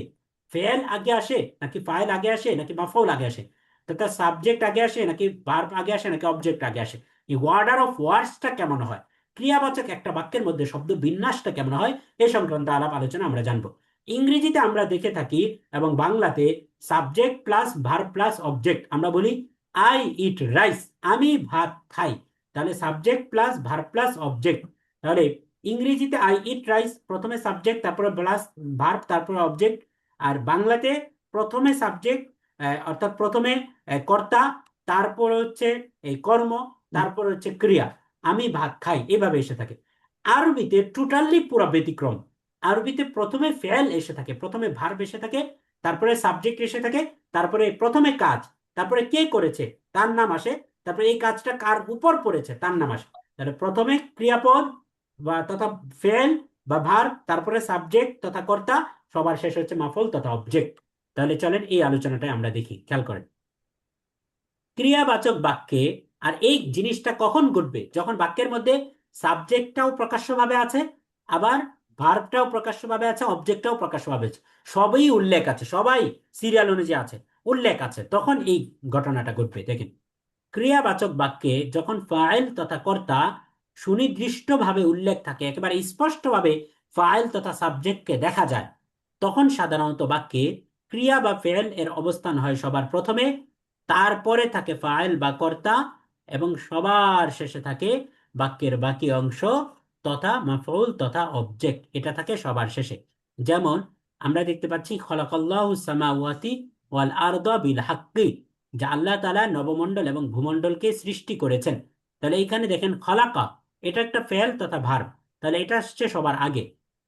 ফেল আগে আসে নাকি ফাইল আগে আসে নাকি মাফউল আগে আসে, তথা সাবজেক্ট আগে আসে নাকি ভার্ব আগে আসে নাকি অবজেক্ট আগে আসে, এই অর্ডার অফ ওয়ার্ডসটা কেমন হয়, ক্রিয়াবাচক একটা বাক্যের মধ্যে শব্দ বিন্যাসটা কেমন হয়, এই সংক্রান্ত আলাপ আলোচনা আমরা জানবো। ইংরেজিতে আমরা দেখে থাকি এবং বাংলাতে subject plus verb plus object, আমরা বলি আই ইট রাইস, আমি ভাত খাই। তাহলে subject plus verb plus object. তাহলে ইংরেজিতে আই ইট রাইস, প্রথমে সাবজেক্ট তারপরে প্লাস ভার্ব তারপরে অবজেক্ট। আর বাংলাতে প্রথমে সাবজেক্ট, অর্থাৎ প্রথমে কর্তা, তারপর হচ্ছে এই কর্ম, তারপর হচ্ছে ক্রিয়া, আমি ভাত খাই, এভাবে এসে থাকে। আরবিতে টোটালি পুরো ব্যতিক্রম। আরবিতে প্রথমে ফেল এসে থাকে, প্রথমে ভার্ব এসে থাকে, তারপরে সাবজেক্ট এসে থাকে, তারপরে প্রথমে কাজ, তারপরে কে করেছে তার নাম আসে, তারপরে এই কাজটা কার উপর পড়েছে তার নাম আসে। তাহলে প্রথমে ক্রিয়াপদ বা তথা ফেল বা ভার্ব, তারপরে সাবজেক্ট তথা কর্তা, সবার শেষ হচ্ছে মাফউল তথা অবজেক্ট। তাহলে চলেন এই আলোচনাটাই আমরা দেখি, খেয়াল করেন। ক্রিয়াবাচক বাক্যে, আর এই জিনিসটা কখন ঘটবে? যখন বাক্যের মধ্যে সাবজেক্টটাও প্রকাশ্যভাবে আছে, আবার ভার্বটাও প্রকাশ্যভাবে আছে, অবজেক্টটাও প্রকাশ্যভাবে আছে, সবই উল্লেখ আছে, সবাই সিরিয়াল অনুযায়ী আছে, উল্লেখ আছে, তখন এই ঘটনাটা ঘটবে। দেখেন, ক্রিয়াবাচক বাক্যে যখন ফাইল তথা কর্তা সুনির্দিষ্টভাবে উল্লেখ থাকে, একেবারে স্পষ্টভাবে ফাইল তথা সাবজেক্টকে দেখা যায়, তখন সাধারণত বাক্যে ক্রিয়া বা ফেল এর অবস্থান হয় সবার প্রথমে, তারপরে থাকে ফাইল বা কর্তা, এবং সবার শেষে থাকে বাক্যের বাকি অংশ তথা মাফউল তথা অবজেক্ট, এটা থাকে সবার শেষে। যেমন আমরা দেখতে পাচ্ছি খলাকাল্লাহু সামাওয়াতি ওয়াল আরদা বিল হাক্কি, যা আল্লাহ তাআলা নবমণ্ডল এবং ভূমণ্ডলকে সৃষ্টি করেছেন। তাহলে এইখানে দেখেন খলাকা, এটা একটা ফেল তথা ভার্ব, তাহলে এটা আসছে সবার আগে।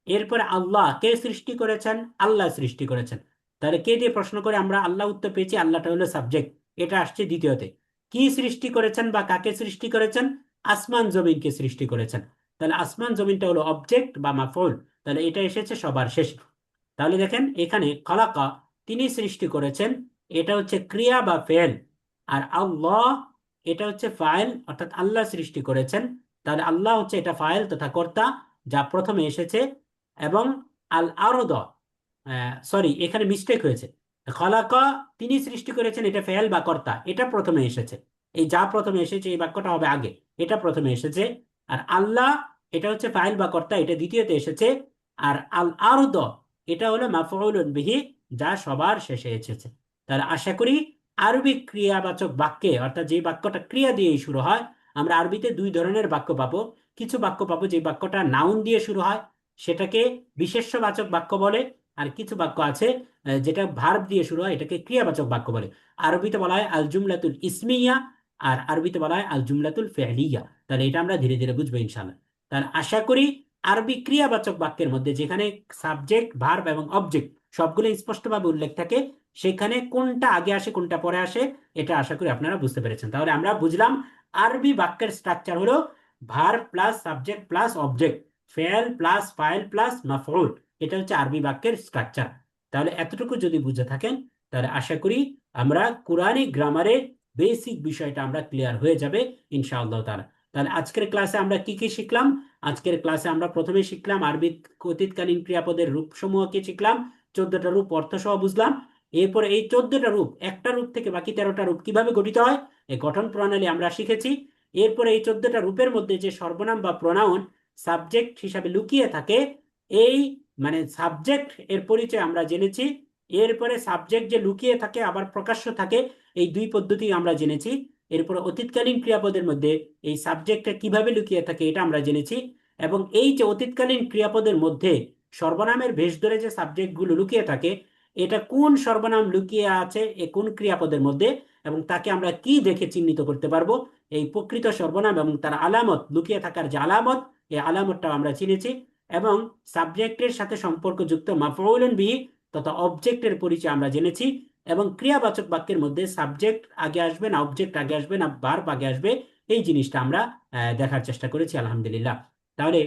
এরপরে আল্লাহ, কে সৃষ্টি করেছেন? আল্লাহ সৃষ্টি করেছেন। তাহলে কে দিয়ে প্রশ্ন করে আমরা আল্লাহ উত্তর পেয়েছি, আল্লাহটা হলো সাবজেক্ট, এটা আসছে দ্বিতীয়তে। কি সৃষ্টি করেছেন বা কাকে সৃষ্টি করেছেন? আসমান জমিনকে সৃষ্টি করেছেন। তাহলে আসমান জমিনটা হলো অবজেক্ট বা মাফউল, তাহলে এটা এসেছে সবার শেষে। তাহলে দেখেন এখানে খলাকা, তিনি সৃষ্টি করেছেন, এটা হচ্ছে ক্রিয়া বা ফেল। আর আল্লাহ, এটা হচ্ছে ফাইল, অর্থাৎ আল্লাহ সৃষ্টি করেছেন। তাহলে আল্লাহ হচ্ছে এটা ফাইল তথা কর্তা, যা প্রথমে এসেছে। এবং আল আরদ, সরি এখানে মিস্টেক হয়েছে, খলাকা তিনি সৃষ্টি করেছেন, এটা ফেল বা কর্তা, এটা প্রথমে এসেছে। এই যা প্রথমে এসেছে এই বাক্যটা হবে আগে, এটা প্রথমে এসেছে। আর আল্লাহ, এটা হচ্ছে ফাইল বা কর্তা, এটা দ্বিতীয়তে এসেছে। আর আল আরদ, এটা হলো মাফউলুন বিহি, যা সবার শেষে এসেছে। তাহলে আশা করি আরবি ক্রিয়াবাচক বাক্যে, অর্থাৎ যে বাক্যটা ক্রিয়া দিয়ে শুরু হয়, আমরা আরবিতে দুই ধরনের বাক্য পাবো। কিছু বাক্য পাবো যে বাক্যটা নাউন দিয়ে শুরু হয়, সেটাকে বিশেষ্যবাচক বাক্য বলে। আর কিছু বাক্য আছে যেটা ভার্ব দিয়ে শুরু হয়, এটাকে ক্রিয়াবাচক বাক্য বলে। আরবিতে বলা হয় আল জুমলাতুল ইসমিয়া, আর আরবিতে বলা হয় আল জুমলাতুল ফেলিয়া। তাহলে এটা আমরা ধীরে ধীরে বুঝবো ইনশাল্লাহ। তাহলে আশা করি আরবি ক্রিয়াবাচক বাক্যের মধ্যে যেখানে সাবজেক্ট, ভার্ব এবং অবজেক্ট সবগুলো স্পষ্টভাবে উল্লেখ থাকে, সেখানে কোনটা আগে আসে কোনটা পরে আসে, এটা আশা করি আপনারা বুঝতে পেরেছেন। তাহলে আমরা বুঝলাম আরবি বাক্যের স্ট্রাকচার হলো verb plus subject plus object, ফেল প্লাস ফাইল প্লাস মাফউল। এটা হচ্ছে আরবি বাক্যের স্ট্রাকচার। তাহলে এতটুকু যদি বুঝে থাকেন, তাহলে আশা করি আমরা কোরআনী গ্রামারের বেসিক বিষয়টা আমরা ক্লিয়ার হয়ে যাবে ইনশাআল্লাহ তাআলা। তাহলে আজকের ক্লাসে আমরা কি কি শিখলাম? আজকের ক্লাসে আমরা প্রথমে শিখলাম আরবি অতীতকালীন ক্রিয়াপদের রূপসমূহকে শিখলাম, 14টা রূপ অর্থ সহ বুঝলাম। এরপরে এই 14টা রূপ, একটা রূপ থেকে বাকি 13টা রূপ কিভাবে গঠিত হয়, এই গঠন প্রণালী আমরা শিখেছি। এরপরে এই 14টা রূপের মধ্যে যে সর্বনাম বা প্রোনাউন সাবজেক্ট হিসাবে লুকিয়ে থাকে, এই মানে সাবজেক্ট এর পরিচয় আমরা জেনেছি। এরপরে সাবজেক্ট যে লুকিয়ে থাকে আবার প্রকাশ্য থাকে, এই দুই পদ্ধতি আমরা জেনেছি। এরপরে অতীতকালীন ক্রিয়াপদের মধ্যে এই সাবজেক্টটা কিভাবে লুকিয়ে থাকে এটা আমরা জেনেছি। এবং এই যে অতীতকালীন ক্রিয়াপদের মধ্যে সর্বনামের ভেষ ধরে যে সাবজেক্টগুলো লুকিয়ে থাকে, এটা কোন সর্বনাম লুকিয়ে আছে এ কোন ক্রিয়াপদের মধ্যে, এবং তাকে আমরা কি দেখে চিহ্নিত করতে পারবো, এই প্রকৃত সর্বনাম এবং তার আলামত, লুকিয়ে থাকার যে আলামত, এই আলামতটাও আমরা চিনেছি। এবং সাবজেক্টের সাথে সম্পর্কযুক্ত মাফউলুন বিহি তথা অবজেক্টের পরিচয় আমরা জেনেছি। এবং ক্রিয়াবাচক বাক্যের মধ্যে সাবজেক্ট আগে আসবে না অবজেক্ট আগে আসবে না ভার্ব আগে আসবে, এই জিনিসটা আমরা দেখার চেষ্টা করেছি আলহামদুলিল্লাহ। তাহলে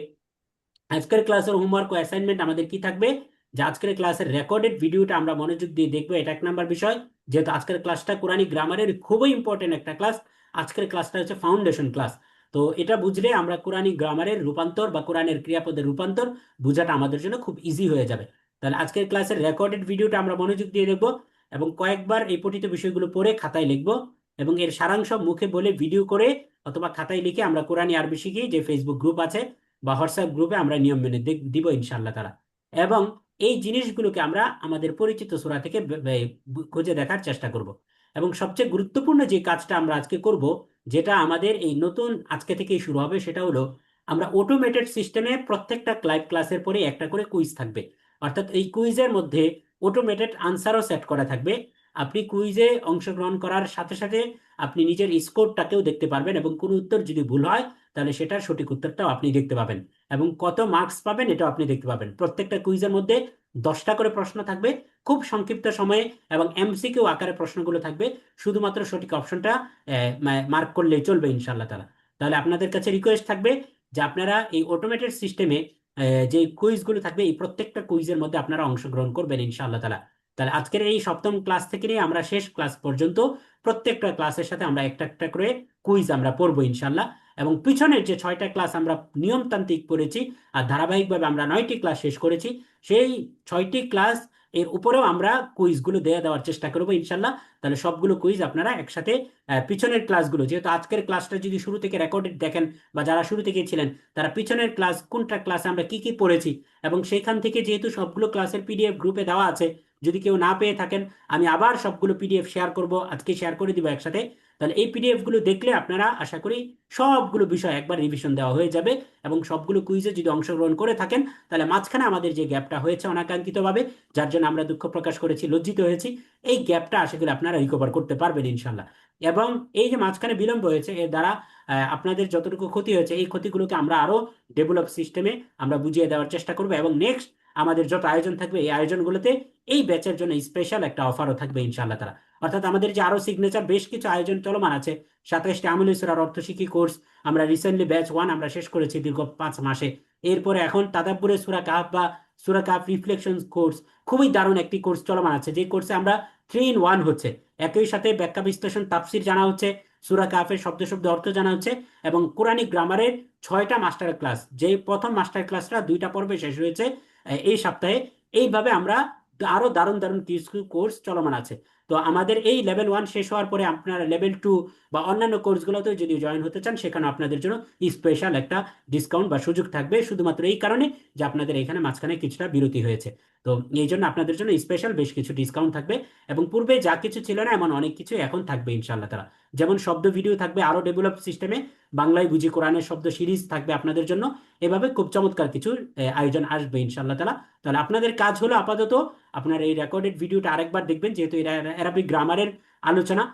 আজকের ক্লাসের হোমওয়ার্ক ও অ্যাসাইনমেন্ট আমাদের কি থাকবে, যে আজকের ক্লাসের রেকর্ডেড ভিডিওটা আমরা মনোযোগ দিয়ে দেখবো, এটা 1 নাম্বার বিষয়। যেহেতু আজকের ক্লাসটা কোরআনী গ্রামারের খুবই ইম্পর্টেন্ট একটা ক্লাস, আজকের ক্লাসটা হচ্ছে ফাউন্ডেশন ক্লাস। তো এটা বুঝলে আমরা কোরআনী গ্রামারের রূপান্তর বা কোরআনের ক্রিয়াপদের রূপান্তর বোঝাটা আমাদের জন্য খুব ইজি হয়ে যাবে। তাহলে আজকের ক্লাসের রেকর্ডেড ভিডিওটা আমরা মনোযোগ দিয়ে দেখবো, এবং কয়েকবার এই পঠিত বিষয়গুলো পড়ে খাতায় লিখবো, এবং এর সারাংশ মুখে বলে ভিডিও করে অথবা খাতায় লিখে আমরা কোরআনী আরবি শিখি যে ফেসবুক গ্রুপ আছে বা হোয়াটসঅ্যাপ গ্রুপে আমরা নিয়ম মেনে দিব ইনশাল্লাহ তারা। এবং এই জিনিসগুলোকে আমরা আমাদের পরিচিত সূরা থেকে খুঁজে দেখার চেষ্টা করব। এবং সবচেয়ে গুরুত্বপূর্ণ যে কাজটা আমরা আজকে করব, যেটা আমাদের এই নতুন আজকে থেকেই শুরু হবে, সেটা হলো আমরা অটোমেটেড সিস্টেমে প্রত্যেকটা লাইভ ক্লাসের পরে একটা করে কুইজ থাকবে। অর্থাৎ এই কুইজের মধ্যে অটোমেটেড আনসারও সেট করা থাকবে। আপনি কুইজে অংশগ্রহণ করার সাথে সাথে আপনি নিজের স্কোরটাকেও দেখতে পারবেন, এবং কোনো উত্তর যদি ভুল হয় তাহলে সেটার সঠিক উত্তরটাও আপনি দেখতে পাবেন, এবং কত মার্কস পাবেন এটাও আপনি দেখতে পাবেন। প্রত্যেকটা কুইজের মধ্যে 10টা করে প্রশ্ন থাকবে, খুব সংক্ষিপ্ত সময়ে, এবং এমসিকিউ আকারে প্রশ্নগুলো থাকবে। শুধুমাত্র সঠিক অপশনটা মার্ক করলেই চলবে ইনশাল্লাহ তারা। তাহলে আপনাদের কাছে রিকোয়েস্ট থাকবে যে আপনারা এই অটোমেটেড সিস্টেমে যে কুইজগুলো থাকবে, এই প্রত্যেকটা কুইজের মধ্যে আপনারা অংশগ্রহণ করবেন ইনশাআল্লাহ তাআলা। তাহলে আজকের এই সপ্তম ক্লাস থেকে নিয়ে আমরা শেষ ক্লাস পর্যন্ত প্রত্যেকটা ক্লাসের সাথে আমরা একটা একটা করে কুইজ আমরা পড়বো ইনশাআল্লাহ। এবং পিছনের যে 6টা ক্লাস আমরা নিয়মতান্ত্রিক পড়েছি আর ধারাবাহিকভাবে আমরা 9টি ক্লাস শেষ করেছি, সেই 6টি ক্লাস এর উপরেও আমরা কুইজগুলো দেওয়ার চেষ্টা করবো ইনশাল্লাহ। তাহলে সবগুলো কুইজ আপনারা একসাথে পিছনের ক্লাসগুলো, যেহেতু আজকের ক্লাসটা যদি শুরু থেকে রেকর্ডেড দেখেন বা যারা শুরু থেকে ছিলেন, তারা পিছনের ক্লাস কোনটা ক্লাসে আমরা কি কি পড়েছি, এবং সেখান থেকে যেহেতু সবগুলো ক্লাসের পিডিএফ গ্রুপে দেওয়া আছে, যদি কেউ না পেয়ে থাকেন আমি আবার সবগুলো পিডিএফ শেয়ার করব, আজকে শেয়ার করে দিব একসাথে। তাহলে এই পিডিএফ গুলো দেখলে আপনারা আশা করি সবগুলো বিষয় একবার রিভিশন দেওয়া হয়ে যাবে। এবং সবগুলো কুইজে যদি অংশগ্রহণ করে থাকেন, তাহলে মাঝখানে আমাদের যে গ্যাপটা হয়েছে অনাকাঙ্ক্ষিতভাবে, যার জন্য আমরা দুঃখ প্রকাশ করেছি, লজ্জিত হয়েছি, এই গ্যাপটা আশা করি আপনারা রিকভার করতে পারবেন ইনশাল্লাহ। এবং এই যে মাঝখানে বিলম্ব হয়েছে, এর দ্বারা আপনাদের যতটুকু ক্ষতি হয়েছে, এই ক্ষতিগুলোকে আমরা আরো ডেভেলপ সিস্টেমে আমরা বুঝিয়ে দেওয়ার চেষ্টা করবো। এবং নেক্সট আমাদের যত আয়োজন থাকবে, এই আয়োজনগুলোতে এই ব্যাচের জন্য স্পেশাল একটা অফারও থাকবে ইনশাআল্লাহ তারা। অর্থাৎ আমাদের যে আরো সিগনেচার বেশ কিছু আয়োজন চলমান আছে, 27টি আমলি সূরার অর্থশিক্ষী কোর্স আমরা রিসেন্টলি ব্যাচ 1 আমরা শেষ করেছি দীর্ঘ 5 মাসে। এরপরে এখন তাদাব্বুরে সূরা কাহফ বা সূরা কাহফ রিফ্লেকশন কোর্স, খুবই দারুণ একটি কোর্স চলমান আছে, যে কোর্সে আমরা 3 in 1 হচ্ছে, একই সাথে ব্যাখ্যা বিশ্লেষণ তাফসির জানা হচ্ছে, সূরা কাহফের শব্দ শব্দ অর্থ জানা হচ্ছে, এবং কোরআনিক গ্রামারের 6টা মাস্টার ক্লাস, যে প্রথম মাস্টার ক্লাসটা 2টা পর্বে শেষ হয়েছে এই সপ্তাহে। এইভাবে আমরা আরো দারুণ দারুণ কিছু কোর্স চলমান আছে। তো আমাদের এই লেভেল 1 শেষ হওয়ার পরে আপনারা লেভেল 2 বা অন্যান্য কোর্সগুলোতেও যদি জয়েন হতে চান, সেখানে আপনাদের জন্য স্পেশাল একটা ডিসকাউন্ট বা সুযোগ থাকবে, শুধুমাত্র এই কারণে যে আপনাদের এখানে মাঝখানে কিছুটা বিরতি হয়েছে। তো এই জন্য আপনাদের জন্য স্পেশাল বেশ কিছু ডিসকাউন্ট থাকবে, এবং পূর্বে যা কিছু ছিল না এমন অনেক কিছু এখন থাকবে ইনশাআল্লাহ তারা। যেমন শব্দ ভিডিও থাকবে আরো ডেভেলপ সিস্টেমে, বাংলায় বুঝি কোরআনের শব্দ সিরিজ থাকবে আপনাদের জন্য। এভাবে খুব চমৎকার কিছু আয়োজন আসবে ইনশাআল্লাহ তালা। তাহলে আপনাদের কাজ হলো আপাতত আপনার এই রেকর্ডেড ভিডিওটা আরেকবার দেখবেন, যেহেতু এটা অ্যারাবিক গ্রামারের আলোচনা।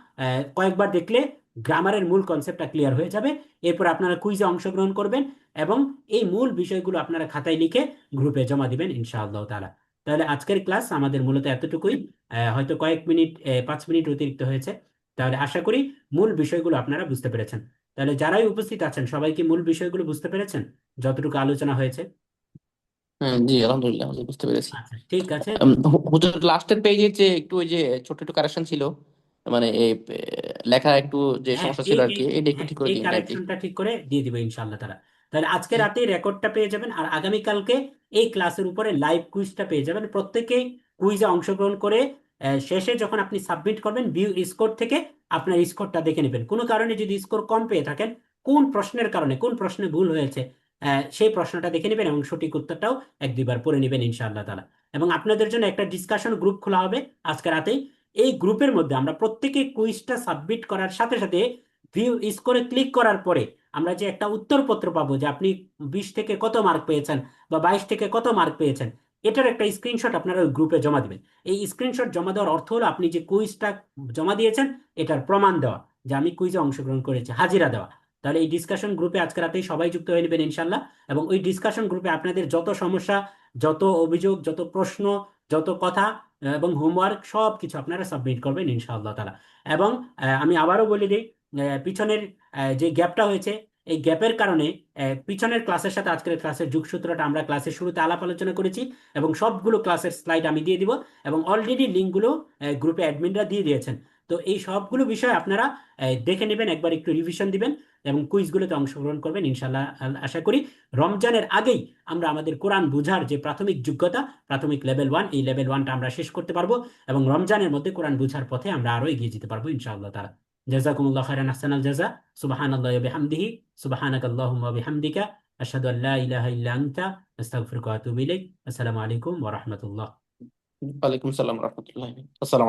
কয়েকবার দেখলে গ্রামারের মূল কনসেপ্টটা ক্লিয়ার হয়ে যাবে। এরপর আপনারা কুইজে অংশগ্রহণ করবেন, এবং এই মূল বিষয়গুলো আপনারা খাতায় লিখে গ্রুপে জমা দিবেন ইনশাআল্লাহ তাআলা। তাহলে আজকের ক্লাস আমাদের মূলত এতটুকুই। হয়তো কয়েক মিনিট 5 মিনিট অতিরিক্ত হয়েছে। তাহলে আশা করি মূল বিষয়গুলো আপনারা বুঝতে পেরেছেন। তাহলে যারাই উপস্থিত আছেন সবাই কি মূল বিষয়গুলো বুঝতে পেরেছেন, যতটুকু আলোচনা হয়েছে? হ্যাঁ, জি আলহামদুলিল্লাহ আমি বুঝতে পেরেছি। আচ্ছা, ঠিক আছে। হুজুর লাস্টের পেজে যে একটু ওই যে ছোট একটু কারেকশন ছিল, মানে এই লেখা একটু যে হ্যাঁ, সমস্যা ছিল আর কি, এটা একটু ঠিক করে এই দিন আর কি। কারেকশনটা ঠিক করে দিয়ে দিবে ইনশাআল্লাহ তারা। তাহলে আজকে রাতেই রেকর্ডটা পেয়ে যাবেন, আর আগামীকালকে এই ক্লাসের উপরে লাইভ কুইজটা পেয়ে যাবেন। প্রত্যেকেই কুইজে অংশগ্রহণ করে শেষে যখন আপনি সাবমিট করবেন, ভিউ স্কোর থেকে আপনার স্কোরটা দেখে নেবেন। কোনো কারণে যদি স্কোর কম পেয়ে থাকেন, কোন প্রশ্নের কারণে, কোন প্রশ্নে ভুল হয়েছে, সেই প্রশ্নটা দেখে নেবেন, এবং সঠিক উত্তরটাও 1-2 বার পড়ে নেবেন ইনশাআল্লাহ তাআলা। এবং আপনাদের জন্য একটা ডিসকাশন গ্রুপ খোলা হবে আজকে রাতেই। এই গ্রুপের মধ্যে আমরা প্রত্যেকে কুইজটা সাবমিট করার সাথে সাথে ভিউ স্কোরে ক্লিক করার পরে আমরা যে একটা উত্তরপত্র পাবো, যে আপনি 20 থেকে কত মার্ক পেয়েছেন বা 22 থেকে কত মার্ক পেয়েছেন, এটার একটা স্ক্রিনশট আপনারা ওই গ্রুপে জমা দিবেন। এই স্ক্রিনশট জমা দেওয়ার অর্থ হলো আপনি যে কুইজটা জমা দিয়েছেন এটার প্রমাণ দেওয়া, যে আমি কুইজে অংশগ্রহণ করেছি, হাজিরা দেওয়া। তাহলে এই ডিসকাশন গ্রুপে আজকে রাতেই সবাই যুক্ত হয়ে নেবেন ইনশাল্লাহ। এবং ওই ডিসকাশন গ্রুপে আপনাদের যত সমস্যা, যত অভিযোগ, যত প্রশ্ন, যত কথা এবং হোমওয়ার্ক সব কিছু আপনারা সাবমিট করবেন ইনশাআল্লাহ তাআলা। এবং আমি আবারও বলে দিই, পিছনের যে গ্যাপটা হয়েছে, এই গ্যাপের কারণে পিছনের ক্লাসের সাথে আজকের ক্লাসের যোগসূত্রটা আমরা ক্লাসের শুরুতে আলাপ আলোচনা করেছি, এবং সবগুলো ক্লাসের স্লাইড আমি দিয়ে দিব, এবং অলরেডি লিঙ্কগুলো গ্রুপে অ্যাডমিনরা দিয়ে দিয়েছেন। তো এই সবগুলো বিষয় আপনারা দেখে নেবেন, একবার একটু রিভিশন দিবেন, এবং কুইজগুলোতে অংশগ্রহণ করবেন ইনশাল্লাহ। আশা করি রমজানের আগেই আমরা আমাদের কোরআন বোঝার যে প্রাথমিক যোগ্যতা, প্রাথমিক লেভেল 1, এই লেভেল 1টা আমরা শেষ করতে পারবো, এবং রমজানের মধ্যে কোরআন বোঝার পথে আমরা আরো এগিয়ে যেতে পারবো ইনশাআল্লাহ তাআলা। জাযাকুমুল্লাহ খাইরান, আহসানাল জাযা। সুবহানাল্লাহি ওয়া বিহামদিহি, সুবহানাকাল্লাহুম্মা ওয়া বিহামদিকা, আশহাদু আল্লা ইলাহা ইল্লা আনতা, আস্তাগফিরুকা ওয়া আতুবু ইলাইক। আসসালামু আলাইকুম ওয়া রাহমাতুল্লাহ। ওয়ালাইকুম সালাম রহমতুল্লাহ। আসসালাম।